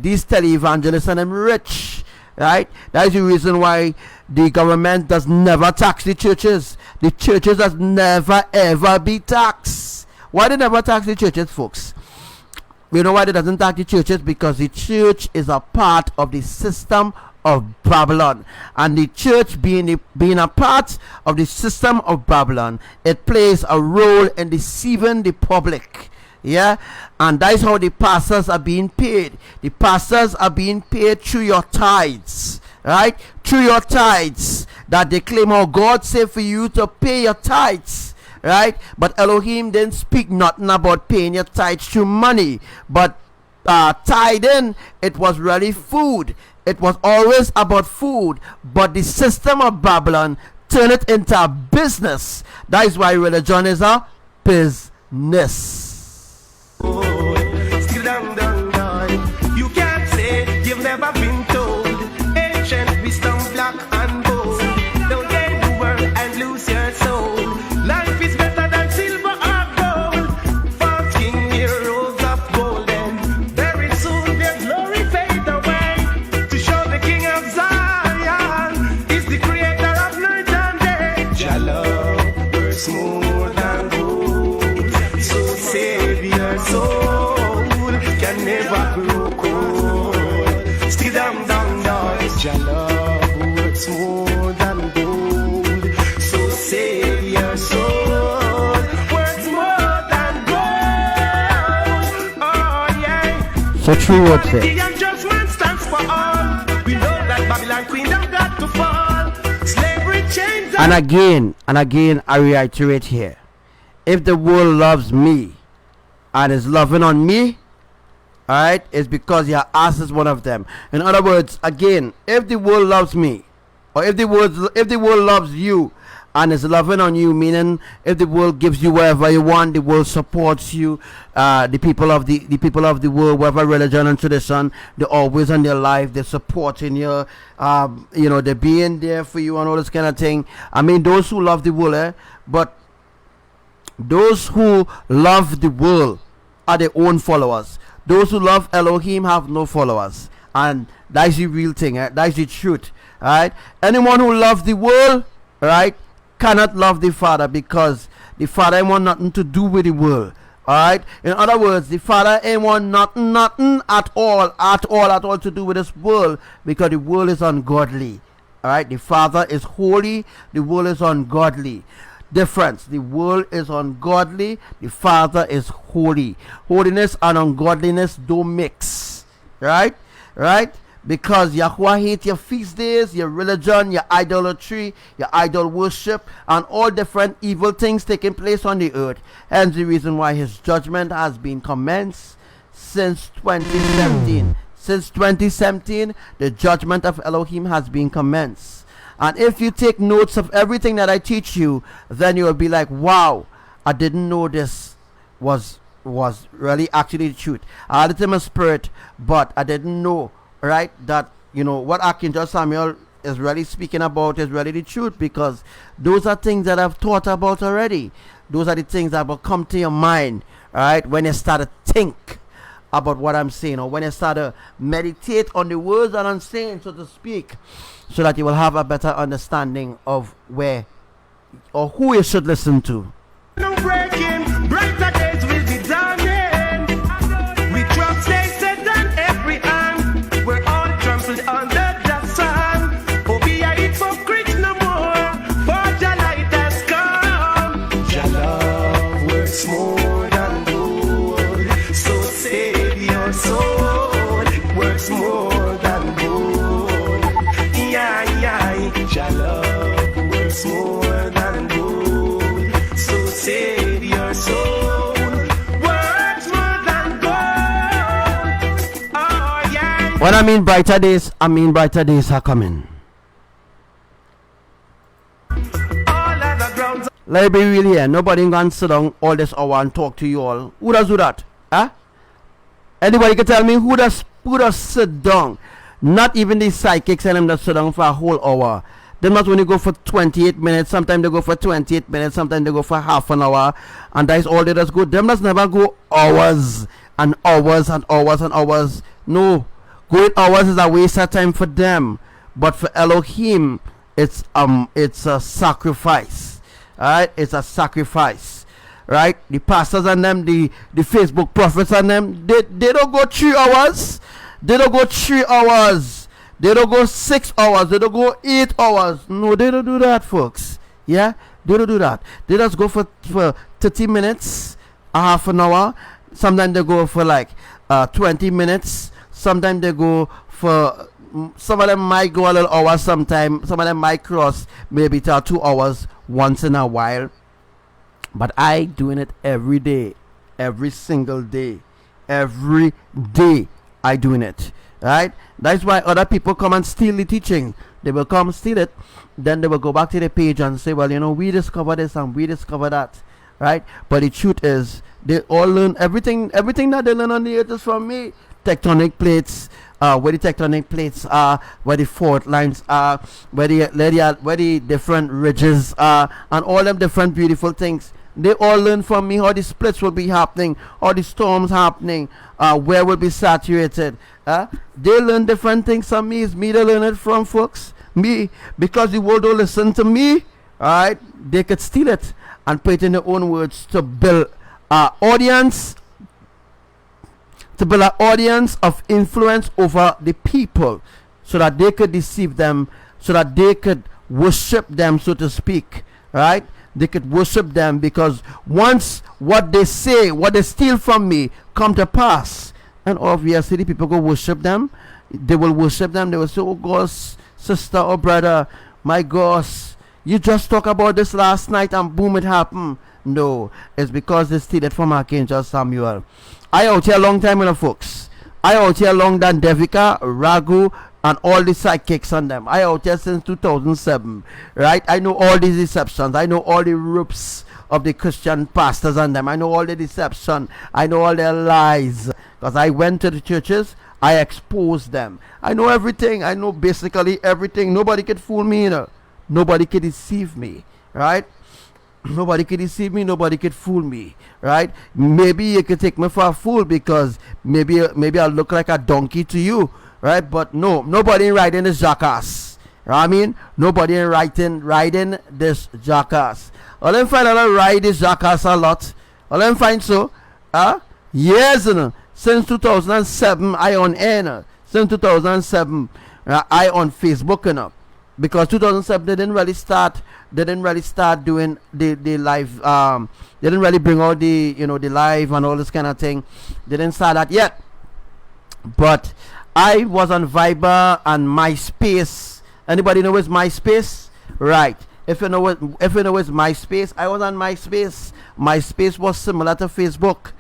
these televangelists and them rich, right? That is the reason why the government does never tax the churches. The churches does never ever be taxed. Why they never tax the churches, folks? You know why they doesn't tax the churches? Because the church is a part of the system of Babylon, and the church being a part of the system of Babylon, it plays a role in deceiving the public. Yeah, and that is how the pastors are being paid. The pastors are being paid through your tithes, right? Through your tithes that they claim, oh, God said for you to pay your tithes, right? But Elohim didn't speak nothing about paying your tithes through money, but tithing, it was really food. It was always about food, but the system of Babylon turned it into a business. That is why religion is a business. Still down, down, down. You can't say you've never been told. Ancient wisdom, black and gold. Don't gain the world and lose your soul. Life is better than silver or gold. False king heroes of golden. Very soon their glory fade away. To show the king of Zion is the creator of night and day. Your love works more than gold. So save your soul, can never grow cold. Still down, down, down. Your love works more than gold. So save your soul, works more than gold. Oh yeah. So true what say. The judgment stands for all. We know that Babylon kingdom got to fall. Slavery chains. And again, I reiterate here. If the world loves me and is loving on me, alright, it's because your ass is one of them. In other words, again, if the world loves me, or if the world loves you and is loving on you, meaning if the world gives you whatever you want, the world supports you, the people of the world, whatever religion and tradition, they're always in their life, they're supporting you, they're being there for you and all this kind of thing. I mean, those who love the world, but those who love the world are their own followers. Those who love Elohim have no followers, and that's the real thing. That's the truth. Right? Anyone who loves the world, right, cannot love the Father, because the Father want nothing to do with the world. Alright? In other words, the Father ain't want nothing at all to do with this world, because the world is ungodly. Alright? The Father is holy, the world is ungodly. Difference: the world is ungodly, the Father is holy. Holiness and ungodliness don't mix. Right? Because Yahuwah hates your feast days, your religion, your idolatry, your idol worship, and all different evil things taking place on the earth. Hence the reason why his judgment has been commenced since 2017. Since 2017, the judgment of Elohim has been commenced. And if you take notes of everything that I teach you, then you will be like, wow, I didn't know this was really actually the truth. I had it in my spirit, but I didn't know, right, that, you know, what Archangel Samuel is really speaking about is really the truth, because those are things that I've thought about already. Those are the things that will come to your mind, right, when you start to think about what I'm saying, or when you start to meditate on the words that I'm saying, so to speak, so that you will have a better understanding of where or who you should listen to. No breaking, brighter days will be dawning. We drop Satan every hand. We're all trampled under the sun. Oh, be a hypocrite no more, for your light has come. Your love works more than gold, so save your soul. It works more than gold. Your love works more than gold, so save your soul. Works more than gold. Oh yeah. When I mean brighter days are coming. All other grounds. Let me be real here. Nobody gonna sit down all this hour and talk to you all. Who does do that? Huh? Anybody can tell me who does sit down? Not even the psychics and them that sit down for a whole hour. Them not only go for 28 minutes, sometimes they go for 28 minutes, sometimes they go for half an hour, and that's all they just go. Them just never go hours and hours and hours and hours. No, going hours is a waste of time for them. But for Elohim, it's a sacrifice. Alright? It's a sacrifice. Right? The pastors and them, the Facebook prophets and them, they don't go 3 hours. They don't go 3 hours. They don't go 6 hours. They don't go 8 hours. No, they don't do that, folks. Yeah? They don't do that. They just go for 30 minutes, a half an hour. Sometimes they go for like 20 minutes. Sometimes they go for... Some of them might go a little hour sometime. Some of them might cross maybe to 2 hours once in a while. But I doing it every day. Every single day. Every day I doing it. Right? That's why other people come and steal the teaching. They will come steal it, then they will go back to the page and say, well, you know, we discovered this and we discovered that. Right? But the truth is, they all learn everything that they learn on the earth is from me. Tectonic plates, where the tectonic plates are, where the fault lines are, where the different ridges are, and all them different beautiful things. They all learn from me how the splits will be happening, how the storms happening, where will be saturated. They learn different things from me. It's me they learn it from, folks. Me, because the world don't listen to me, alright, they could steal it and put it in their own words to build an audience, of influence over the people, so that they could deceive them, so that they could worship them, so to speak, right? They could worship them, because once what they say, what they steal from me come to pass, and obviously the people go worship them. They will worship them. They will say, oh gosh, sister or brother, my gosh, you just talked about this last night and boom, it happened. No, it's because they steal it from Archangel Samuel. I out here a long time, folks. I out here long than Devika, Ragu, and all the psychics on them. I out here since 2007, right? I know all these deceptions. I know all the ropes of the Christian pastors on them. I know all the deception. I know all their lies, because I went to the churches. I exposed them. I know everything. I know basically everything. Nobody could fool me, you know. Nobody could deceive me, right? Nobody could deceive me. Nobody could fool me, right? Maybe you could take me for a fool, because maybe I look like a donkey to you, right? But no, nobody riding this jackass. I mean, nobody riding this jackass. All them find out I ride this jackass a lot. All them find so, Years, since 2007, I on air. Since 2007, I on Facebook, because 2007 they didn't really start. They didn't really start doing the live. They didn't really bring out the live and all this kind of thing. They didn't start that yet. But I was on Viber and MySpace. Anybody know what's MySpace? Right. If you know what's MySpace, I was on MySpace. MySpace was similar to Facebook.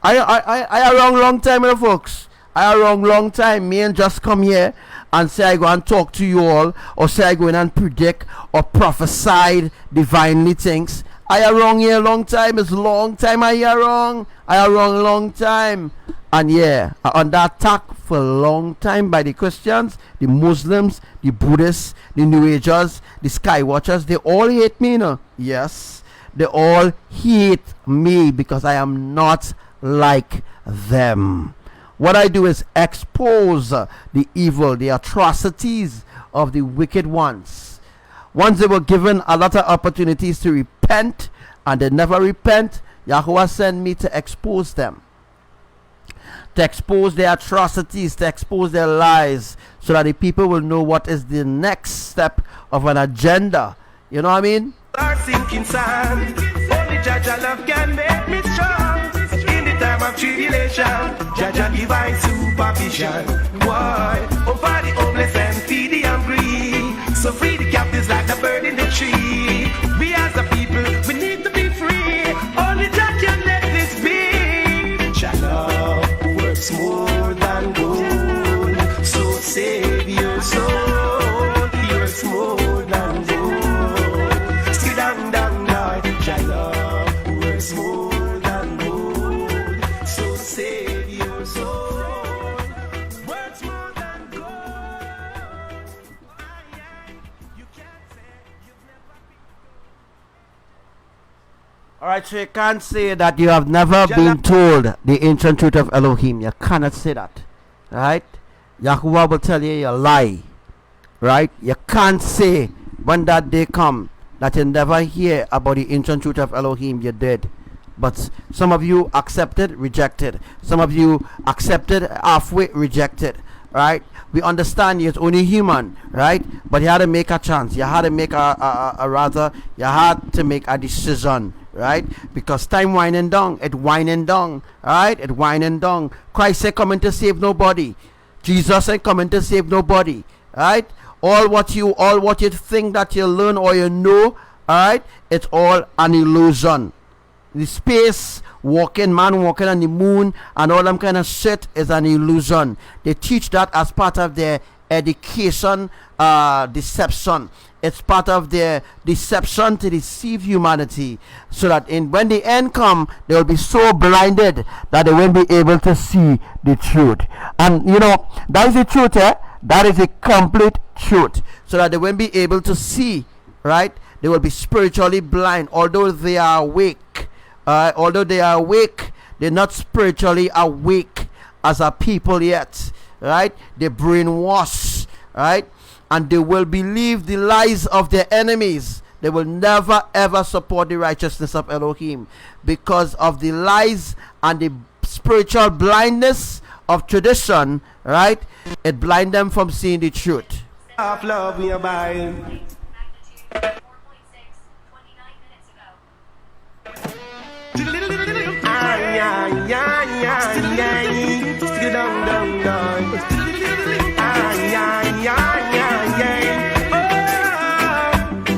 I a long time, folks. I a long time. Me and just come here and say I go and talk to you all, or say I go in and predict or prophesy divinely things. I a wrong here long time. It's long time I a wrong. I a wrong long time. And I under attack for a long time by the Christians, the Muslims, the Buddhists, the New Agers, the Sky Watchers. They all hate me, Yes, they all hate me because I am not like them. What I do is expose the evil, the atrocities of the wicked ones. Once they were given a lot of opportunities to repent and they never repent, Yahuwah sent me to expose them, to expose their atrocities, to expose their lies, so that the people will know what is the next step of an agenda. You know what I mean? Our sinking sand, only Jaja love can make me strong. In the time of tribulation, Jaja divine supervision. Why? Over the homeless and feed the hungry. So free the captives like the bird in the tree. We as the people, we need to be free. Only Jaja can let this be. Jaja works more than gold. So save your soul. He works more than gold. Sit down, Lord. Jaja works more than gold. So save your soul. Works more than gold. You can't say you've never been. Alright, so you can't say that you have never been told the ancient truth of Elohim. You cannot say that. Right? Yahuwah will tell you you lie. Right? You can't say when that day come that you never hear about the ancient truth of Elohim. You did. But some of you accepted, rejected. Some of you accepted, halfway rejected. Right? We understand you're only human, right? But you had to make a chance. You had to make you had to make a decision, right? Because time winding down, it winding down, right? It winding down. Christ ain't coming to save nobody. Jesus ain't coming to save nobody, right? All what you think that you learn or you know, right? It's all an illusion. The space walking, man walking on the moon and all them kind of shit is an illusion. They teach that as part of their education deception. It's part of their deception to deceive humanity, so that when the end come, they will be so blinded that they won't be able to see the truth. And that is the truth, that is the complete truth, so that they won't be able to see, right? They will be spiritually blind, although they are awake. They're not spiritually awake as a people yet, right? They're brainwashed, right? And they will believe the lies of their enemies. They will never ever support the righteousness of Elohim because of the lies and the spiritual blindness of tradition, right? It blinds them from seeing the truth. Of love we are buying. Still down.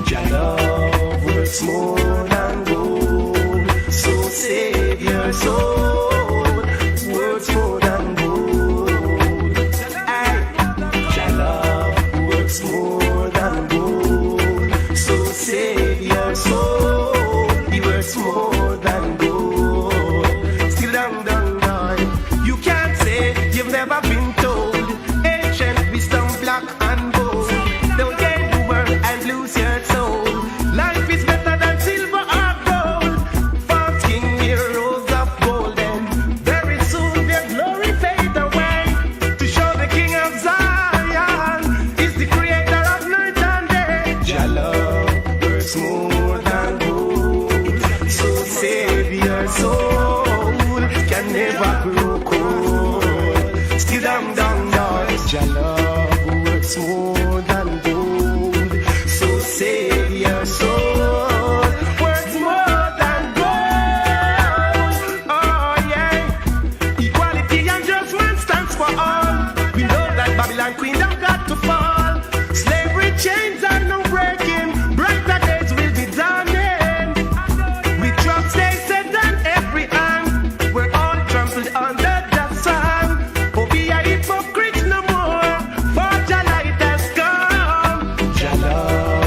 Your love works more than gold. So save your soul. Works more than gold. Your love works more than gold. So save your soul. He works more than gold. Still down. You can't say you've never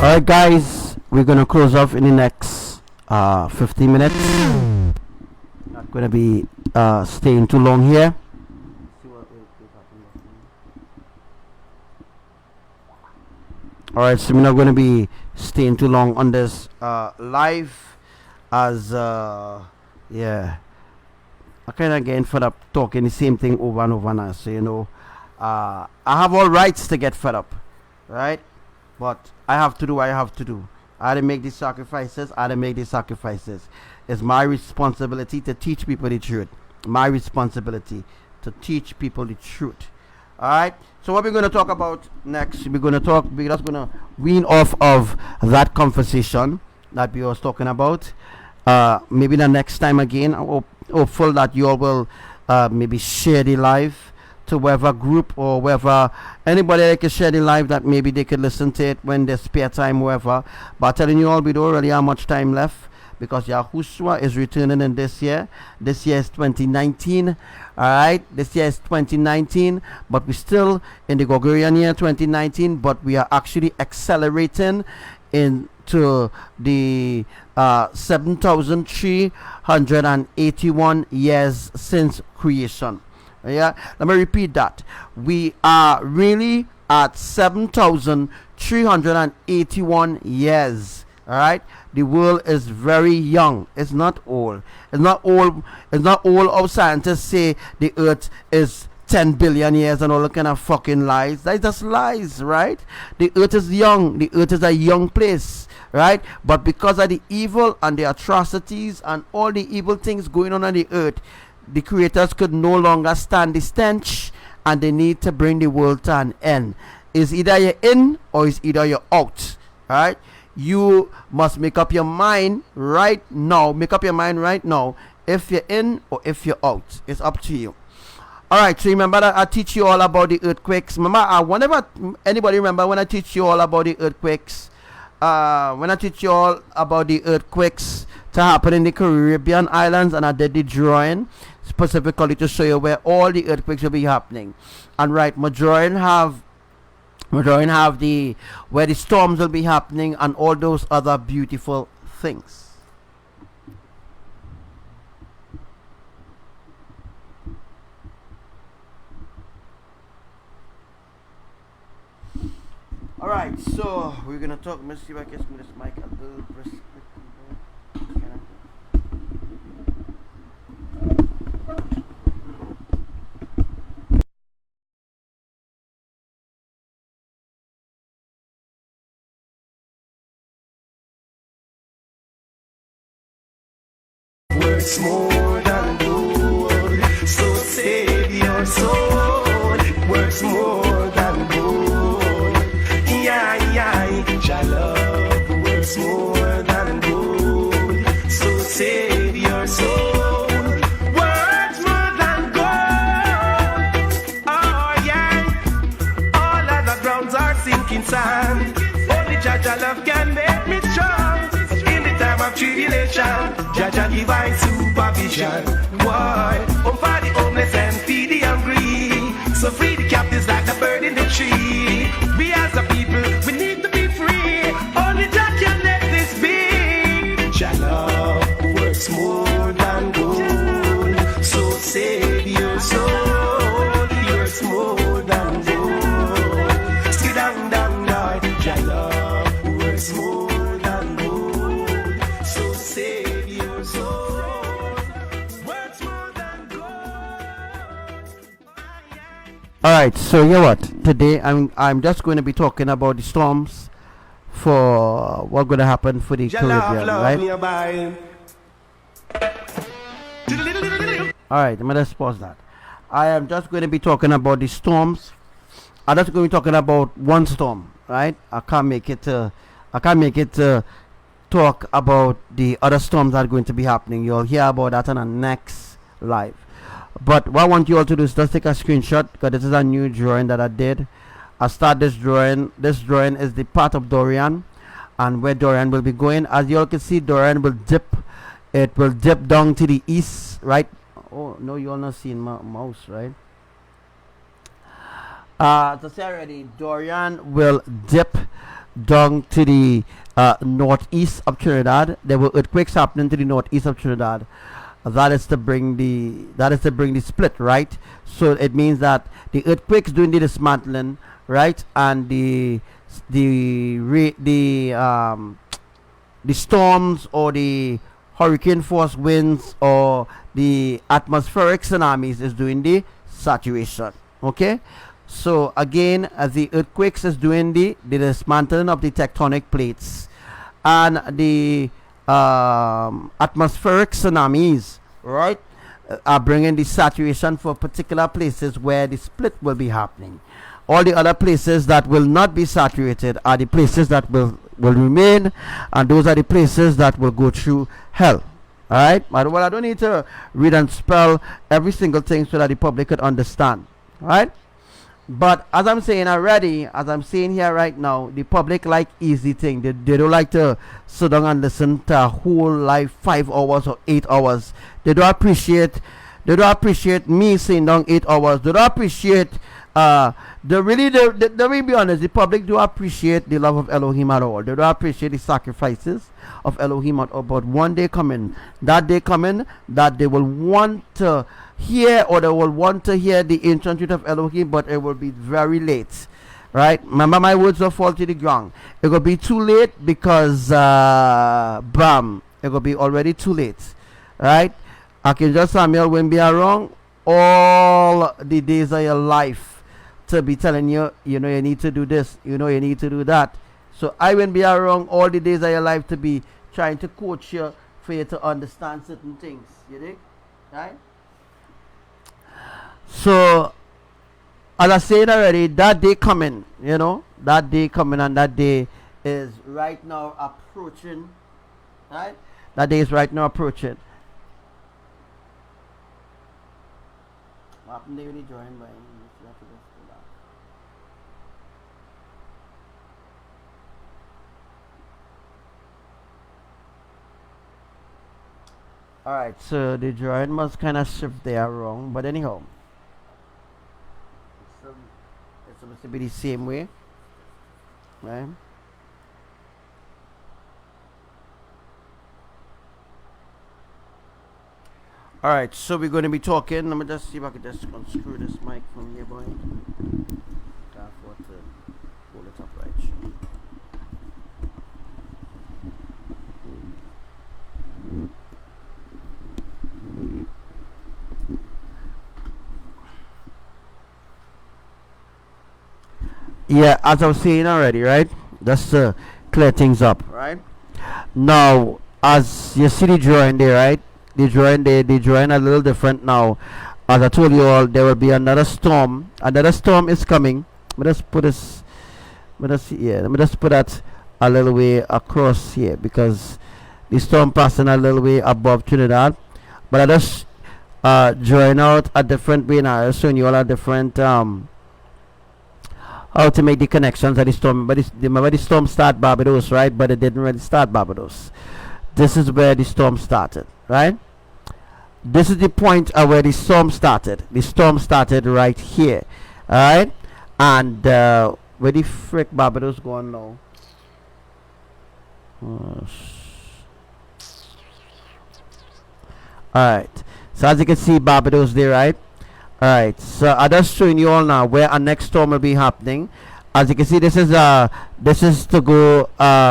Alright guys, we're gonna close off in the next 15 minutes. Not gonna be staying too long here. Alright, so we're not gonna be staying too long on this live, as yeah, I kinda getting fed up talking the same thing over and over now. So you know, I have all rights to get fed up, right? But I have to do what I have to do. I had to make these sacrifices. It's my responsibility to teach people the truth. My responsibility to teach people the truth. Alright, so what we're going to talk about next, we're just going to wean off of that conversation that we was talking about. Maybe the next time again, I'm hopeful that you all will maybe share the live to whatever group or wherever, anybody that can share the live, that maybe they could listen to it when they spare time, wherever. But telling you all, we don't really have much time left, because Yahuwah is returning in this year. This year is 2019. Alright, this year is 2019, but we're still in the Gregorian year 2019, but we are actually accelerating into the 7,381 years since creation. Yeah, let me repeat that. We are really at 7,381 years. All right, the world is very young. It's not old. It's not old. Our scientists say the earth is 10 billion years and all that kind of fucking lies. That's just lies, right? The earth is young. The earth is a young place, right? But because of the evil and the atrocities and all the evil things going on the earth, the creators could no longer stand the stench, and they need to bring the world to an end. It's either you're in or it's either you're out. All right, you must make up your mind right now. If you're in or if you're out. It's up to you. All right, so remember that I teach you all about the earthquakes. Remember, whenever anybody remember when I teach you all about the earthquakes, to happen in the Caribbean islands, and I did the drawing specifically to show you where all the earthquakes will be happening. And right, my drawing have the where the storms will be happening and all those other beautiful things. All right, so we're gonna talk. Let me see if I can move this mic a little bit. Works more than gold, so save your soul. Works more than gold. Yeah, your love works more than gold, so save your soul. Works more than gold. Oh yeah, all other grounds are sinking sand. Only Jaja love can make me strong. In the time of tribulation, Jaja divine supervision. Why? Oh, for the homeless and feed the hungry. So free the captives like the bird in the tree. We as a people, we need to be free. Only Jah can let this be. Jah love works more than gold, so save your soul. He works more than gold. Sit down, Lord. Jah love works more than gold, so save your soul. Alright, so you know what? Today I'm just going to be talking about the storms for what's going to happen for the Caribbean, right? Alright, I'm going to pause that. I am just going to be talking about the storms. I'm just going to be talking about one storm, right? I can't make it talk about the other storms that are going to be happening. You'll hear about that on the next live. But what I want you all to do is just take a screenshot, because this is a new drawing that I did. I start this drawing. This drawing is the path of Dorian and where Dorian will be going. As you all can see, Dorian will dip. It will dip down to the east, right? Oh no, you all not seeing my mouse, right? To say already, Dorian will dip down to the northeast of Trinidad. There were earthquakes happening to the northeast of Trinidad. That is to bring the split, right? So it means that the earthquakes doing the dismantling, right, and the storms or the hurricane force winds or the atmospheric tsunamis is doing the saturation. Okay, so again, the earthquakes is doing the dismantling of the tectonic plates, and the atmospheric tsunamis, right, are bringing the saturation for particular places where the split will be happening. All the other places that will not be saturated are the places that will remain, and those are the places that will go through hell. All right, well, I don't need to read and spell every single thing so that the public could understand. All right, but as I'm saying already, as I'm saying here right now, the public like easy thing. They don't like to sit down and listen to a whole life 5 hours or 8 hours. They don't appreciate me saying down 8 hours. They don't appreciate they really be honest, the public do appreciate the love of Elohim at all. They don't appreciate the sacrifices of Elohim at all. But one day coming, that they will want to hear, or they will want to hear the ancient truth of Elohim, but it will be very late. Right? Remember, my words will fall to the ground. It will be too late because bam, it will be already too late. Right? Archangel Samuel won't be around all the days of your life to be telling you, you know, you need to do this, you know, you need to do that. So I won't be around all the days of your life to be trying to coach you for you to understand certain things. You dig? Right? So, as I said already, that day coming, you know, that day coming, and that day is right now approaching. Right? That day is right now approaching. What happened there when you joined by? Alright, so the drawing must kind of shift there wrong, but anyhow, it's supposed to be the same way, right? Alright, so we're going to be talking. Let me just see if I can just unscrew this mic from here, boy. That's what to hold it up right. Yeah, as I was saying already, right? Just to clear things up, right? Now, as you see the drawing there, right? The drawing a little different now. As I told you all, there will be another storm. Another storm is coming. Let me just put this. Let me just put that a little way across here, because the storm passing a little way above Trinidad. But I just drawing out a different way now. I'm showing you all a different how to make the connections of the storm. But remember, the storm started Barbados, right? But it didn't really start Barbados. This is where the storm started, right? This is the point where the storm started. The storm started right here, all right? And where the frick Barbados going now? Alright, so as you can see, Barbados there, right? Alright, so I'm just showing you all now where our next storm will be happening. As you can see, this is to go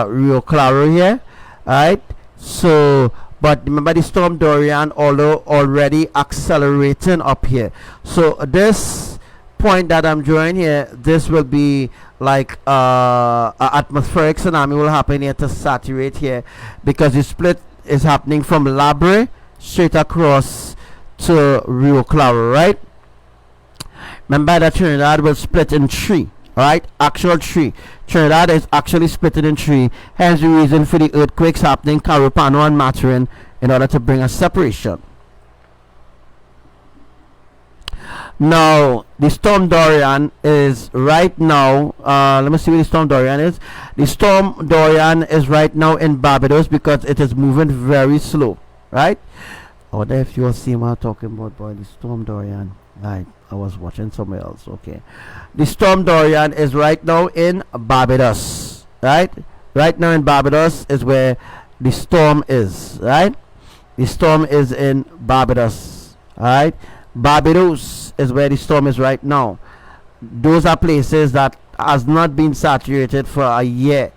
Rio Claro here. Alright, so but remember the storm Dorian, although already accelerating up here. So this point that I'm drawing here, this will be like a atmospheric tsunami will happen here to saturate here, because the split is happening from Labre straight across to Rio Claro, right? Remember that Trinidad will split in 3, right? Actual 3. Trinidad is actually split in 3. Hence the reason for the earthquakes happening Carupano and Maturin, in order to bring a separation. Now the storm Dorian is right now, let me see where the storm Dorian is. The storm Dorian is right now in Barbados, because it is moving very slow, right? I wonder if you all see what I'm talking about, boy. The storm Dorian, right? I was watching somewhere else. Okay, the storm Dorian is right now in Barbados, right? Right now in Barbados is where the storm is, right? The storm is in Barbados, right? Barbados is where the storm is right now. Those are places that has not been saturated for a year,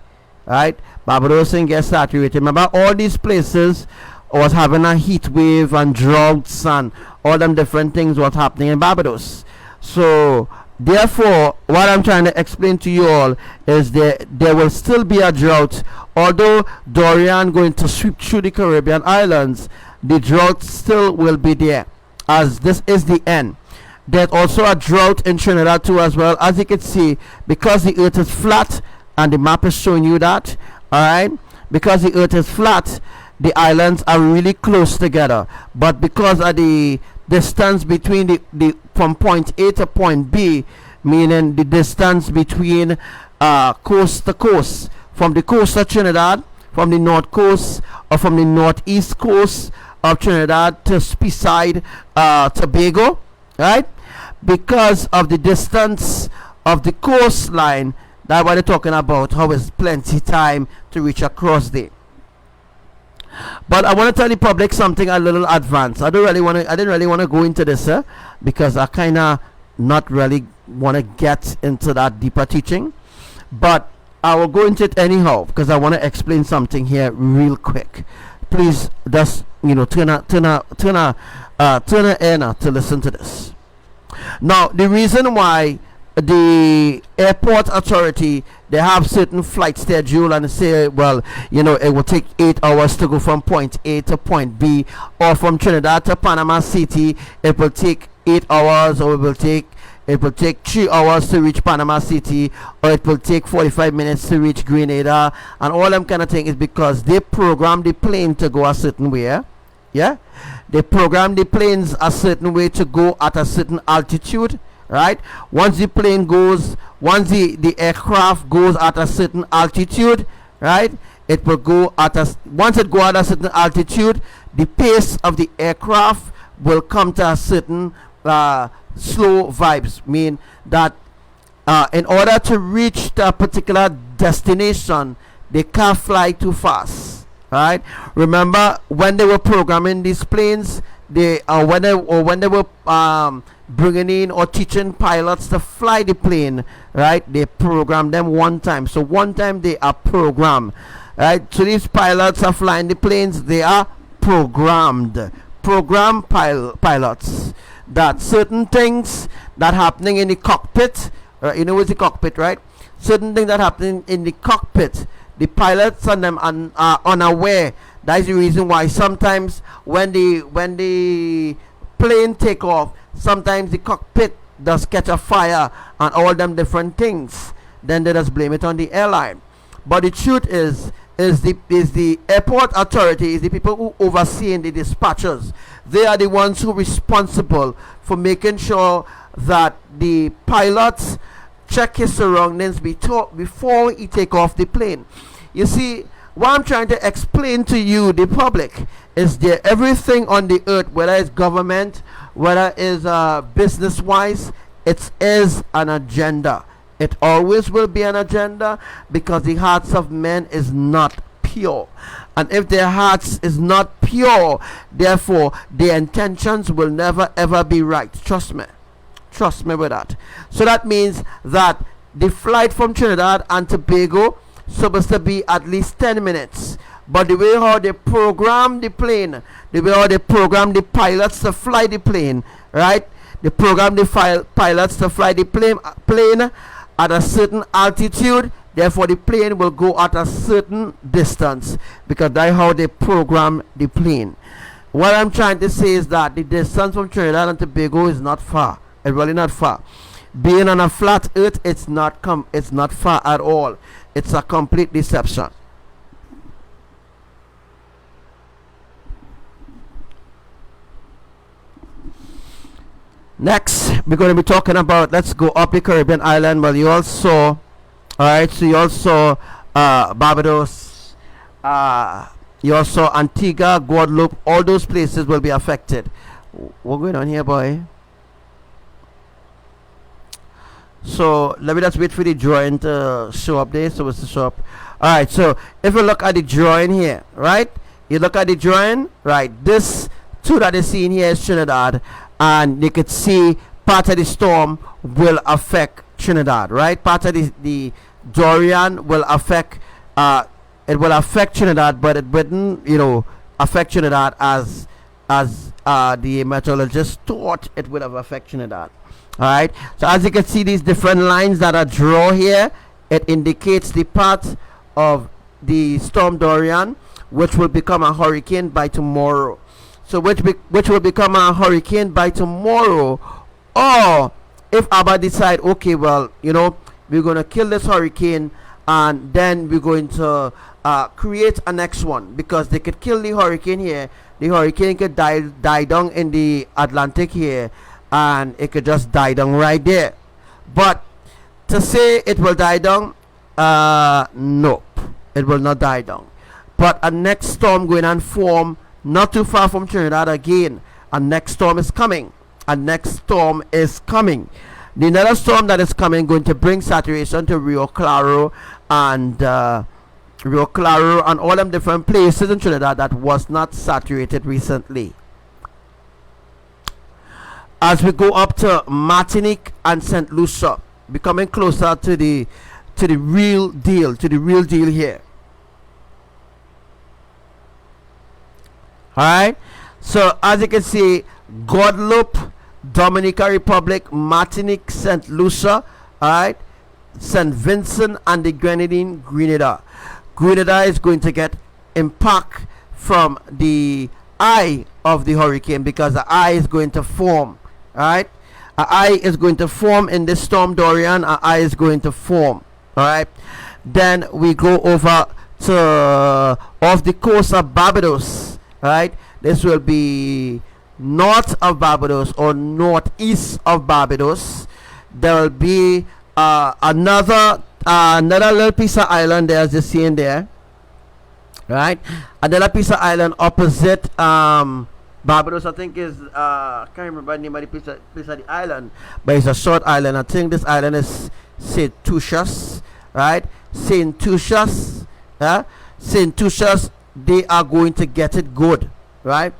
right? Barbados didn't get saturated. Remember, all these places was having a heat wave and droughts and all them different things was happening in Barbados. So therefore, what I'm trying to explain to you all is there will still be a drought. Although Dorian going to sweep through the Caribbean islands, the drought still will be there, as this is the end. There's also a drought in Trinidad too, as well. As you can see, because the earth is flat, and the map is showing you that, alright, because the earth is flat, the islands are really close together, but because of the distance between the from point A to point B, meaning the distance between coast to coast, from the coast of Trinidad, from the north coast or from the northeast coast of Trinidad to Speyside, Tobago, right? Because of the distance of the coastline, that's what they're talking about, how it's plenty time to reach across there. But I want to tell the public something a little advanced. I didn't really want to go into this, because I kind of not really want to get into that deeper teaching. But I will go into it anyhow, because I want to explain something here real quick. Please just turn a ear to listen to this. Now, the reason why the airport authority, they have certain flight schedule and say, well, it will take 8 hours to go from point A to point B, or from Trinidad to Panama City it will take 8 hours, or it will take 3 hours to reach Panama City, or it will take 45 minutes to reach Grenada, and all them kind of thing is because they program the plane to go a certain way. Yeah, they program the planes a certain way to go at a certain altitude, right? Once the aircraft goes at a certain altitude, right, it will go at once it go at a certain altitude, the pace of the aircraft will come to a certain slow vibes, mean that in order to reach the particular destination, they can't fly too fast. Right? Remember when they were programming these planes, when they were bringing in or teaching pilots to fly the plane, right? They programmed them one time. So one time they are programmed, right? So these pilots are flying the planes. They are programmed pilots. That certain things that happening in the cockpit, what's the cockpit, right? Certain things that happening in the cockpit, the pilots and them are unaware. That is the reason why sometimes when the plane take off, sometimes the cockpit does catch a fire and all them different things. Then they just blame it on the airline. But the truth is the airport authority, is the people who overseeing the dispatchers. They are the ones who are responsible for making sure that the pilots check his surroundings before he take off the plane. You see, what I'm trying to explain to you, the public, is that everything on the earth, whether it's government, whether it's business wise, it is an agenda. It always will be an agenda, because the hearts of men is not pure, and if their hearts is not pure, therefore their intentions will never ever be right. Trust me with that. So that means that the flight from Trinidad and Tobago supposed to be at least 10 minutes, but the way how they program the plane, the way how they program the pilots to fly the plane, right? They program the pilots to fly the plane at a certain altitude, therefore the plane will go at a certain distance, because that's how they program the plane. What I'm trying to say is that the distance from Trinidad and Tobago is not far. It's really not far. Being on a flat earth, it's not far at all. It's a complete deception. Next, we're going to be talking about, let's go up the Caribbean island. Well, you all saw, alright, so you all saw Barbados, you all saw Antigua, Guadeloupe, all those places will be affected. What's going on here, boy? So let me just wait for the drawing to show up there. So it's to show up. All right. So if you look at the drawing here, right? You look at the drawing, right? This two that is seen here is Trinidad, and you could see part of the storm will affect Trinidad, right? Part of the Dorian will affect. It will affect Trinidad, but it wouldn't, affect Trinidad as the meteorologists thought it would have affected Trinidad. All right. So as you can see, these different lines that are drawn here, it indicates the part of the storm Dorian, which will become a hurricane by tomorrow. So which will become a hurricane by tomorrow, or if ABBA decide, okay, well, we're going to kill this hurricane, and then we're going to create a next one, because they could kill the hurricane here. The hurricane could die down in the Atlantic here, and it could just die down right there. But to say it will die down, nope, it will not die down. But a next storm going and form not too far from Trinidad again. A next storm is coming. A next storm is coming. The another storm that is coming going to bring saturation to Rio Claro and all them different places in Trinidad that was not saturated recently. As we go up to Martinique and St. Lucia, becoming closer to the real deal, here. Alright, so as you can see, Guadeloupe, Dominica Republic, Martinique, St. Lucia, alright, St. Vincent and the Grenadine, Grenada. Grenada is going to get impact from the eye of the hurricane, because the eye is going to form. Alright, an eye is going to form in this storm Dorian. An eye is going to form. Alright, then we go over to off the coast of Barbados. Right, this will be north of Barbados or northeast of Barbados. There will be another little piece of island there, as you see in there. Right, another piece of island opposite Barbados. I think is I can't remember the name of the piece of the island, but it's a short island. I think this island is Saint Lucia's. Right, Saint Lucia's. Saint Lucia's. They are going to get it good, right?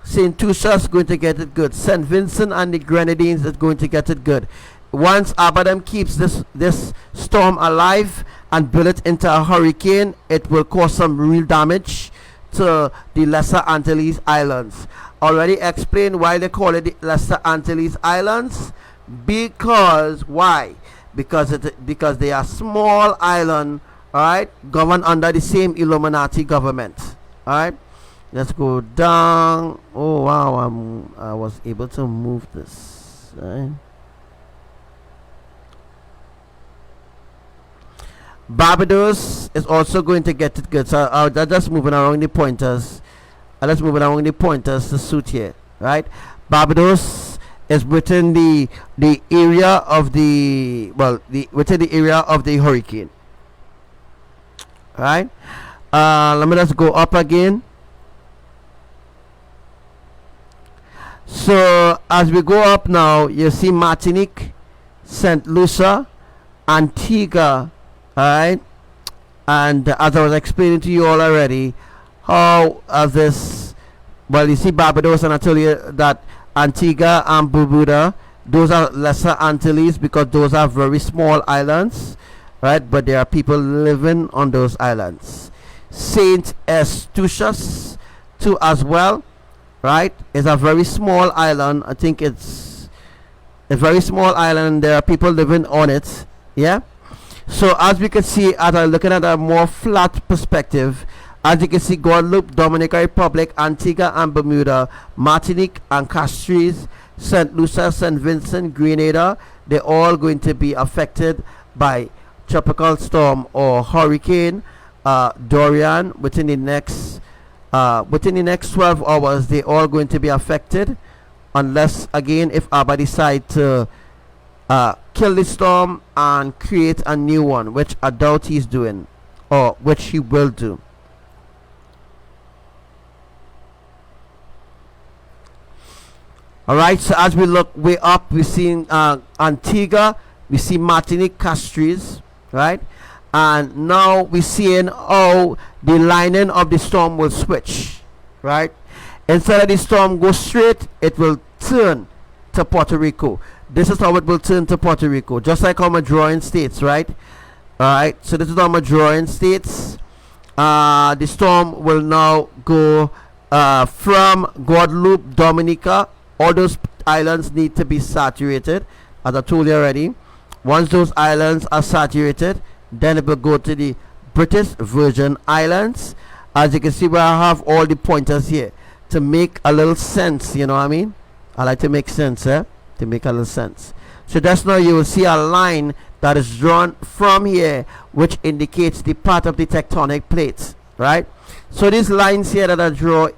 St. Lucia's going to get it good. St. Vincent and the Grenadines is going to get it good. Once Abadan keeps this storm alive and build it into a hurricane, it will cause some real damage to the Lesser Antilles Islands. Already explained why they call it the Lesser Antilles Islands. Because why? Because they are small island. Alright, governed under the same Illuminati government. Alright, let's go down. Oh wow, I was able to move this. Right. Barbados is also going to get it good. So I'm just moving around the pointers. To suit here. Right, Barbados is within the area of within the area of the hurricane. Right, let me just go up again. So as we go up now, you see Martinique, St. Lucia, Antigua. Alright, and as I was explaining to you all already, how this, well, you see Barbados, and I tell you that Antigua and Barbuda, those are Lesser Antilles, because those are very small islands. Right, but there are people living on those islands. Saint Eustatius too as well. Right, it's a very small island. I think it's a very small island. There are people living on it. Yeah. So as we can see, as I'm looking at a more flat perspective, as you can see, Guadeloupe, Dominica Republic, Antigua and Bermuda, Martinique and Castries, St. Lucia, St. Vincent, Grenada, they're all going to be affected by tropical storm or hurricane Dorian within the next 12 hours. They all going to be affected, unless again if ABBA decide to kill the storm and create a new one, which I doubt he's doing, or which he will do. Alright, so as we look way up, we're seeing Antigua. we see Martinique, Castries, right? And now we're seeing how the lining of the storm will switch, right? Instead of the storm go straight, it will turn to Puerto Rico. This is how it will turn to Puerto Rico, just like how I'm drawing states, right? All right, so this is how I'm drawing states. The storm will now go from Guadeloupe, Dominica. All those islands need to be saturated, as I told you already. Once those islands are saturated, then it will go to the British Virgin Islands. As you can see, where I have all the pointers here to make a little sense, you know what I mean? I like to make sense, to make a little sense. So just now you will see a line that is drawn from here, which indicates the part of the tectonic plates, right? So these lines here that I draw,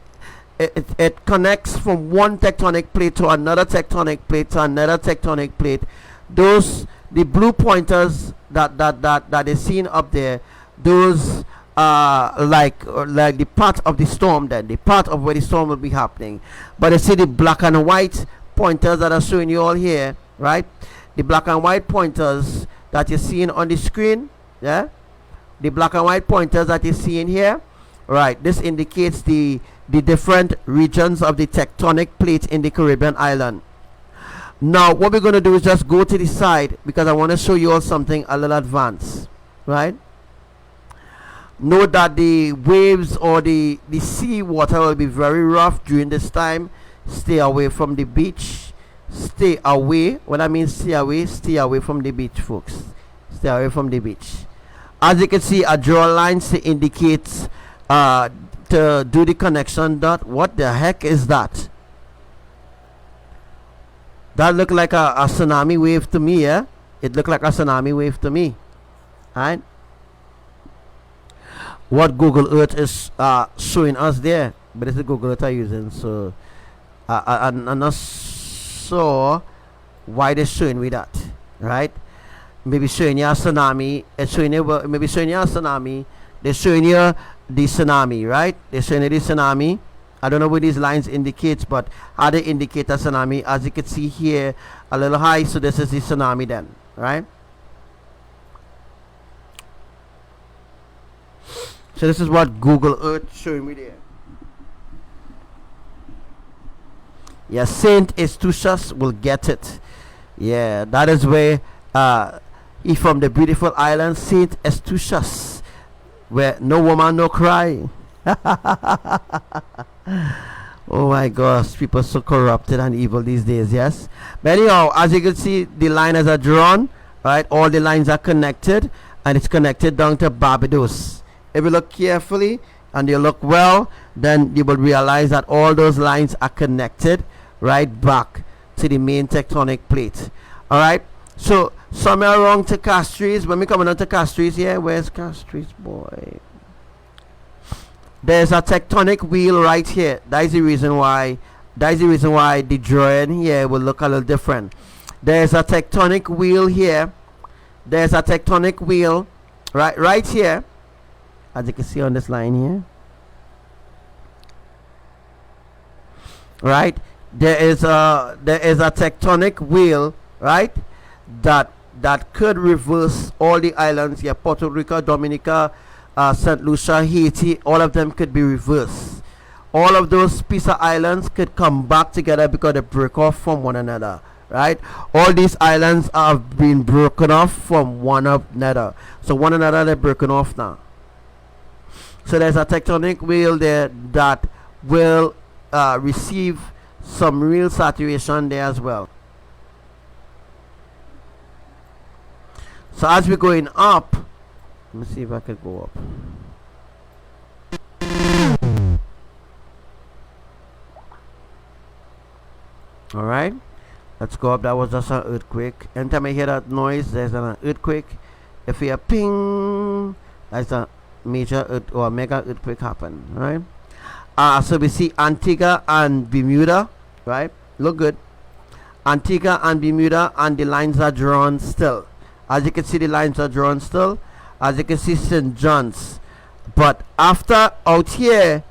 it connects from one tectonic plate to another tectonic plate to another tectonic plate. Those, the blue pointers that is seen up there, those like the part of the storm, then the part of where the storm will be happening. But you see the black and white pointers that are showing you all here, right? The black and white pointers that you're seeing on the screen, yeah, the black and white pointers that you're seeing here, right? This indicates the different regions of the tectonic plate in the Caribbean island. Now what we're going to do is just go to the side, because I want to show you all something a little advanced, right? Note that the waves or the sea water will be very rough during this time. Stay away from the beach. Stay away. What I mean stay away from the beach, folks. Stay away from the beach. As you can see, I draw lines to indicate to do the connection dot. What the heck is that? That looked like a tsunami wave to me, yeah? It looked like a tsunami wave to me. Alright? What Google Earth is showing us there, but it's the Google Earth I'm using, so I'm not sure why they're showing me that, right? Maybe showing you a tsunami, it's showing you, maybe showing you a tsunami, they're showing you the tsunami, right? They're showing you the tsunami. I don't know what these lines indicate, but how they indicate a tsunami, as you can see here, a little high, so this is the tsunami then, right? So this is what Google Earth showing me there. Yeah, Saint Eustatius will get it. Yeah, that is where he from the beautiful island Saint Eustatius, where no woman no cry. Oh my gosh, people are so corrupted and evil these days, yes. But anyhow, as you can see, the lines are drawn, right? All the lines are connected, and it's connected down to Barbados. If you look carefully and you look well, then you will realize that all those lines are connected right back to the main tectonic plate. All right, so somewhere around to Castries, when we coming on to Castries here, where's Castries, boy? There's a tectonic wheel right here. That is the reason why the drawing here will look a little different. There's a tectonic wheel here. There's a tectonic wheel right here, as you can see on this line here. Right, there is a tectonic wheel, right, that could reverse all the islands here. Puerto Rico, Dominica, St. Lucia, Haiti, all of them could be reversed. All of those piece of islands could come back together because they break off from one another, right? All these islands have been broken off from one another, so one another they're broken off now. So there's a tectonic wheel there that will receive some real saturation there as well. So as we're going up, let me see if I can go up. All right, let's go up. That was just an earthquake. Anytime I hear that noise, there's an earthquake. If you hear ping, that's a major or mega earthquake happen, right? So we see Antigua and Bermuda, right? Look good. Antigua and Bermuda, and the lines are drawn still. As you can see, the lines are drawn still. As you can see, St. John's. But after out here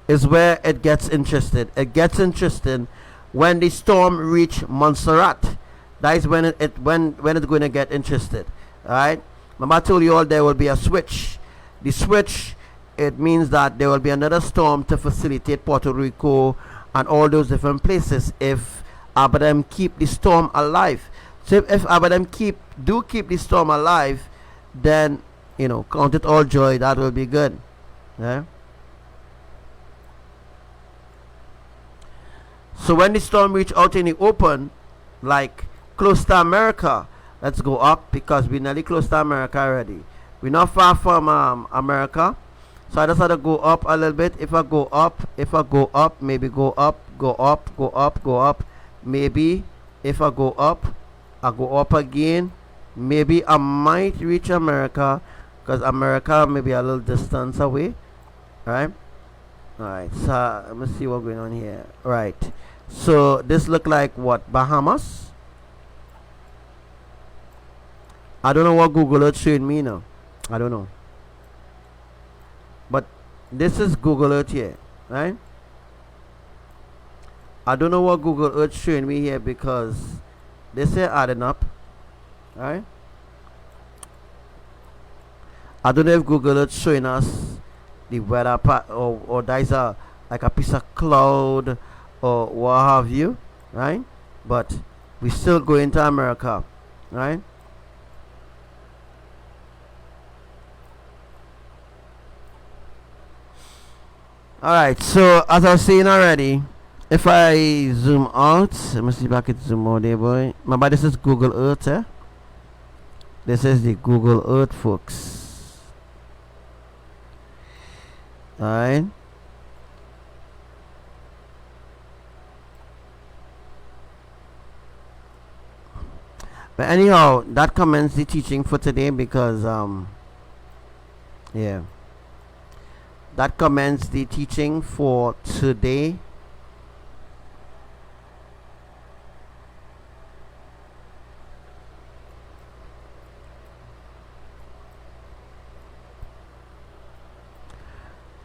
is where it gets interesting. It gets interesting when the storm reach Montserrat. That is when when it's going to get interested. All right. Remember I told you all there will be a switch. The switch, it means that there will be another storm to facilitate Puerto Rico and all those different places if Abraham keep the storm alive. So if Abraham keep the storm alive, then count it all joy. That will be good. Yeah. So when the storm reach out in the open, like close to America, let's go up because we're nearly close to America already. We're not far from America. So I just have to go up a little bit. If I go up, maybe go up, maybe if I go up again, maybe I might reach America because America may be a little distance away. Alright, so let me see what's going on here. Right, so this look like what, Bahamas? I don't know what Google Earth showing me now. I don't know, but this is Google Earth here, right? I don't know what Google Earth showing me here because they say adding up, right? I don't know if Google Earth showing us the weather part or there's like a piece of cloud or what have you, right? But we still going to America, right? Alright, so as I was saying already, if I zoom out, let me see if I can zoom out there, boy. Remember, this is Google Earth, eh? This is the Google Earth, folks. Alright. But anyhow, that commences the teaching for today because, yeah. That commences the teaching for today.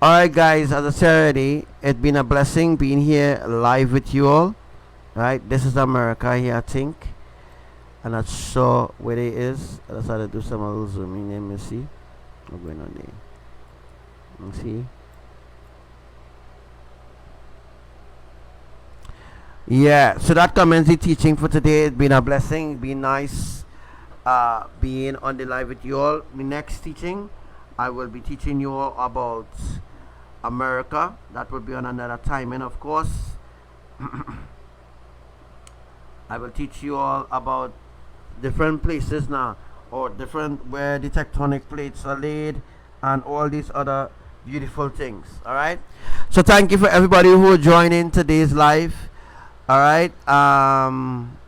Alright guys, as I said already, it's been a blessing being here live with you all. Right, this is America here, I think. I'm not sure where it is. I just had to do some little zooming. Let me see what's going on there. Let me see. Yeah, so that commences the teaching for today. It's been a blessing. It's been nice being on the live with you all. The next teaching, I will be teaching you all about America. That will be on another timing, of course. I will teach you all about different places now, or different where the tectonic plates are laid and all these other beautiful things. All right, so thank you for everybody who joined in today's live. All right,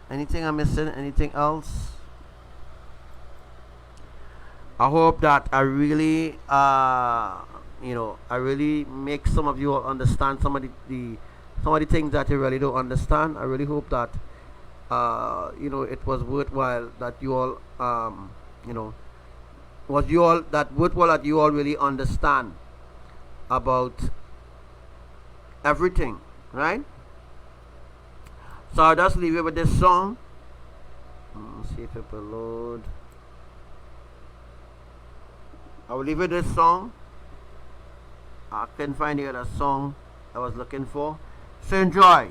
anything I'm missing, anything else? I hope that I really I really make some of you all understand some of the things that you really don't understand. I really hope that it was worthwhile, that you all worthwhile that you all really understand about everything, right? So I'll just leave you with this song. Let's see if it will load. I will leave you with this song. I couldn't find the other song I was looking for. So enjoy.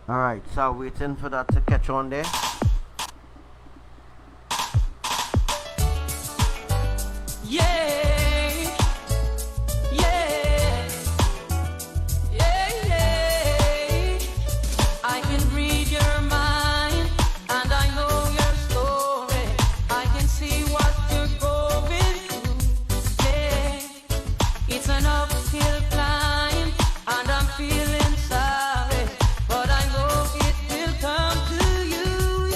Alright, so waiting for that to catch on there. Feeling sorry, but I know it will come to you.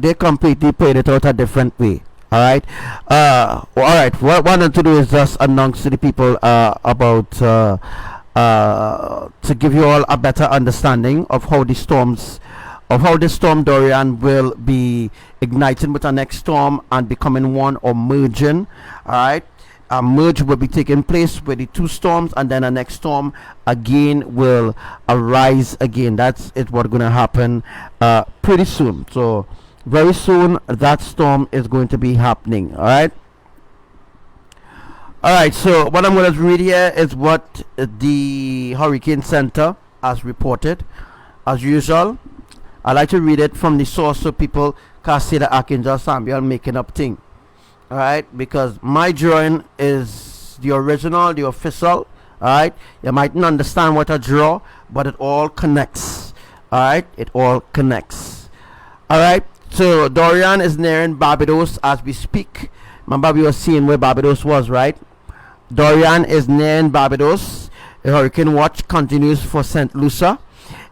they completely played it out a different way. All right. All right. What I wanted to do is just announce to the people about to give you all a better understanding of how the storm Dorian will be igniting with our next storm and becoming one or merging. All right. A merge will be taking place with the two storms, and then a next storm again will arise again. That's it. What's going to happen pretty soon. So very soon that storm is going to be happening. All right. So what I'm going to read here is what the Hurricane Center has reported. As usual, I like to read it from the source so people can't say that Archangel Samuel making up thing. All right, because my drawing is the original, the official. All right, you mightn't understand what I draw, but it all connects. All right, it all connects. All right, so Dorian is nearing Barbados as we speak. Remember, we were seeing where Barbados was, right? Dorian is nearing Barbados. A hurricane watch continues for St. Lucia.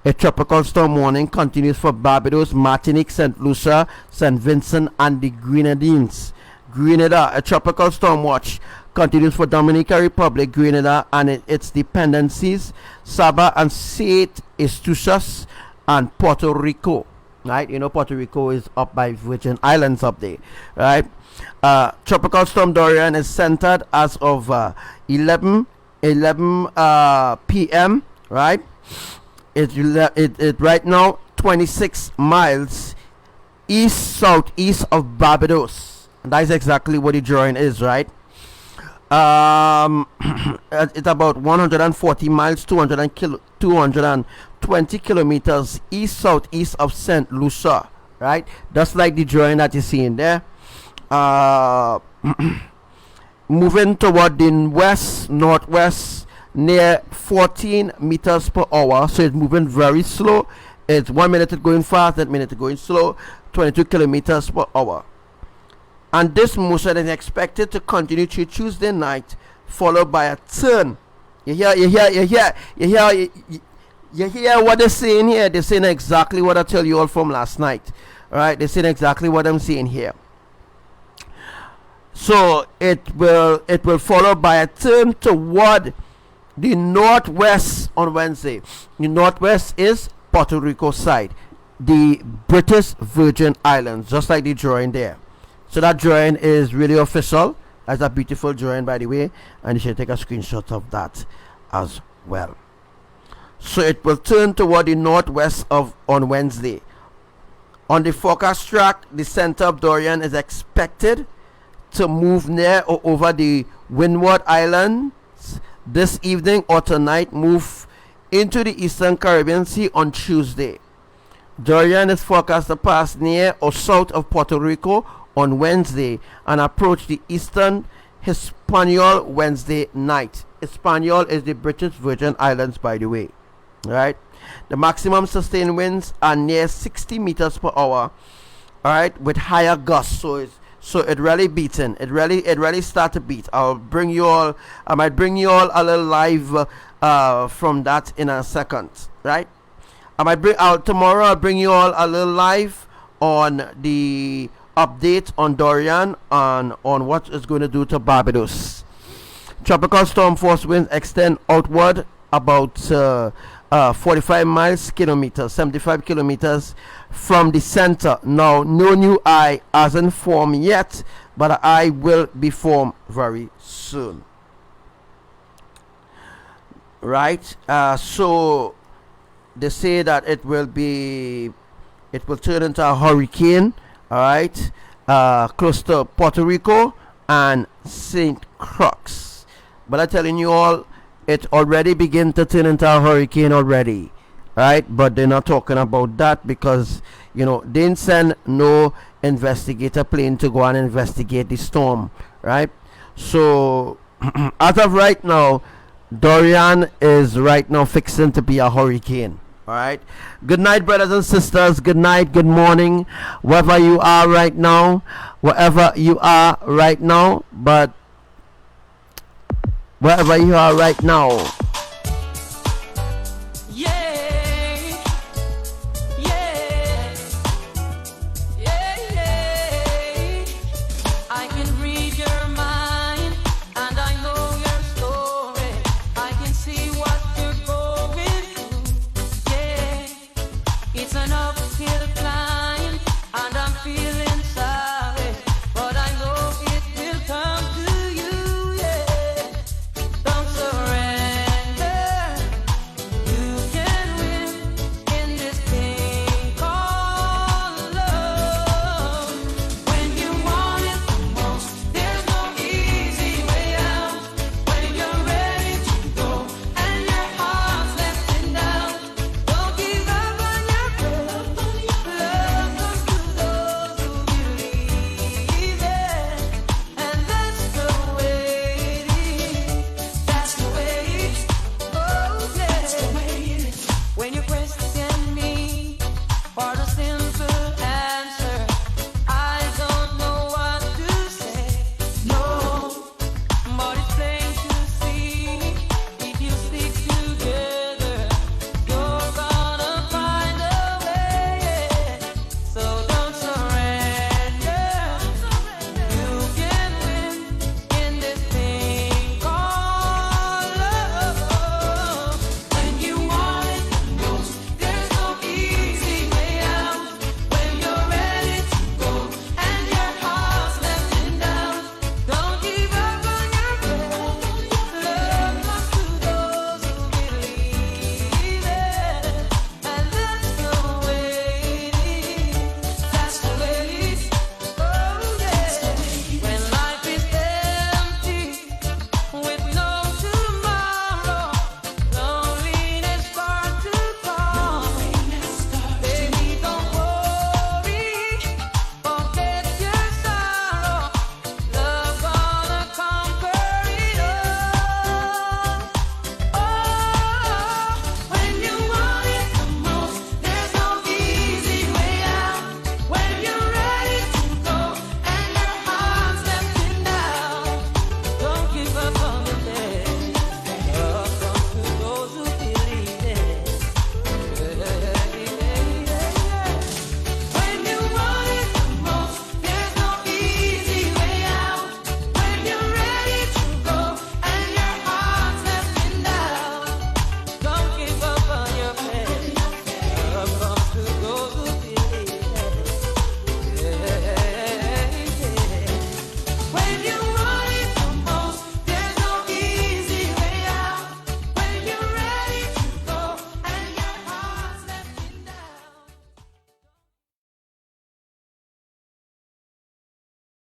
A tropical storm warning continues for Barbados, Martinique, St. Lucia, St. Vincent, and the Grenadines. Grenada, a tropical storm watch continues for Dominican Republic, Grenada, and its dependencies, Sabah and St. Eustatius, and Puerto Rico. Right, you know Puerto Rico is up by Virgin Islands up there. Right, tropical storm Dorian is centered as of 11 p.m. Right, it right now 26 miles east southeast of Barbados. And that is exactly what the drawing is, right? It's about 140 miles, 220 kilometers east southeast of St. Lucia, right? Just like the drawing that you see in there. Moving toward the west northwest near 14 meters per hour, so it's moving very slow. It's 1 minute it's going fast, that minute it's going slow, 22 kilometers per hour. And this motion is expected to continue through Tuesday night, followed by a turn. You hear what they're saying here? They're saying exactly what I tell you all from last night. All right, they're saying exactly what I'm saying here. So it will follow by a turn toward the northwest on Wednesday. The northwest is Puerto Rico side, the British Virgin Islands, just like the drawing there. So that drawing is really official. That's a beautiful drawing, by the way, and you should take a screenshot of that as well. So it will turn toward the northwest on Wednesday. On the forecast track, the center of Dorian is expected to move near or over the Windward Islands this evening or tonight, move into the Eastern Caribbean Sea on Tuesday. Dorian is forecast to pass near or south of Puerto Rico on Wednesday and approach the eastern Hispaniola Wednesday night. Hispaniola is the British Virgin Islands, by the way. Right, the maximum sustained winds are near 60 meters per hour. All right, with higher gusts. So it really beating. It really start to beat. I might bring you all a little live from that in a second. Right, tomorrow I'll bring you all a little live on the update on Dorian on what it's going to do to Barbados. Tropical storm force winds extend outward about 45 miles kilometers, 75 kilometers from the center. Now, no new eye hasn't formed yet, but an eye will be formed very soon. Right? So they say that it will turn into a hurricane. All right, close to Puerto Rico and St. Croix. But I'm telling you all, it already began to turn into a hurricane already. Right, but they're not talking about that because, you know, they didn't send no investigator plane to go and investigate the storm. Right, so as of right now, Dorian is right now fixing to be a hurricane. All right, good night, brothers and sisters. Good night, good morning, wherever you are right now, but wherever you are right now,